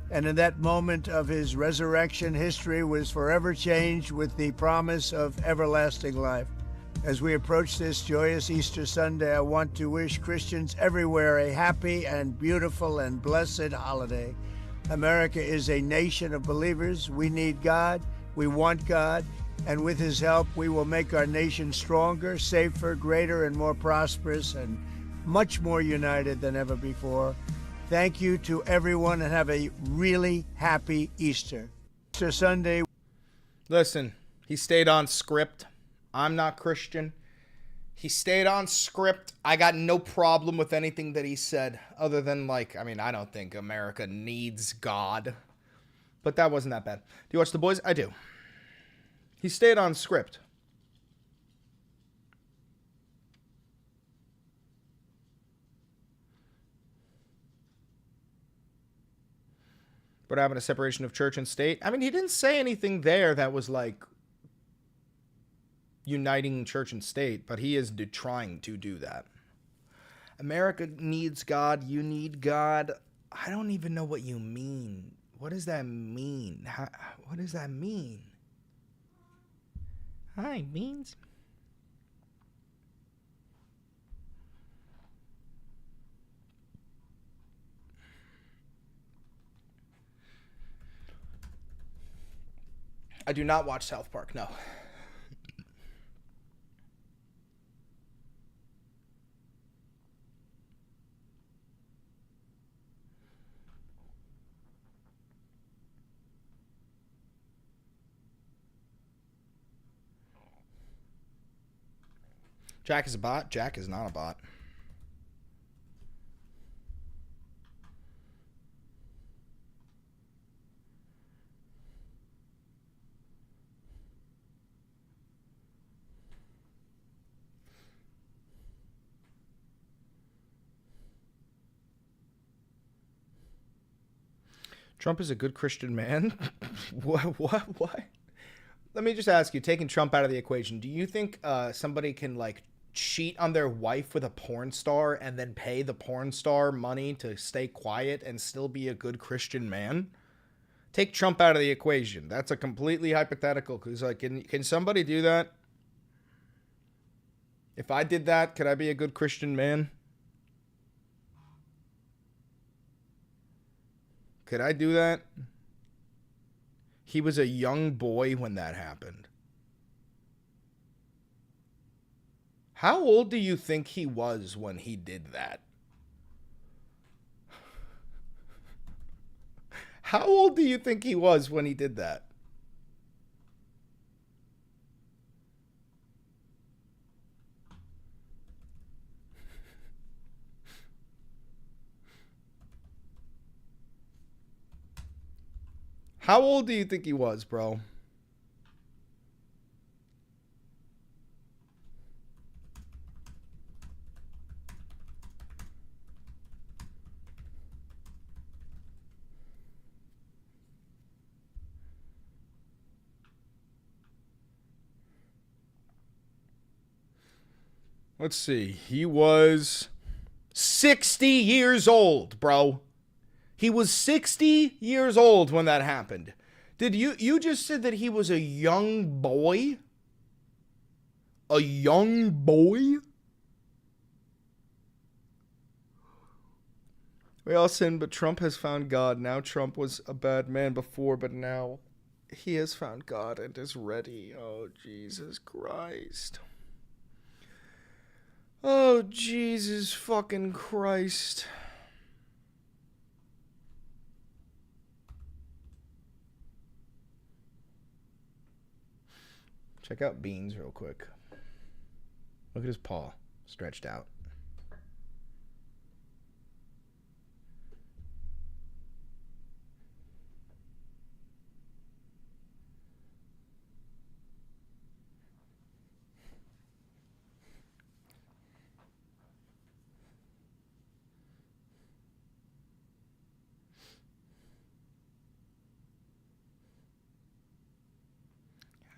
And in that moment of his resurrection, history was forever changed with the promise of everlasting life. As we approach this joyous Easter Sunday, I want to wish Christians everywhere a happy and beautiful and blessed holiday. America is a nation of believers. We need God. We want God. And with his help, we will make our nation stronger, safer, greater, and more prosperous, and much more united than ever before. Thank you to everyone, and have a really happy Easter. Easter Sunday. Listen, he stayed on script. I'm not Christian. He stayed on script. I got no problem with anything that he said, other than, like, I mean, I don't think America needs God. But that wasn't that bad. Do you watch The Boys? I do. He stayed on script. But having a separation of church and state, I mean, he didn't say anything there that was like uniting church and state, but he is trying to do that. America needs God. You need God. I don't even know what you mean. What does that mean? What does that mean? Hi, Beans. I do not watch South Park, no. Jack is a bot. Jack is not a bot. Trump is a good Christian man? What? Let me just ask you, taking Trump out of the equation, do you think somebody can, like, cheat on their wife with a porn star and then pay the porn star money to stay quiet and still be a good Christian man? Take Trump out of the equation. That's a completely hypothetical. Because, like, can somebody do that? If I did that, could I be a good Christian man? Could I do that? He was a young boy when that happened. How old do you think he was when he did that? How old do you think he was when he did that? How old do you think he was, bro? Let's see. He was 60 years old, bro. He was 60 years old when that happened. Did you just said that he was a young boy? A young boy? We all sin, but Trump has found God. Now Trump was a bad man before, but now he has found God and is ready. Oh, Jesus Christ. Oh, Jesus fucking Christ. Check out Beans real quick. Look at his paw stretched out.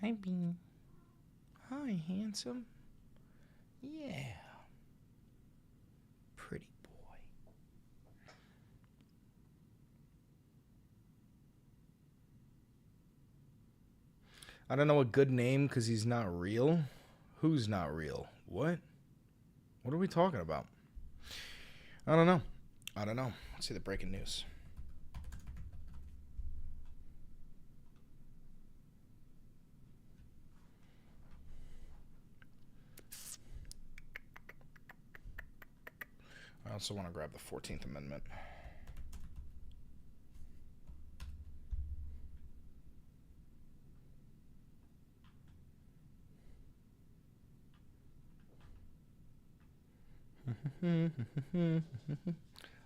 Hi, Bean. Hi, handsome. Yeah. Pretty boy. I don't know a good name because he's not real. Who's not real? What? What are we talking about? I don't know. Let's see the breaking news. I also want to grab the 14th Amendment.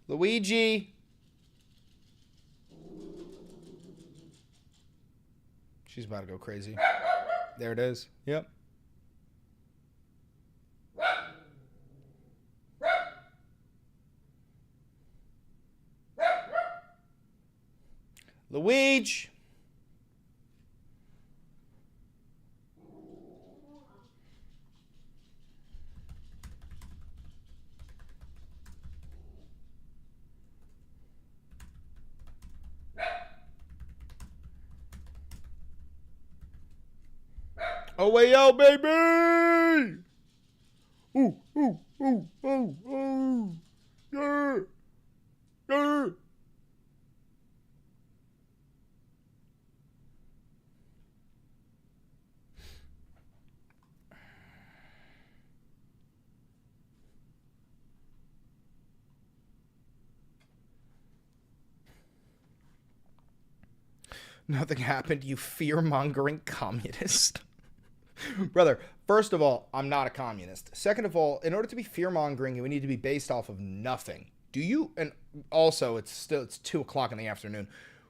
Luigi! She's about to go crazy. There it is. Yep. Luigi! Oh, way out, baby! Ooh, ooh, ooh, ooh, ooh. Yeah. Yeah. Nothing happened, you fear-mongering communist. Brother, first of all, I'm not a communist. Second of all, in order to be fear-mongering, we need to be based off of nothing. Do you, and also it's 2 o'clock in the afternoon.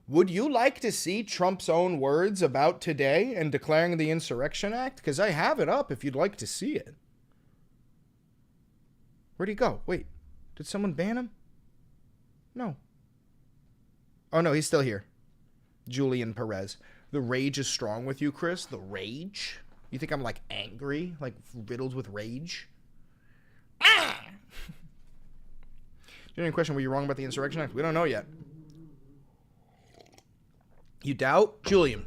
Would you like to see Trump's own words about today and declaring the Insurrection Act? Because I have it up if you'd like to see it. Where'd he go? Wait, did someone ban him? No. Oh no, he's still here. Julian Perez. The rage is strong with you, Chris. The rage? You think I'm like angry? Like riddled with rage? Genuine question, were you wrong about the Insurrection Act? We don't know yet. You doubt? Julian,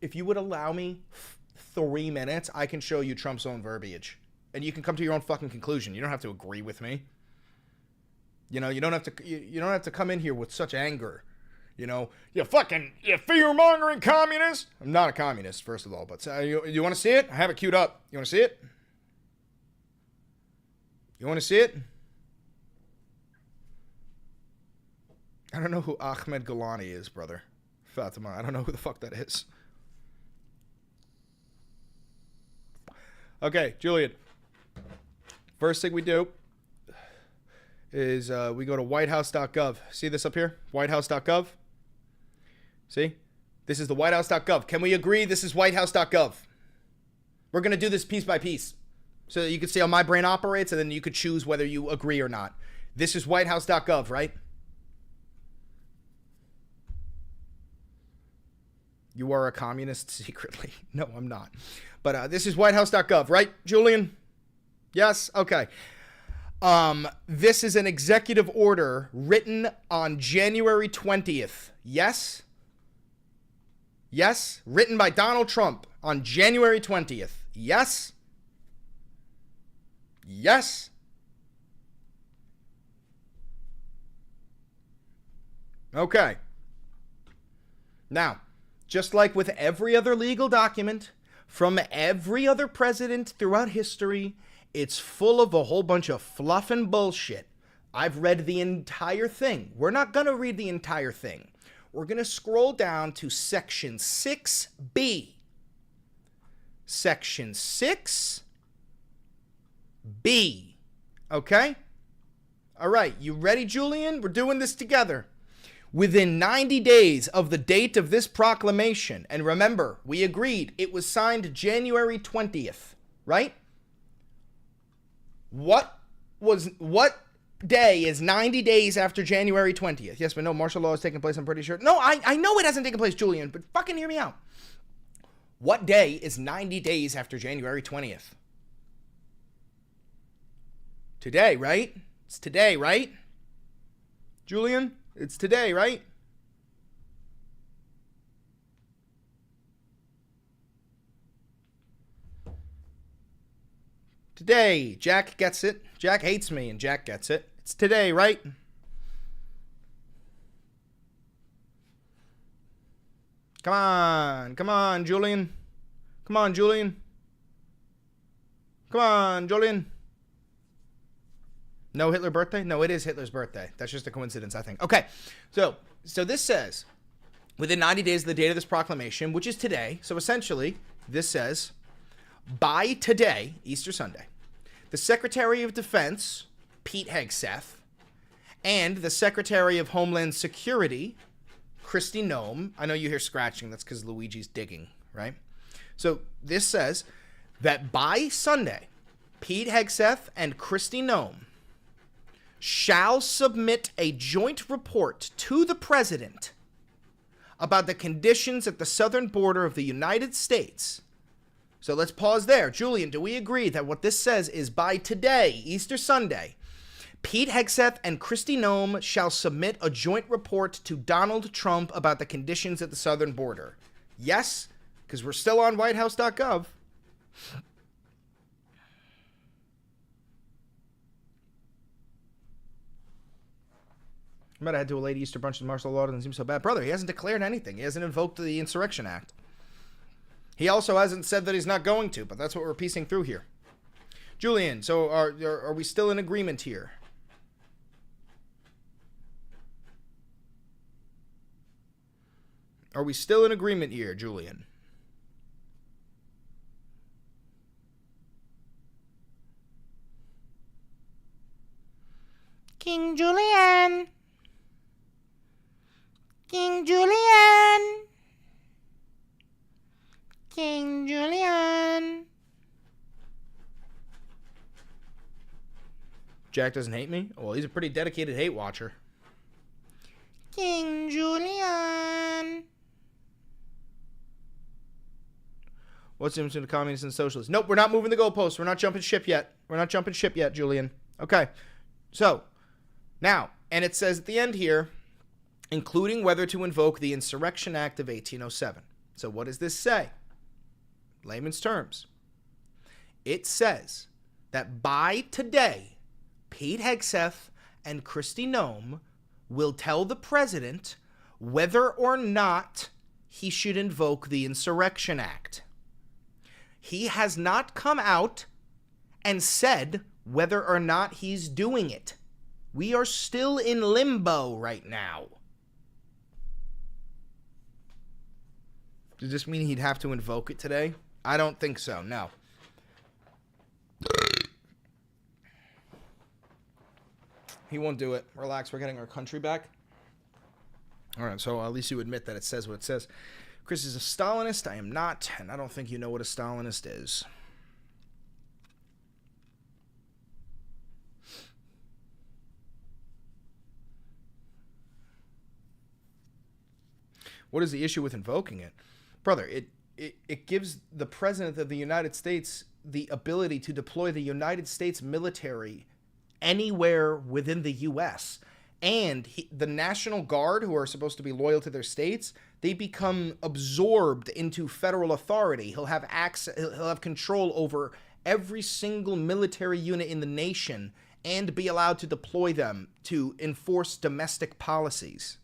if you would allow me 3 minutes, I can show you Trump's own verbiage. And you can come to your own fucking conclusion. You don't have to agree with me. You know, you don't have to come in here with such anger. You know, you fear-mongering communist. I'm not a communist, first of all, but you want to see it? I have it queued up. You want to see it? You want to see it? I don't know who Ahmed Golani is, brother. Fatima, I don't know who the fuck that is. Okay, Julian. First thing we do is we go to whitehouse.gov. See this up here? Whitehouse.gov. See? This is the whitehouse.gov. Can we agree this is whitehouse.gov? We're going to do this piece by piece so that you can see how my brain operates, and then you could choose whether you agree or not. This is whitehouse.gov, right? You are a communist secretly. No, I'm not. But this is whitehouse.gov, right, Julian? Yes? Okay. This is an executive order written on January 20th. Yes? Yes? Written by Donald Trump on January 20th. Yes? Yes? Okay. Now, just like with every other legal document from every other president throughout history, it's full of a whole bunch of fluff and bullshit. I've read the entire thing. We're not going to read the entire thing. We're going to scroll down to Section 6B. Section 6B. Okay? All right, you ready, Julian? We're doing this together. Within 90 days of the date of this proclamation, and remember, we agreed it was signed January 20th, right? What day is 90 days after January 20th? Yes, but no, martial law has taken place, I'm pretty sure. No, I know it hasn't taken place, Julian, but fucking hear me out. What day is 90 days after January 20th? Today, right? It's today, right? Julian, it's today, right? Today. Jack gets it. Jack hates me and Jack gets it. It's today, right? Come on. Come on, Julian. Come on, Julian. Come on, Julian. No Hitler birthday? No, it is Hitler's birthday. That's just a coincidence, I think. Okay. So this says, within 90 days of the date of this proclamation, which is today, so essentially, this says, by today, Easter Sunday, the Secretary of Defense, Pete Hegseth, and the Secretary of Homeland Security, Kristi Noem. I know you hear scratching. That's because Luigi's digging, right? So this says that by Sunday, Pete Hegseth and Kristi Noem shall submit a joint report to the president about the conditions at the southern border of the United States. So let's pause there. Julian, do we agree that what this says is by today, Easter Sunday, Pete Hegseth and Kristi Noem shall submit a joint report to Donald Trump about the conditions at the southern border? Yes, because we're still on whitehouse.gov. I might have had to a late Easter brunch in martial law. Doesn't seem so bad. Brother, he hasn't declared anything. He hasn't invoked the Insurrection Act. He also hasn't said that he's not going to, but that's what we're piecing through here. Julian, so are we still in agreement here? Are we still in agreement here, Julian? King Julian. King Julian. King Julian. Jack doesn't hate me? Well, he's a pretty dedicated hate watcher. King Julian. What's the difference between the communists and the socialists? Nope, we're not moving the goalposts. We're not jumping ship yet. We're not jumping ship yet, Julian. Okay. So, now, and it says at the end here, including whether to invoke the Insurrection Act of 1807. So what does this say? Layman's terms. It says that by today, Pete Hegseth and Kristi Noem will tell the president whether or not he should invoke the Insurrection Act. He has not come out and said whether or not he's doing it. We are still in limbo right now. Does this mean he'd have to invoke it today? I don't think so, no. He won't do it. Relax, we're getting our country back. All right, so at least you admit that it says what it says. Chris is a Stalinist. I am not, and I don't think you know what a Stalinist is. What is the issue with invoking it? Brother, it gives the President of the United States the ability to deploy the United States military anywhere within the U.S. And the National Guard, who are supposed to be loyal to their states, they become absorbed into federal authority. He'll have access, he'll have control over every single military unit in the nation and be allowed to deploy them to enforce domestic policies.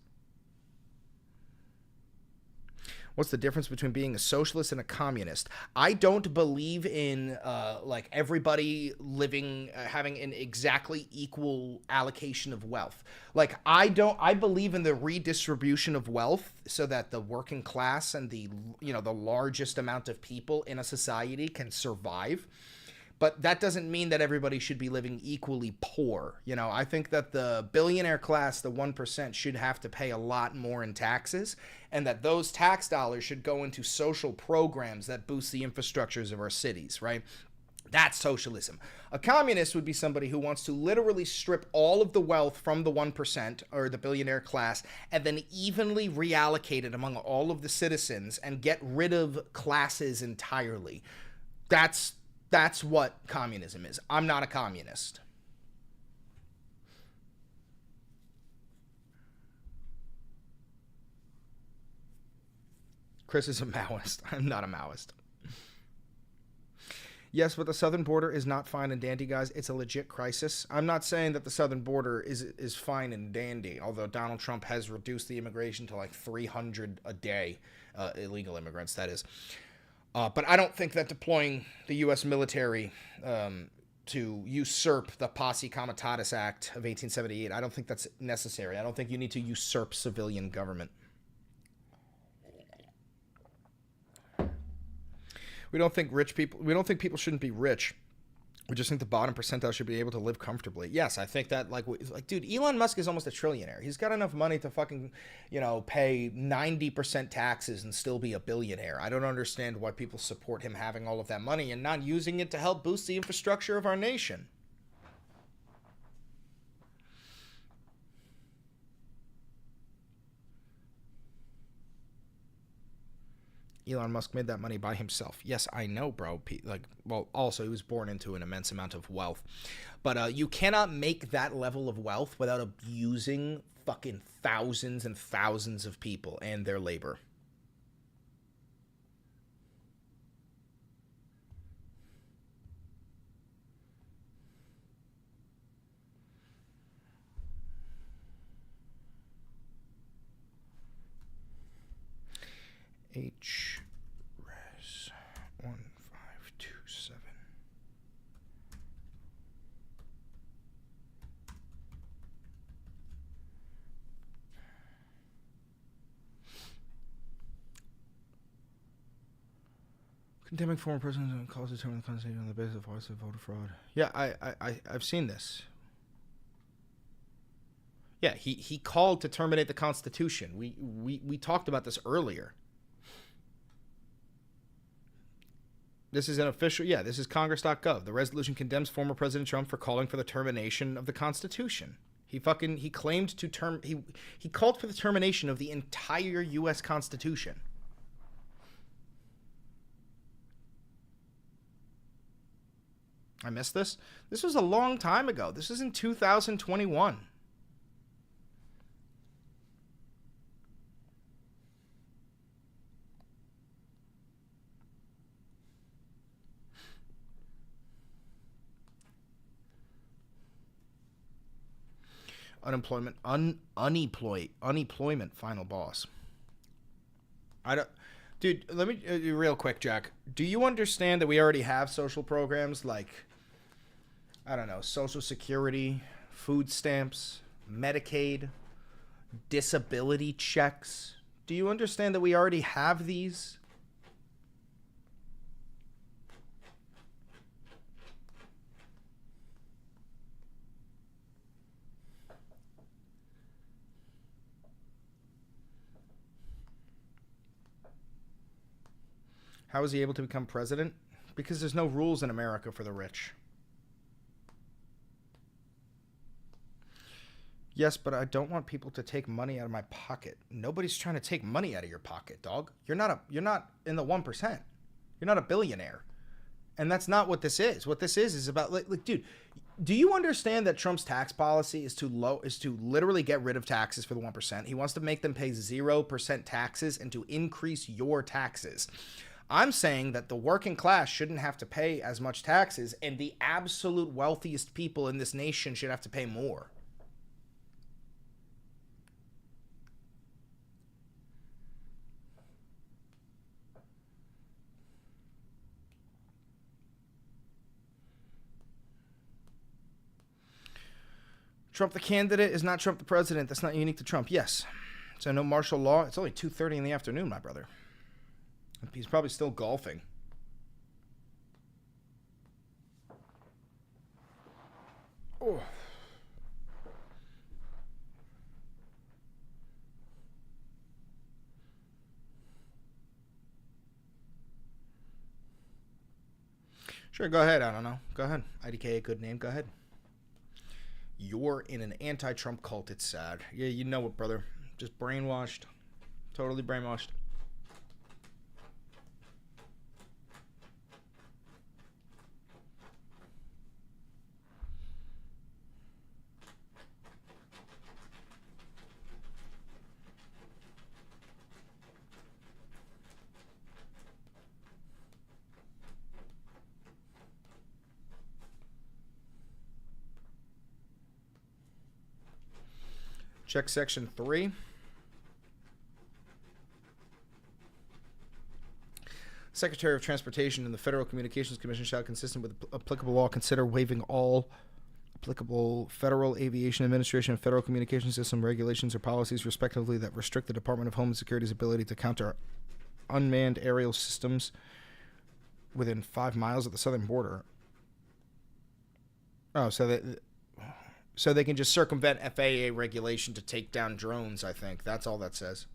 What's the difference between being a socialist and a communist? I don't believe in like everybody living, having an exactly equal allocation of wealth. Like I believe in the redistribution of wealth so that the working class and the largest amount of people in a society can survive. But that doesn't mean that everybody should be living equally poor. You know, I think that the billionaire class, the 1%, should have to pay a lot more in taxes, and that those tax dollars should go into social programs that boost the infrastructures of our cities, right? That's socialism. A communist would be somebody who wants to literally strip all of the wealth from the 1% or the billionaire class and then evenly reallocate it among all of the citizens and get rid of classes entirely. That's what communism is. I'm not a communist. Chris is a Maoist. I'm not a Maoist. Yes, but the southern border is not fine and dandy, guys. It's a legit crisis. I'm not saying that the southern border is fine and dandy, although Donald Trump has reduced the immigration to like 300 a day, illegal immigrants, that is. But I don't think that deploying the U.S. military to usurp the Posse Comitatus Act of 1878, I don't think that's necessary. I don't think you need to usurp civilian government. We don't think people shouldn't be rich. We just think the bottom percentile should be able to live comfortably. Yes, I think that, like, dude, Elon Musk is almost a trillionaire. He's got enough money to fucking, pay 90% taxes and still be a billionaire. I don't understand why people support him having all of that money and not using it to help boost the infrastructure of our nation. Elon Musk made that money by himself. Yes, I know, bro. Also, he was born into an immense amount of wealth. But you cannot make that level of wealth without abusing fucking thousands and thousands of people and their labor. H-Res 1527. Condemning former presidents and calls to determine the Constitution on the basis of voice of voter fraud. Yeah, I've seen this. Yeah, he called to terminate the Constitution. We talked about this earlier. This is an official, this is Congress.gov. The resolution condemns former President Trump for calling for the termination of the Constitution. He called for the termination of the entire U.S. Constitution. I missed this? This was a long time ago. This is in 2021. Unemployment final boss. Dude, let me real quick, Jack. Do you understand that we already have social programs like, I don't know, Social Security, food stamps, Medicaid, disability checks? Do you understand that we already have these? How was he able to become president? Because there's no rules in America for the rich. Yes, but I don't want people to take money out of my pocket. Nobody's trying to take money out of your pocket, dog. You're not in the 1%. You're not a billionaire. And that's not what this is. What this is about, like, dude, do you understand that Trump's tax policy is to literally get rid of taxes for the 1%? He wants to make them pay 0% taxes and to increase your taxes. I'm saying that the working class shouldn't have to pay as much taxes, and the absolute wealthiest people in this nation should have to pay more. Trump the candidate is not Trump the president. That's not unique to Trump. Yes. So no martial law. It's only 2:30 in the afternoon, my brother. He's probably still golfing. Oh. Sure, go ahead. I don't know. Go ahead. IDK, a good name. Go ahead. You're in an anti-Trump cult. It's sad. Yeah, you know it, brother. Just brainwashed. Totally brainwashed. Check section 3. Secretary of Transportation and the Federal Communications Commission shall, consistent with applicable law, consider waiving all applicable Federal Aviation Administration and Federal Communications System regulations or policies, respectively, that restrict the Department of Homeland Security's ability to counter unmanned aerial systems within 5 miles of the southern border. Oh, so they can just circumvent FAA regulation to take down drones, I think. That's all that says.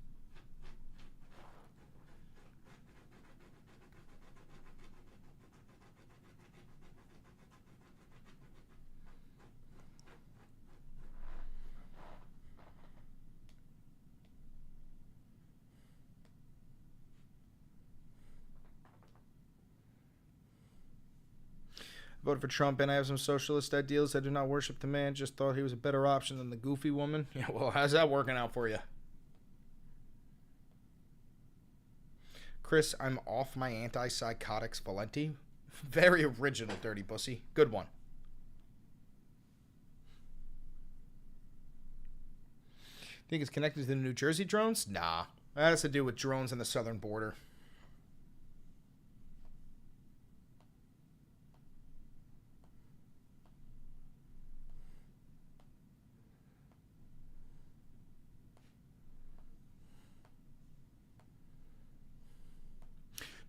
Voted for Trump, and I have some socialist ideals. I do not worship the man, just thought he was a better option than the goofy woman. Yeah, well, how's that working out for you? Chris, I'm off my antipsychotics Valenti. Very original, dirty pussy. Good one. Think it's connected to the New Jersey drones? Nah. That has to do with drones on the southern border.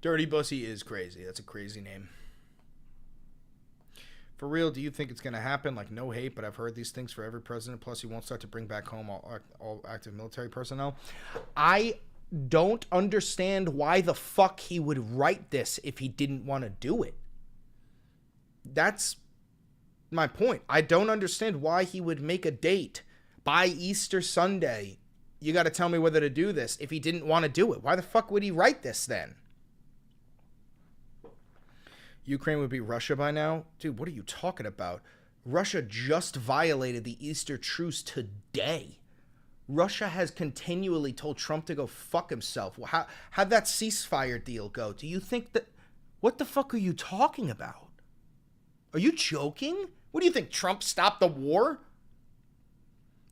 Dirty Bussy is crazy. That's a crazy name. For real, do you think it's going to happen? Like, no hate, but I've heard these things for every president. Plus, he won't start to bring back home all active military personnel. I don't understand why the fuck he would write this if he didn't want to do it. That's my point. I don't understand why he would make a date by Easter Sunday. You got to tell me whether to do this if he didn't want to do it. Why the fuck would he write this then? Ukraine would be Russia by now? Dude, what are you talking about? Russia just violated the Easter truce today. Russia has continually told Trump to go fuck himself. How'd that ceasefire deal go? Do you think that... What the fuck are you talking about? Are you joking? What do you think, Trump stopped the war?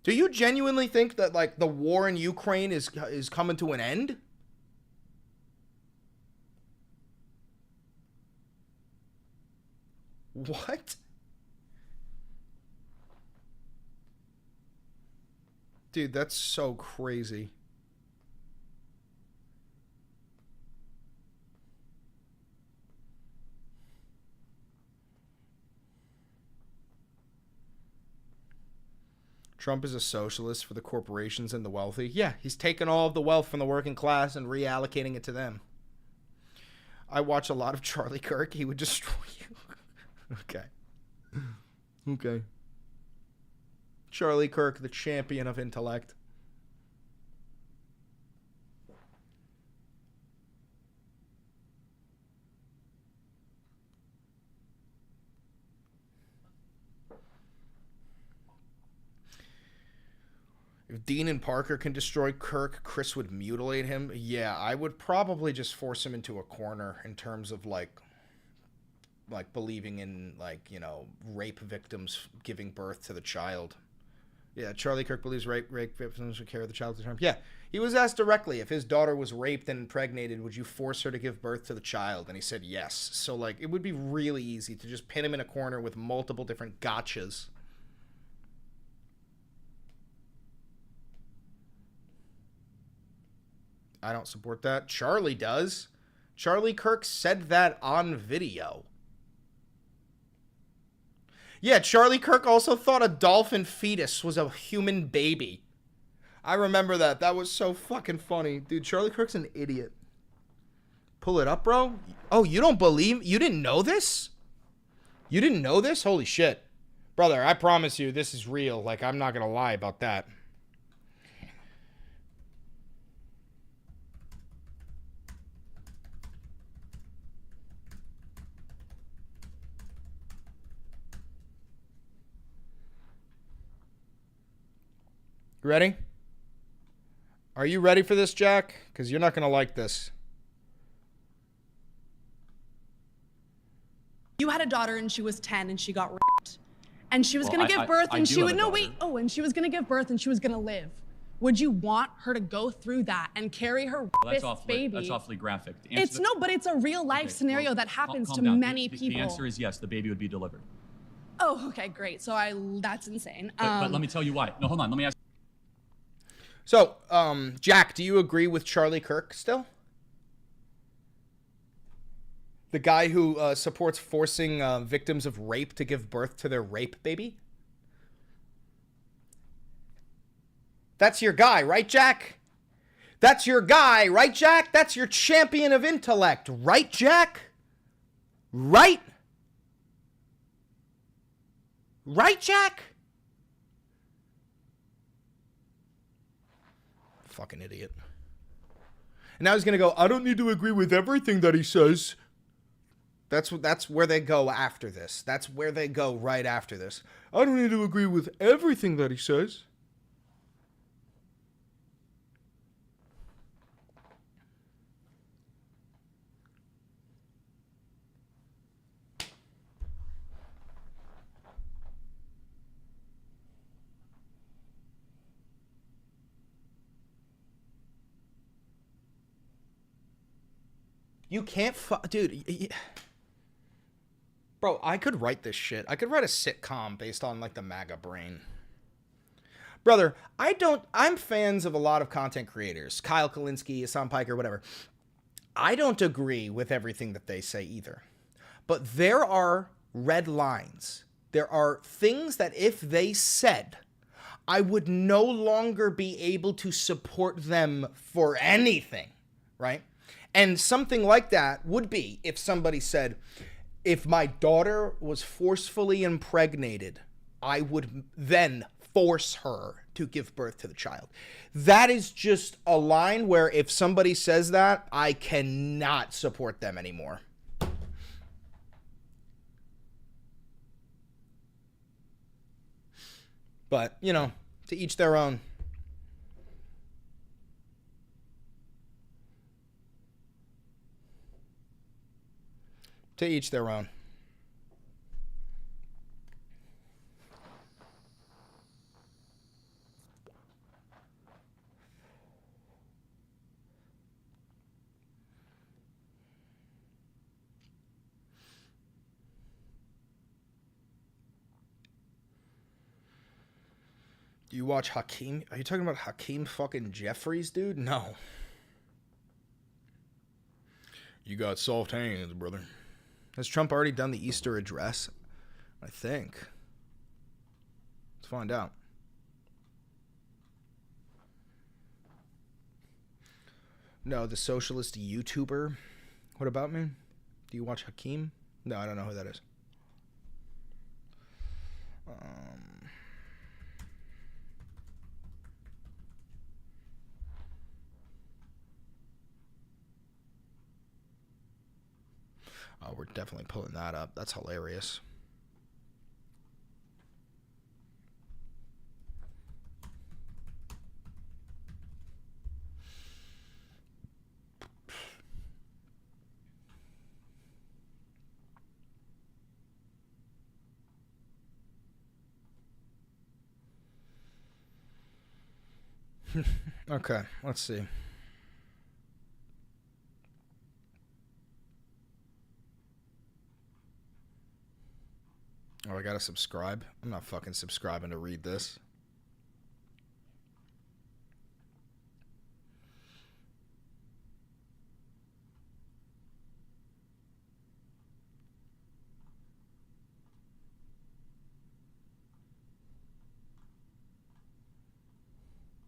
Do you genuinely think that, like, the war in Ukraine is coming to an end? What? Dude, that's so crazy. Trump is a socialist for the corporations and the wealthy. Yeah, he's taking all of the wealth from the working class and reallocating it to them. I watch a lot of Charlie Kirk. He would destroy you. Okay. Okay. Charlie Kirk, the champion of intellect. If Dean and Parker can destroy Kirk, Chris would mutilate him. Yeah, I would probably just force him into a corner in terms of like believing in, like, you know, rape victims giving birth to the child. Yeah, Charlie Kirk believes rape victims should carry the child to term. Yeah, he was asked directly if his daughter was raped and impregnated, would you force her to give birth to the child? And he said yes. So, like, it would be really easy to just pin him in a corner with multiple different gotchas. I don't support that. Charlie does. Charlie Kirk said that on video. Yeah, Charlie Kirk also thought a dolphin fetus was a human baby. I remember that. That was so fucking funny. Dude, Charlie Kirk's an idiot. Pull it up, bro. Oh, you don't believe? You didn't know this? You didn't know this? Holy shit. Brother, I promise you this is real. Like, I'm not going to lie about that. You ready? Are you ready for this, Jack? Because you're not going to like this. You had a daughter and she was 10 and she got raped. And she was going to give birth and she would, no, wait. Oh, and she was going to give birth and she was going to live. Would you want her to go through that and carry her baby? That's awfully graphic. It's no, but it's a real life scenario that happens to many people. The answer is yes, the baby would be delivered. Oh, okay, great. So that's insane. But let me tell you why. No, hold on. Let me ask. So, Jack, do you agree with Charlie Kirk still? The guy who supports forcing victims of rape to give birth to their rape baby? That's your guy, right, Jack? That's your guy, right, Jack? That's your champion of intellect, right, Jack? Right? Right, Jack? Fucking idiot. And now he's going to go, I don't need to agree with everything that he says. That's where they go after this. That's where they go right after this. I don't need to agree with everything that he says. You can't dude. Bro, I could write this shit. I could write a sitcom based on, like, the MAGA brain. Brother, I'm fans of a lot of content creators. Kyle Kalinske, Hassan Piker, whatever. I don't agree with everything that they say either. But there are red lines. There are things that if they said, I would no longer be able to support them for anything, right? And something like that would be if somebody said, if my daughter was forcefully impregnated, I would then force her to give birth to the child. That is just a line where if somebody says that, I cannot support them anymore. But, you know, to each their own. To each their own. Do you watch Hakeem? Are you talking about Hakeem fucking Jeffries, dude? No. You got soft hands, brother. Has Trump already done the Easter address? I think. Let's find out. No, the socialist YouTuber. What about me? Do you watch Hakeem? No, I don't know who that is. Oh, we're definitely pulling that up. That's hilarious. Okay, let's see. Oh, I gotta subscribe? I'm not fucking subscribing to read this.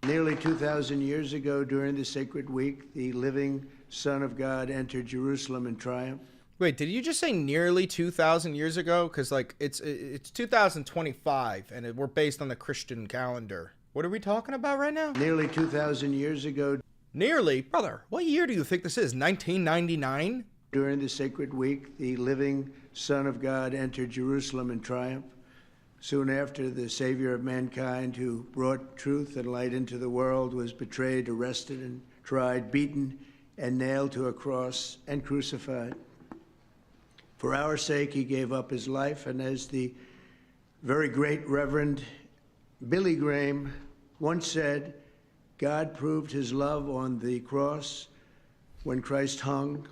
Nearly 2,000 years ago, during the sacred week, the living Son of God entered Jerusalem in triumph. Wait, did you just say nearly 2,000 years ago? Because like it's 2025, and we're based on the Christian calendar. What are we talking about right now? Nearly 2,000 years ago, Nearly, brother. What year do you think this is? 1999? during the sacred week, the living Son of God entered Jerusalem in triumph. Soon after, the Savior of mankind, who brought truth and light into the world, was betrayed, arrested, and tried, beaten, and nailed to a cross and crucified. For our sake, he gave up his life, and as the very great Reverend Billy Graham once said, God proved his love on the cross when Christ hung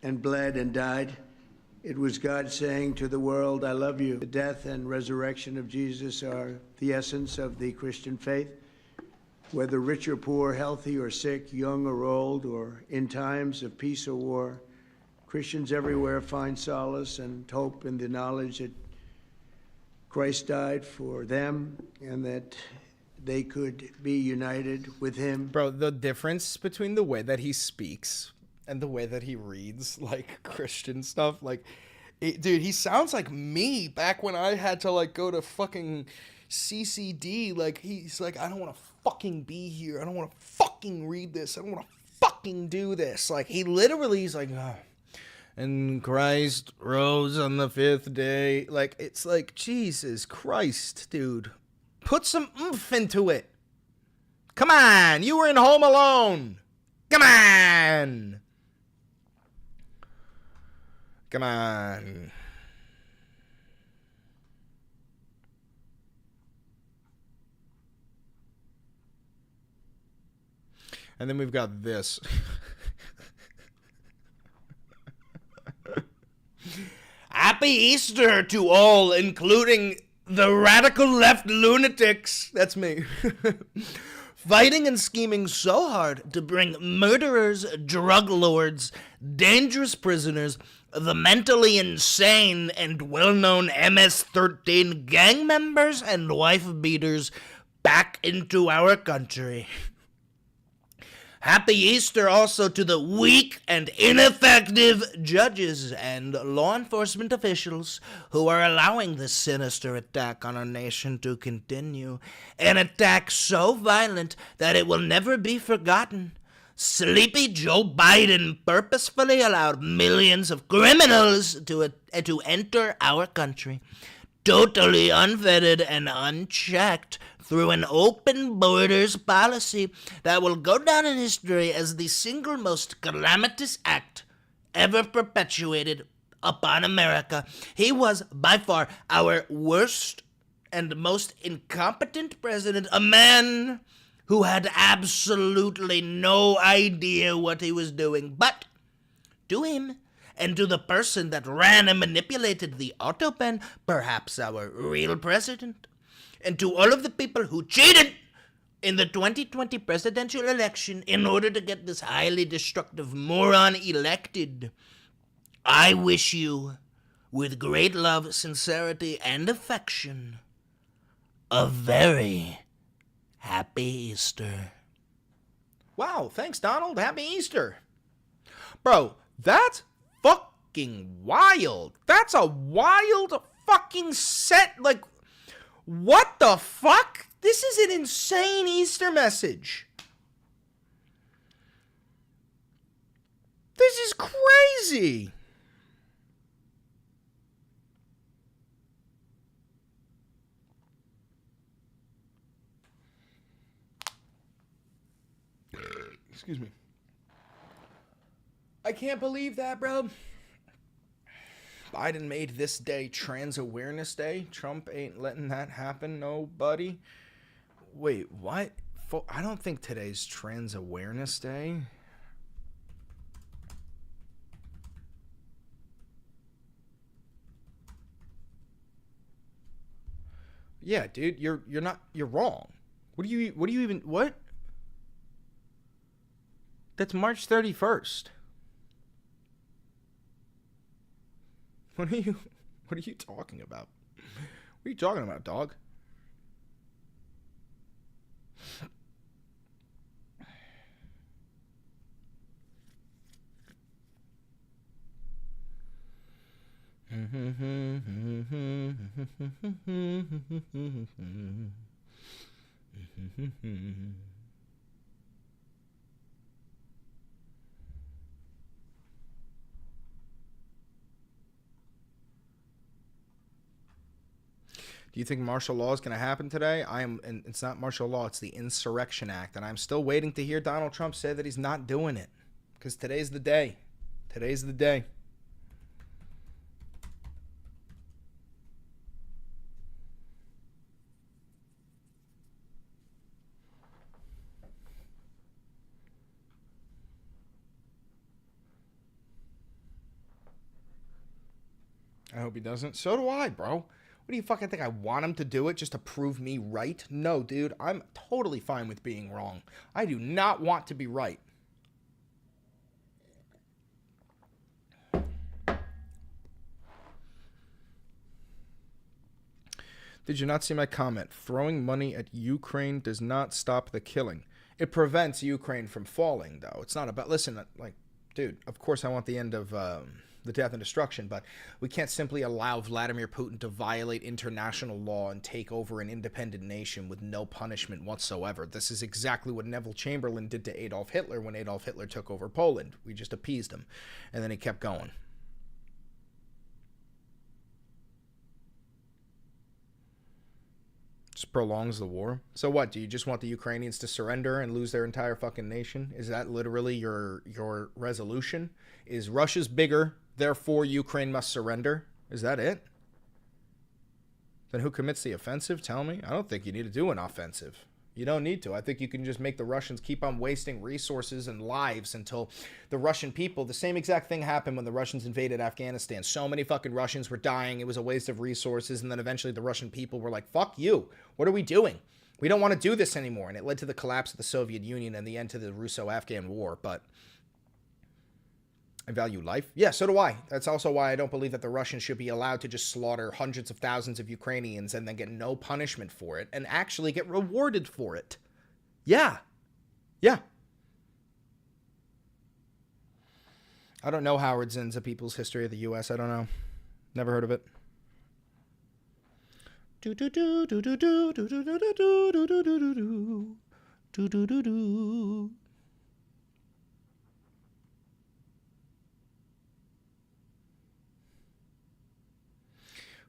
and bled and died. It was God saying to the world, I love you. The death and resurrection of Jesus are the essence of the Christian faith. Whether rich or poor, healthy or sick, young or old, or in times of peace or war, Christians everywhere find solace and hope in the knowledge that Christ died for them and that they could be united with him. Bro, the difference between the way that he speaks and the way that he reads, like, Christian stuff, like, dude, he sounds like me back when I had to, like, go to fucking CCD. Like, he's like, I don't want to fucking be here. I don't want to fucking read this. I don't want to fucking do this. Like, he literally is like, oh. And Christ rose on the 5th day. Like, it's like, Jesus Christ, dude. Put some oomph into it. Come on, you were in Home Alone. Come on. Come on. And then we've got this. Happy Easter to all, including the radical left lunatics. That's me. Fighting and scheming so hard to bring murderers, drug lords, dangerous prisoners, the mentally insane and well-known MS-13 gang members and wife beaters back into our country. Happy Easter also to the weak and ineffective judges and law enforcement officials who are allowing this sinister attack on our nation to continue. An attack so violent that it will never be forgotten. Sleepy Joe Biden purposefully allowed millions of criminals to enter our country, totally unvetted and unchecked, through an open borders policy that will go down in history as the single most calamitous act ever perpetuated upon America. He was by far our worst and most incompetent president, a man who had absolutely no idea what he was doing. But to him, and to the person that ran and manipulated the autopen, perhaps our real president, and to all of the people who cheated in the 2020 presidential election in order to get this highly destructive moron elected, I wish you, with great love, sincerity, and affection, a very happy Easter. Wow, thanks, Donald. Happy Easter. Bro, that's fucking wild. That's a wild fucking set. Like, what the fuck? This is an insane Easter message. This is crazy. Excuse me. I can't believe that, bro. Biden made this day Trans Awareness Day. Trump ain't letting that happen, nobody. Wait, what? I don't think today's Trans Awareness Day. Yeah, dude, you're wrong. What do you even what? That's March 31st. What are you talking about? What are you talking about, dog? Do you think martial law is going to happen today? And it's not martial law, it's the Insurrection Act. And I'm still waiting to hear Donald Trump say that he's not doing it. Because today's the day. Today's the day. I hope he doesn't. So do I, bro. What do you fucking think? I want him to do it just to prove me right? No, dude. I'm totally fine with being wrong. I do not want to be right. Did you not see my comment? Throwing money at Ukraine does not stop the killing. It prevents Ukraine from falling, though. It's not about... Listen, like, dude, of course I want the end of... the death and destruction, but we can't simply allow Vladimir Putin to violate international law and take over an independent nation with no punishment whatsoever. This is exactly what Neville Chamberlain did to Adolf Hitler when Adolf Hitler took over Poland. We just appeased him, and then he kept going. Just prolongs the war. So what, do you just want the Ukrainians to surrender and lose their entire fucking nation? Is that literally your resolution? Is Russia's bigger, therefore Ukraine must surrender? Is that it? Then who commits the offensive? Tell me. I don't think you need to do an offensive. You don't need to. I think you can just make the Russians keep on wasting resources and lives until the Russian people... The same exact thing happened when the Russians invaded Afghanistan. So many fucking Russians were dying. It was a waste of resources. And then eventually the Russian people were like, fuck you. What are we doing? We don't want to do this anymore. And it led to the collapse of the Soviet Union and the end to the Russo-Afghan War. But I value life. Yeah, so do I. That's also why I don't believe that the Russians should be allowed to just slaughter hundreds of thousands of Ukrainians and then get no punishment for it and actually get rewarded for it. Yeah. Yeah. I don't know Howard Zinn's A People's History of the U.S. I don't know. Never heard of it. Do do do do do do do do do do do do do do do do do.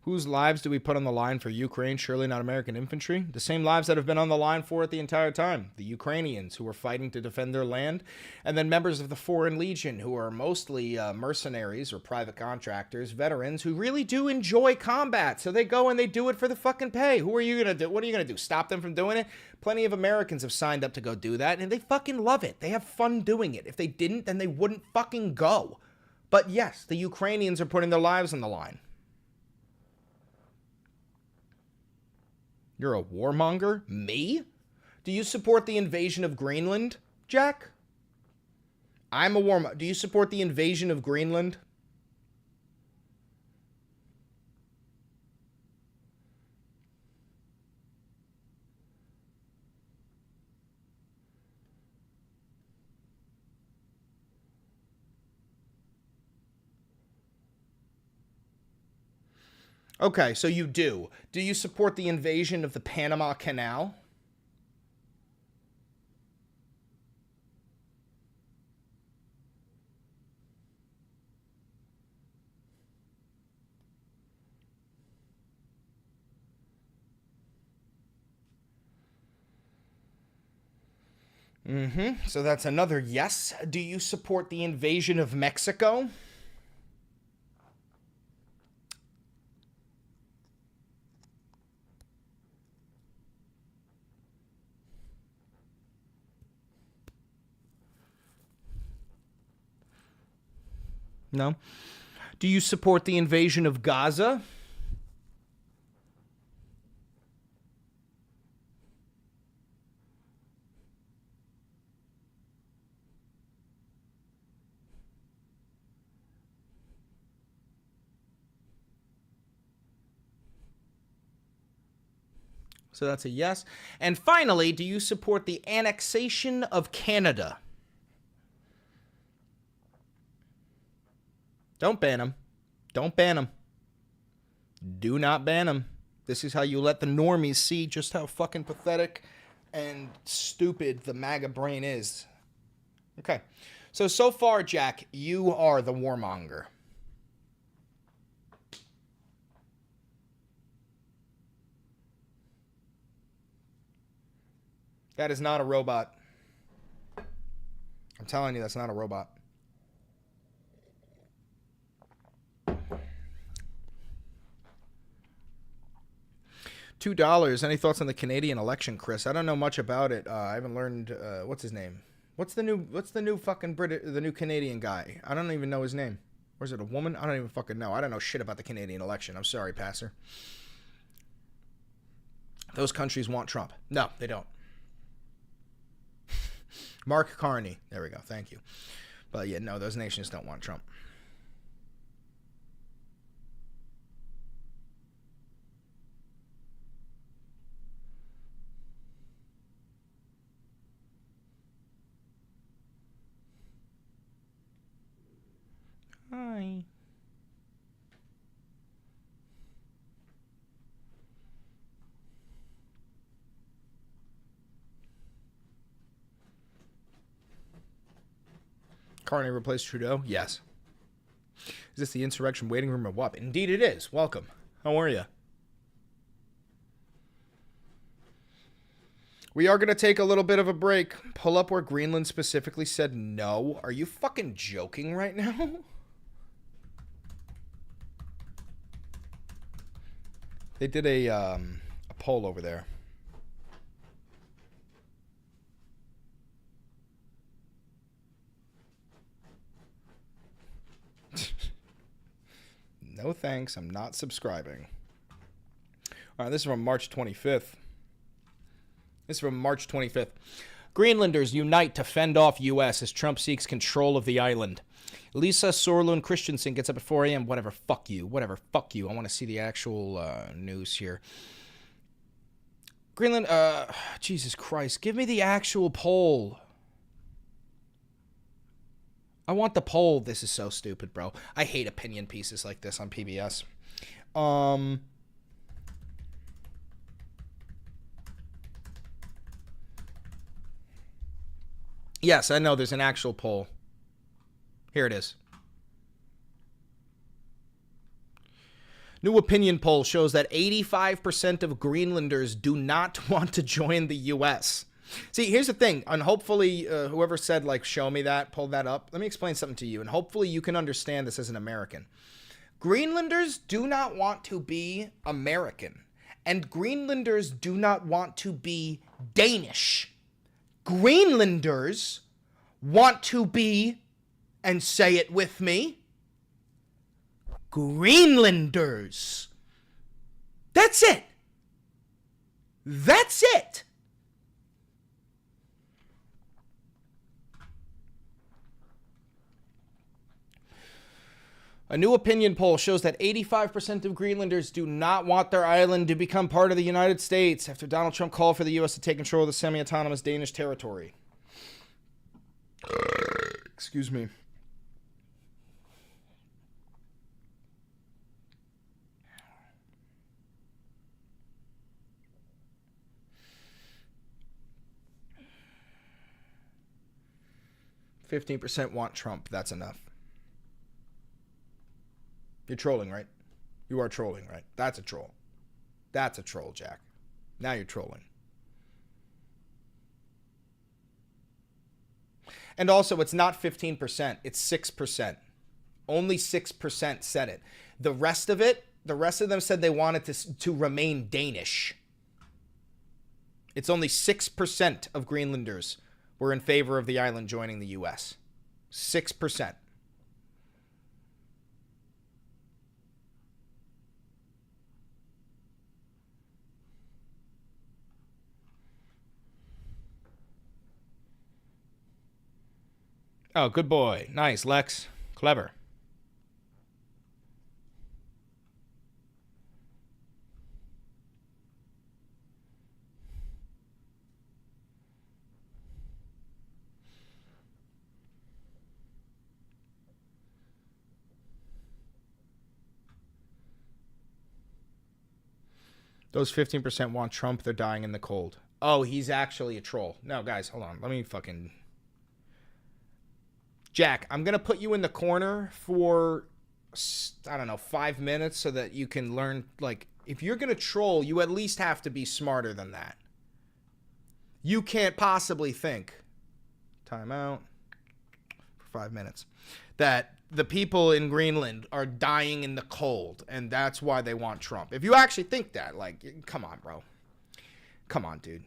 Whose lives do we put on the line for Ukraine? Surely not American infantry. The same lives that have been on the line for it the entire time. The Ukrainians who are fighting to defend their land. And then members of the Foreign Legion who are mostly mercenaries or private contractors, veterans who really do enjoy combat. So they go and they do it for the fucking pay. Who are you going to do? What are you going to do? Stop them from doing it? Plenty of Americans have signed up to go do that and they fucking love it. They have fun doing it. If they didn't, then they wouldn't fucking go. But yes, the Ukrainians are putting their lives on the line. You're a warmonger? Me? Do you support the invasion of Greenland, Jack? I'm a warmonger. Do you support the invasion of Greenland? Okay, so you do. Do you support the invasion of the Panama Canal? So that's another yes. Do you support the invasion of Mexico? No. Do you support the invasion of Gaza? So that's a yes. And finally, do you support the annexation of Canada? Don't ban them. Don't ban them. Do not ban them. This is how you let the normies see just how fucking pathetic and stupid the MAGA brain is. Okay. So far, Jack, you are the warmonger. That is not a robot. I'm telling you, that's not a robot. $2. Any thoughts on the Canadian election, Chris? I don't know much about it. I haven't learned. What's his name? What's the new fucking the new Canadian guy? I don't even know his name. Or is it a woman? I don't even fucking know. I don't know shit about the Canadian election. I'm sorry, Passer. Those countries want Trump. No, they don't. Mark Carney. There we go. Thank you. But yeah, no, those nations don't want Trump. Hi. Carney replaced Trudeau? Yes. Is this the insurrection waiting room or what? Indeed it is. Welcome. How are you? We are going to take a little bit of a break. Pull up where Greenland specifically said no. Are you fucking joking right now? They did a poll over there. No thanks, I'm not subscribing. All right, this is from March 25th. This is from March 25th. Greenlanders unite to fend off U.S. as Trump seeks control of the island. Lisa Sorlund Christensen gets up at 4 a.m. Whatever, fuck you. Whatever, fuck you. I want to see the actual news here. Greenland, Jesus Christ. Give me the actual poll. I want the poll. This is so stupid, bro. I hate opinion pieces like this on PBS. Yes, I know there's an actual poll. Here it is. New opinion poll shows that 85% of Greenlanders do not want to join the U.S. See, here's the thing, and hopefully whoever said, like, show me that, pull that up, let me explain something to you, and hopefully you can understand this as an American. Greenlanders do not want to be American, and Greenlanders do not want to be Danish. Greenlanders want to be, and say it with me, Greenlanders. That's it. That's it. A new opinion poll shows that 85% of Greenlanders do not want their island to become part of the United States after Donald Trump called for the U.S. to take control of the semi-autonomous Danish territory. Excuse me. %15 want Trump. That's enough. You're trolling, right? You are trolling, right? That's a troll. That's a troll, Jack. Now you're trolling. And also, it's not 15%. It's 6%. Only 6% said it. The rest of them said they wanted to remain Danish. It's only 6% of Greenlanders were in favor of the island joining the U.S. 6%. Oh, good boy. Nice, Lex. Clever. Those 15% want Trump. They're dying in the cold. Oh, he's actually a troll. No, guys, hold on. Let me fucking... Jack, I'm going to put you in the corner for, I don't know, 5 minutes so that you can learn, like, if you're going to troll, you at least have to be smarter than that. You can't possibly think, time out for 5 minutes, that the people in Greenland are dying in the cold, and that's why they want Trump. If you actually think that, like, come on, bro. Come on, dude.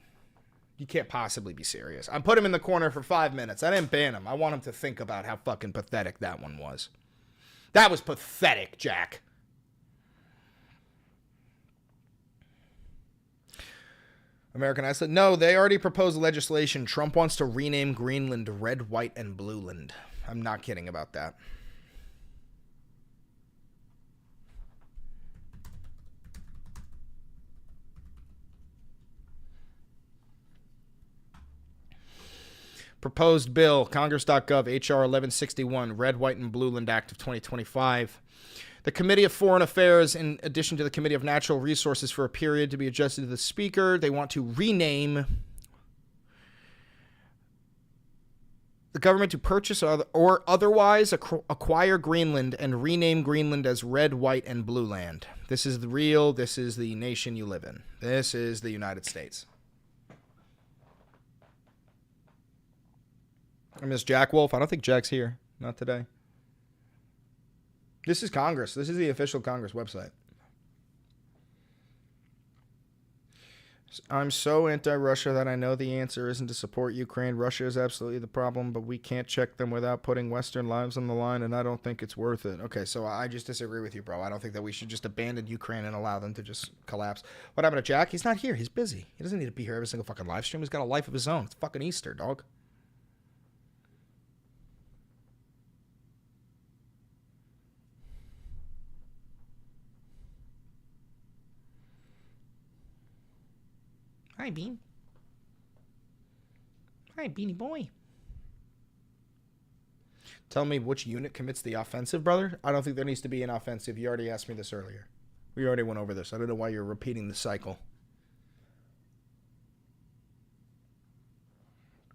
You can't possibly be serious. I put him in the corner for 5 minutes. I didn't ban him. I want him to think about how fucking pathetic that one was. That was pathetic, Jack. American Iceland. No, they already proposed legislation. Trump wants to rename Greenland Red, White, and Blueland. I'm not kidding about that. Proposed bill, Congress.gov, H.R. 1161, Red, White, and Blueland Act of 2025. The Committee of Foreign Affairs, in addition to the Committee of Natural Resources for a period to be adjusted to the Speaker, they want to rename the government to purchase or otherwise acquire Greenland and rename Greenland as Red, White, and Blue Land. This is the real, this is the nation you live in. This is the United States. I miss Jack Wolf. I don't think Jack's here. Not today. This is Congress. This is the official Congress website. I'm so anti-Russia that I know the answer isn't to support Ukraine. Russia is absolutely the problem, but we can't check them without putting Western lives on the line, and I don't think it's worth it. Okay, so I just disagree with you, bro. I don't think that we should just abandon Ukraine and allow them to just collapse. What happened to Jack? He's not here. He's busy. He doesn't need to be here every single fucking live stream. He's got a life of his own. It's fucking Easter, dog. Hi, Bean. Hi, Beanie Boy. Tell me which unit commits the offensive, brother? I don't think there needs to be an offensive. You already asked me this earlier. We already went over this. I don't know why you're repeating the cycle.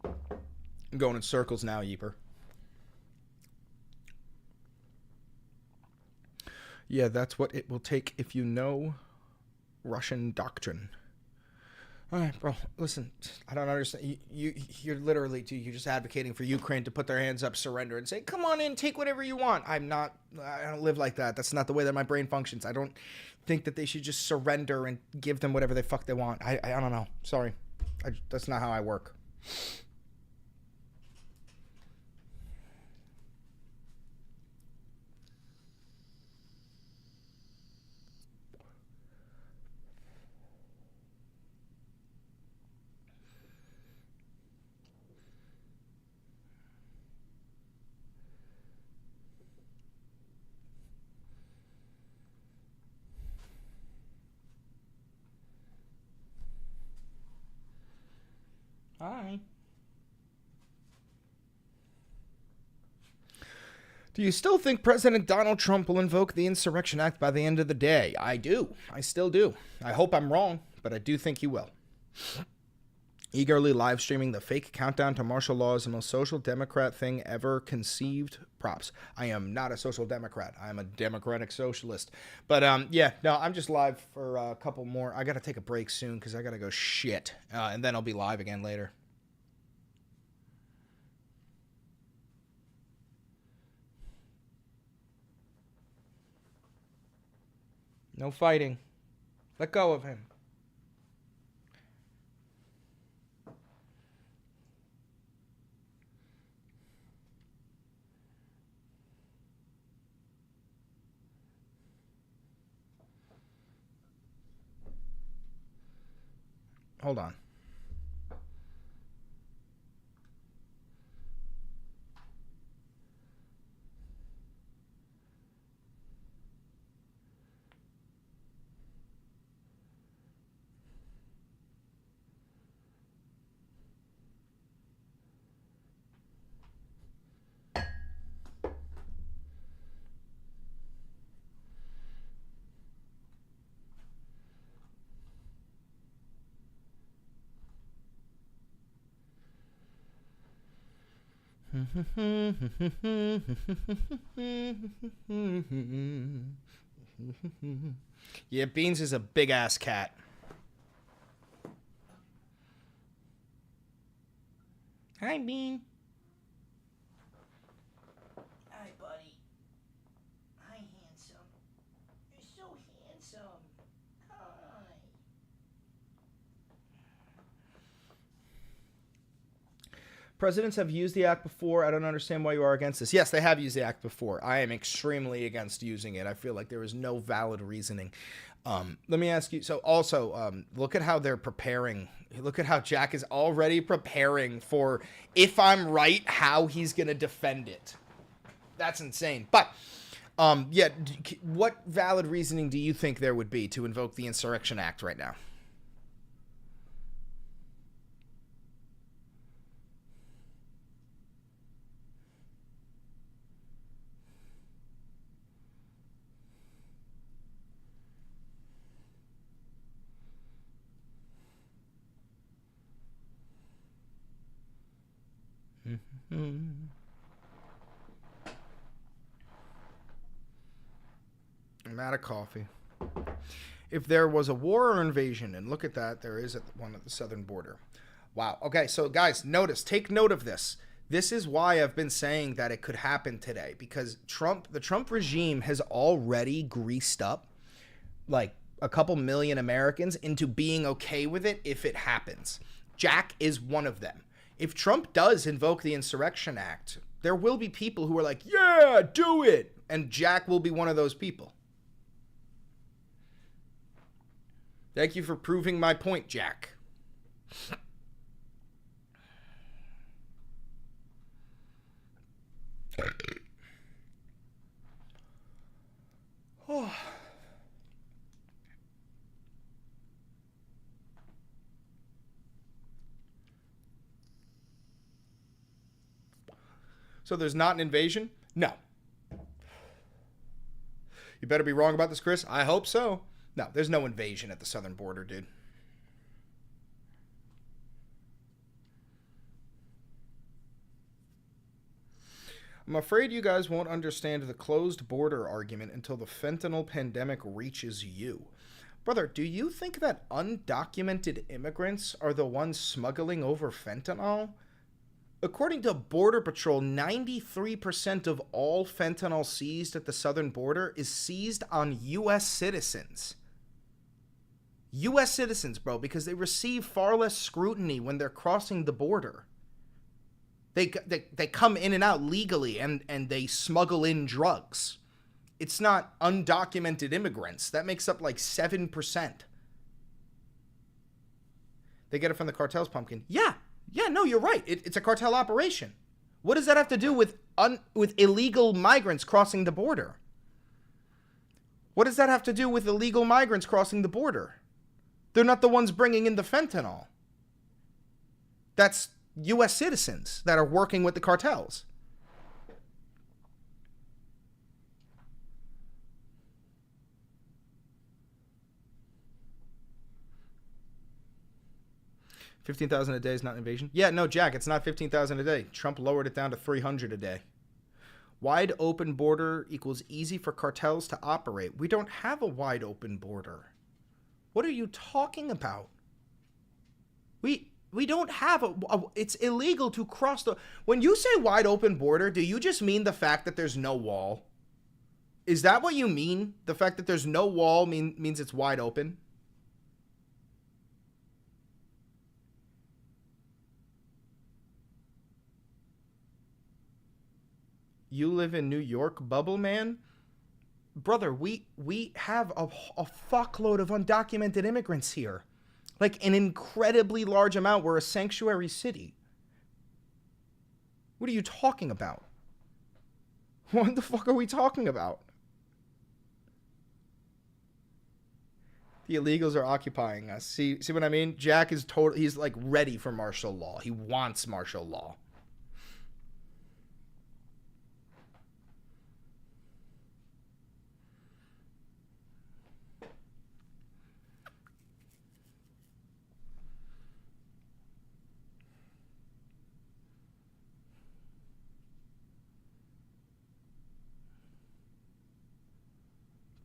I'm going in circles now, Yeeper. Yeah, that's what it will take if you know Russian doctrine. All right, bro, listen, I don't understand. You're literally, you're just advocating for Ukraine to put their hands up, surrender, and say, come on in, take whatever you want. I don't live like that. That's not the way that my brain functions. I don't think that they should just surrender and give them whatever the fuck they want. I don't know. Sorry. That's not how I work. Hi. Do you still think President Donald Trump will invoke the Insurrection Act by the end of the day? I do. I still do. I hope I'm wrong, but I do think he will. Eagerly live streaming the fake countdown to martial law is the most social democrat thing ever conceived. Props. I am not a social democrat. I'm a democratic socialist. But yeah, no, I'm just live for a couple more. I got to take a break soon because I got to go shit. And then I'll be live again later. No fighting. Let go of him. Hold on. Yeah, Beans is a big ass cat. Hi, Bean. Hi, buddy. Hi, handsome. You're so handsome. Hi. Presidents have used the act before. I don't understand why you are against this. Yes, they have used the act before. I am extremely against using it. I feel like there is no valid reasoning. Let me ask you. So also, look at how they're preparing. Look at how Jack is already preparing for, if I'm right, how he's going to defend it. That's insane. But, yeah, what valid reasoning do you think there would be to invoke the Insurrection Act right now? I'm out of coffee. If there was a war or invasion, and look at that, there is one at the southern border. Wow. Okay, so guys, take note of this. This is why I've been saying that it could happen today, because the Trump regime has already greased up like a couple million Americans into being okay with it if it happens. Jack is one of them. If Trump does invoke the Insurrection Act, there will be people who are like, yeah, do it. And Jack will be one of those people. Thank you for proving my point, Jack. Oh. So there's not an invasion? No. You better be wrong about this, Chris. I hope so. No, there's no invasion at the southern border, dude. I'm afraid you guys won't understand the closed border argument until the fentanyl pandemic reaches you. Brother, do you think that undocumented immigrants are the ones smuggling over fentanyl? According to Border Patrol, 93% of all fentanyl seized at the southern border is seized on U.S. citizens. U.S. citizens, bro, because they receive far less scrutiny when they're crossing the border. They come in and out legally, and they smuggle in drugs. It's not undocumented immigrants. That makes up like 7%. They get it from the cartels, Pumpkin. Yeah, no, you're right. It's a cartel operation. What does that have to do with illegal migrants crossing the border? What does that have to do with illegal migrants crossing the border? They're not the ones bringing in the fentanyl. That's U.S. citizens that are working with the cartels. $15,000 a day is not an invasion. Yeah, no, Jack, it's not $15,000 a day. Trump lowered it down to $300 a day. Wide open border equals easy for cartels to operate. We don't have a wide open border. What are you talking about? We don't have it's illegal to cross the... When you say wide open border, do you just mean the fact that there's no wall? Is that what you mean? The fact that there's no wall means it's wide open? You live in New York, bubble man? Brother, we have a fuckload of undocumented immigrants here. Like an incredibly large amount. We're a sanctuary city. What are you talking about? What the fuck are we talking about? The illegals are occupying us. See what I mean? Jack is he's like ready for martial law. He wants martial law.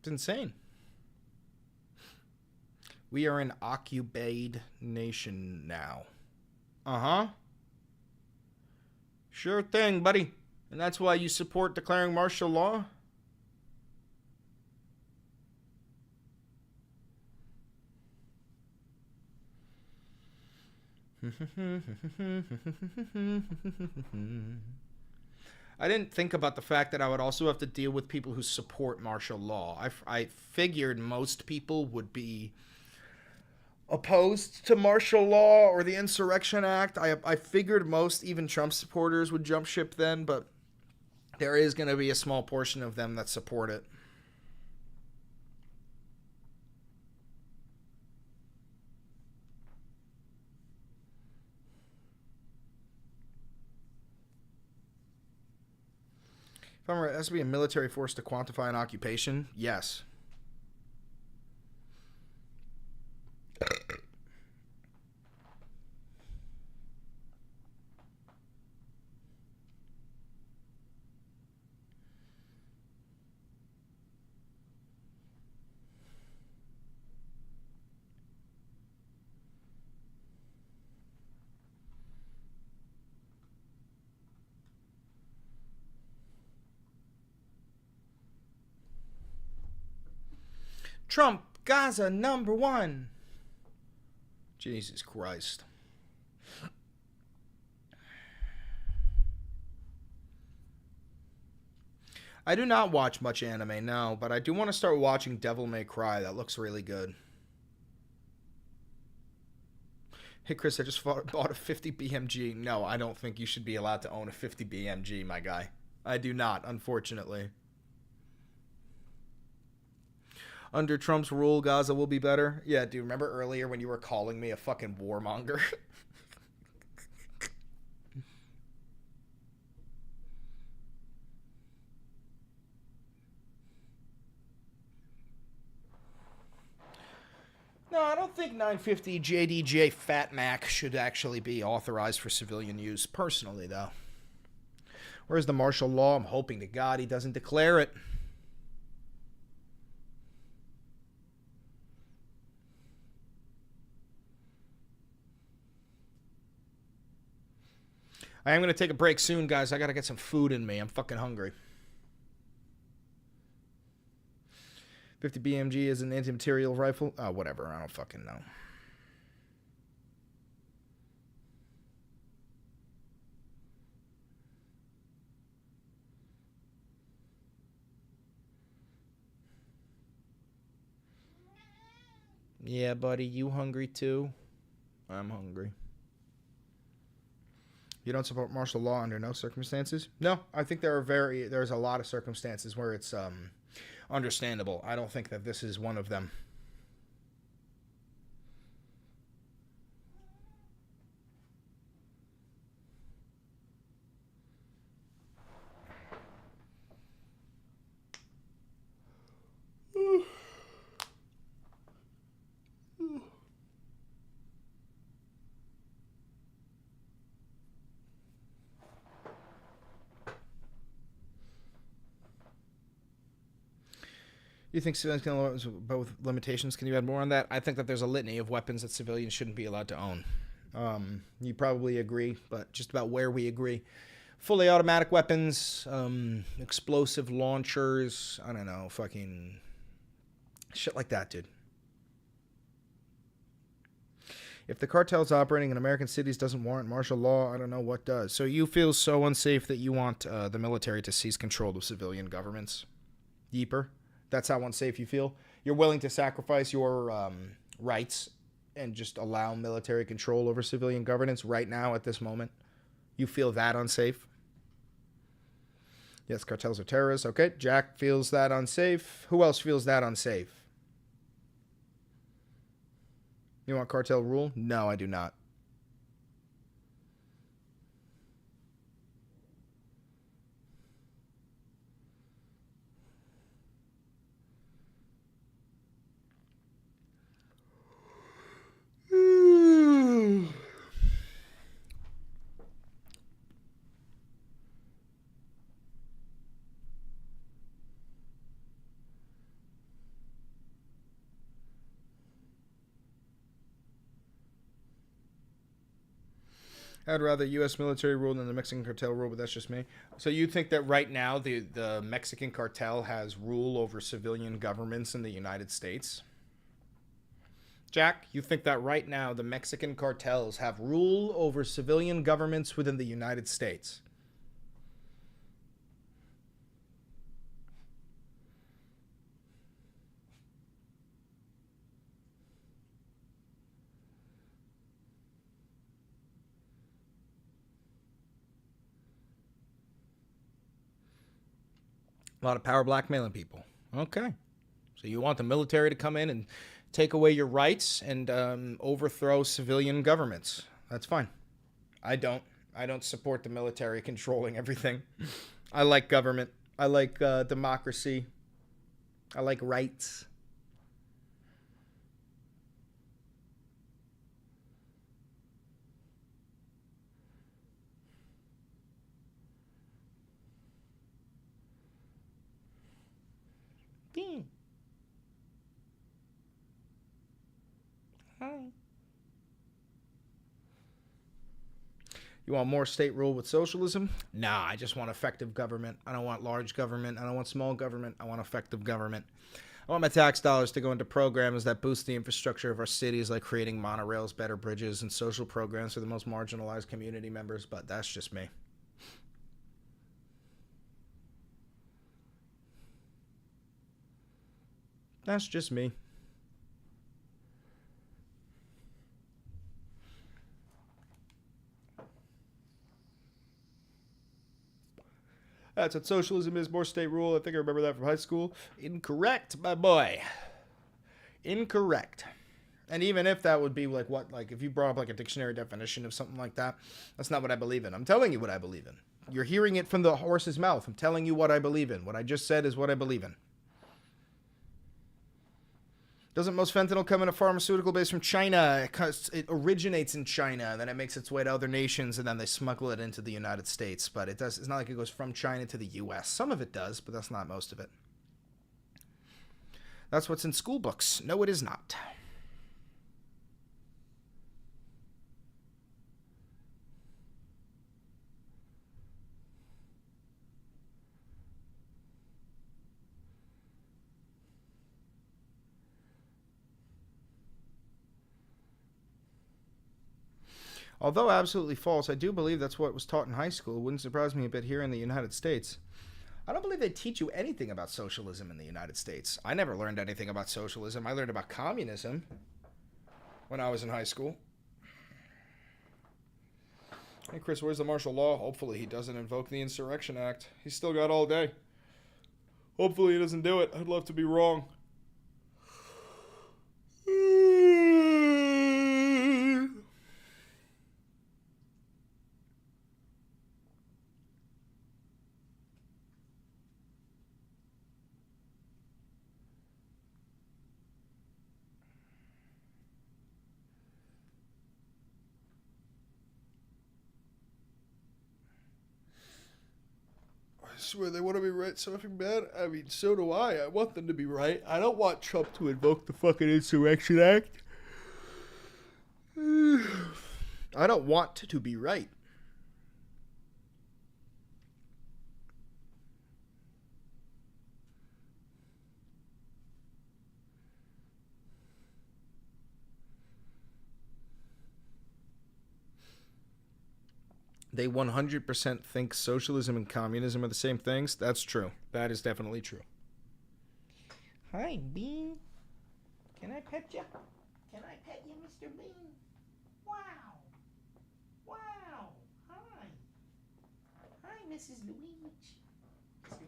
It's insane. We are an occupied nation now. Uh-huh. Sure thing, buddy. And that's why you support declaring martial law? I didn't think about the fact that I would also have to deal with people who support martial law. I figured most people would be opposed to martial law or the Insurrection Act. I figured most, even Trump supporters, would jump ship then, but there is going to be a small portion of them that support it. If I'm right, it has to be a military force to quantify an occupation? Yes. Trump, Gaza, #1. Jesus Christ. I do not watch much anime, no, but I do want to start watching Devil May Cry. That looks really good. Hey, Chris, I just bought a 50 BMG. No, I don't think you should be allowed to own a 50 BMG, my guy. I do not, unfortunately. Under Trump's rule, Gaza will be better. Yeah, dude, remember earlier when you were calling me a fucking warmonger? No, I don't think 950 JDJ Fat Mac should actually be authorized for civilian use, personally, though. Where's the martial law? I'm hoping to God he doesn't declare it. I am going to take a break soon, guys. I got to get some food in me. I'm fucking hungry. 50 BMG is an anti-material rifle? Oh, whatever. I don't fucking know. Yeah, buddy. You hungry too? I'm hungry. You don't support martial law under no circumstances? No, I think there's a lot of circumstances where it's understandable. I don't think that this is one of them. You think civilians can own weapons with both limitations? Can you add more on that? I think that there's a litany of weapons that civilians shouldn't be allowed to own. You probably agree, but just about where we agree. Fully automatic weapons, explosive launchers, I don't know, fucking shit like that, dude. If the cartels operating in American cities doesn't warrant martial law, I don't know what does. So you feel so unsafe that you want the military to seize control of civilian governments? Deeper? That's how unsafe you feel? You're willing to sacrifice your rights and just allow military control over civilian governance right now at this moment? You feel that unsafe? Yes, cartels are terrorists. Okay, Jack feels that unsafe. Who else feels that unsafe? You want cartel rule? No, I do not. I'd rather U.S. military rule than the Mexican cartel rule, but that's just me. So you think that right now the Mexican cartel has rule over civilian governments in the United States? Jack, you think that right now the Mexican cartels have rule over civilian governments within the United States? A lot of power blackmailing people. Okay. So you want the military to come in and take away your rights and overthrow civilian governments. That's fine. I don't support the military controlling everything. I like government. I like democracy. I like rights. Hi. You want more state rule with socialism? Nah, I just want effective government. I don't want large government. I don't want small government. I want effective government. I want my tax dollars to go into programs that boost the infrastructure of our cities, like creating monorails, better bridges, and social programs for the most marginalized community members, but that's just me. That's just me. That's what socialism is, more state rule. I think I remember that from high school. Incorrect, my boy. Incorrect. And even if that would be like what, like if you brought up like a dictionary definition of something like that, that's not what I believe in. I'm telling you what I believe in. You're hearing it from the horse's mouth. I'm telling you what I believe in. What I just said is what I believe in. Doesn't most fentanyl come in a pharmaceutical base from China? It originates in China, and then it makes its way to other nations, and then they smuggle it into the United States. But it's not like it goes from China to the U.S. Some of it does, but that's not most of it. That's what's in school books. No, it is not. Although absolutely false, I do believe that's what was taught in high school. It wouldn't surprise me a bit here in the United States. I don't believe they teach you anything about socialism in the United States. I never learned anything about socialism. I learned about communism when I was in high school. Hey, Chris, where's the martial law? Hopefully he doesn't invoke the Insurrection Act. He's still got all day. Hopefully he doesn't do it. I'd love to be wrong. I swear they want to be right so fucking bad. I mean, so do I. I want them to be right. I don't want Trump to invoke the fucking Insurrection Act. I don't want to be right. They 100% think socialism and communism are the same things. That's true. That is definitely true. Hi, Bean. Can I pet you? Can I pet you, Mr. Bean? Wow. Wow. Hi. Hi, Mrs. Luigi. Mr.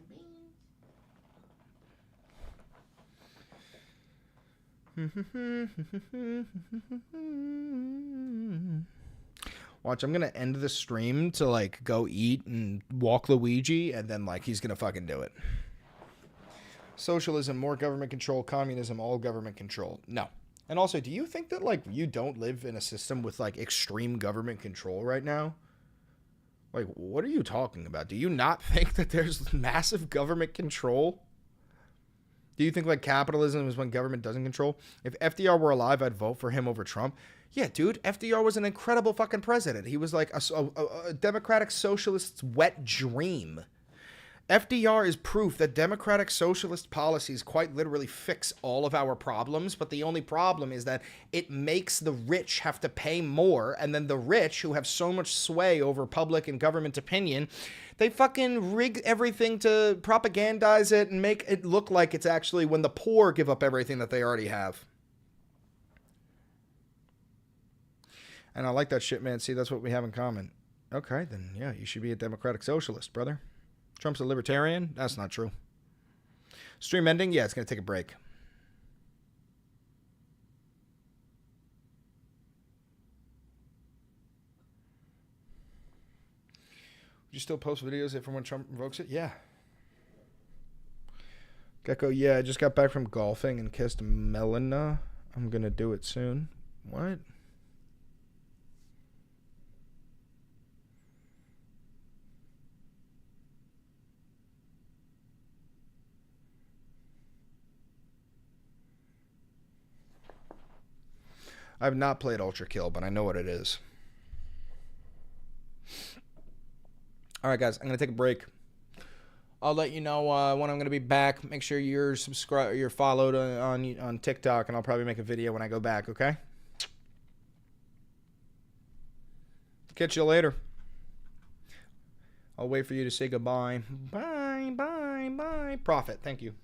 Bean. Watch, I'm gonna end the stream to like go eat and walk Luigi, and then like he's gonna fucking do it. Socialism, more government control. Communism, all government control. No. And also, do you think that like you don't live in a system with like extreme government control right now? Like, what are you talking about? Do you not think that there's massive government control? Do you think like capitalism is when government doesn't control? If FDR were alive, I'd vote for him over Trump. Yeah, dude, FDR was an incredible fucking president. He was like a democratic socialist's wet dream. FDR is proof that democratic socialist policies quite literally fix all of our problems, but the only problem is that it makes the rich have to pay more, and then the rich, who have so much sway over public and government opinion, they fucking rig everything to propagandize it and make it look like it's actually when the poor give up everything that they already have. And I like that shit, man. See, that's what we have in common. Okay, then, yeah, you should be a democratic socialist, brother. Trump's a libertarian? That's not true. Stream ending? Yeah, it's going to take a break. Would you still post videos if when Trump invokes it? Yeah. Gecko, yeah, I just got back from golfing and kissed Melina. I'm going to do it soon. What? I've not played Ultra Kill, but I know what it is. All right, guys, I'm going to take a break. I'll let you know when I'm going to be back. Make sure you're subscribed, you're followed on TikTok, and I'll probably make a video when I go back, okay? Catch you later. I'll wait for you to say goodbye. Bye, bye, bye. Prophet, thank you.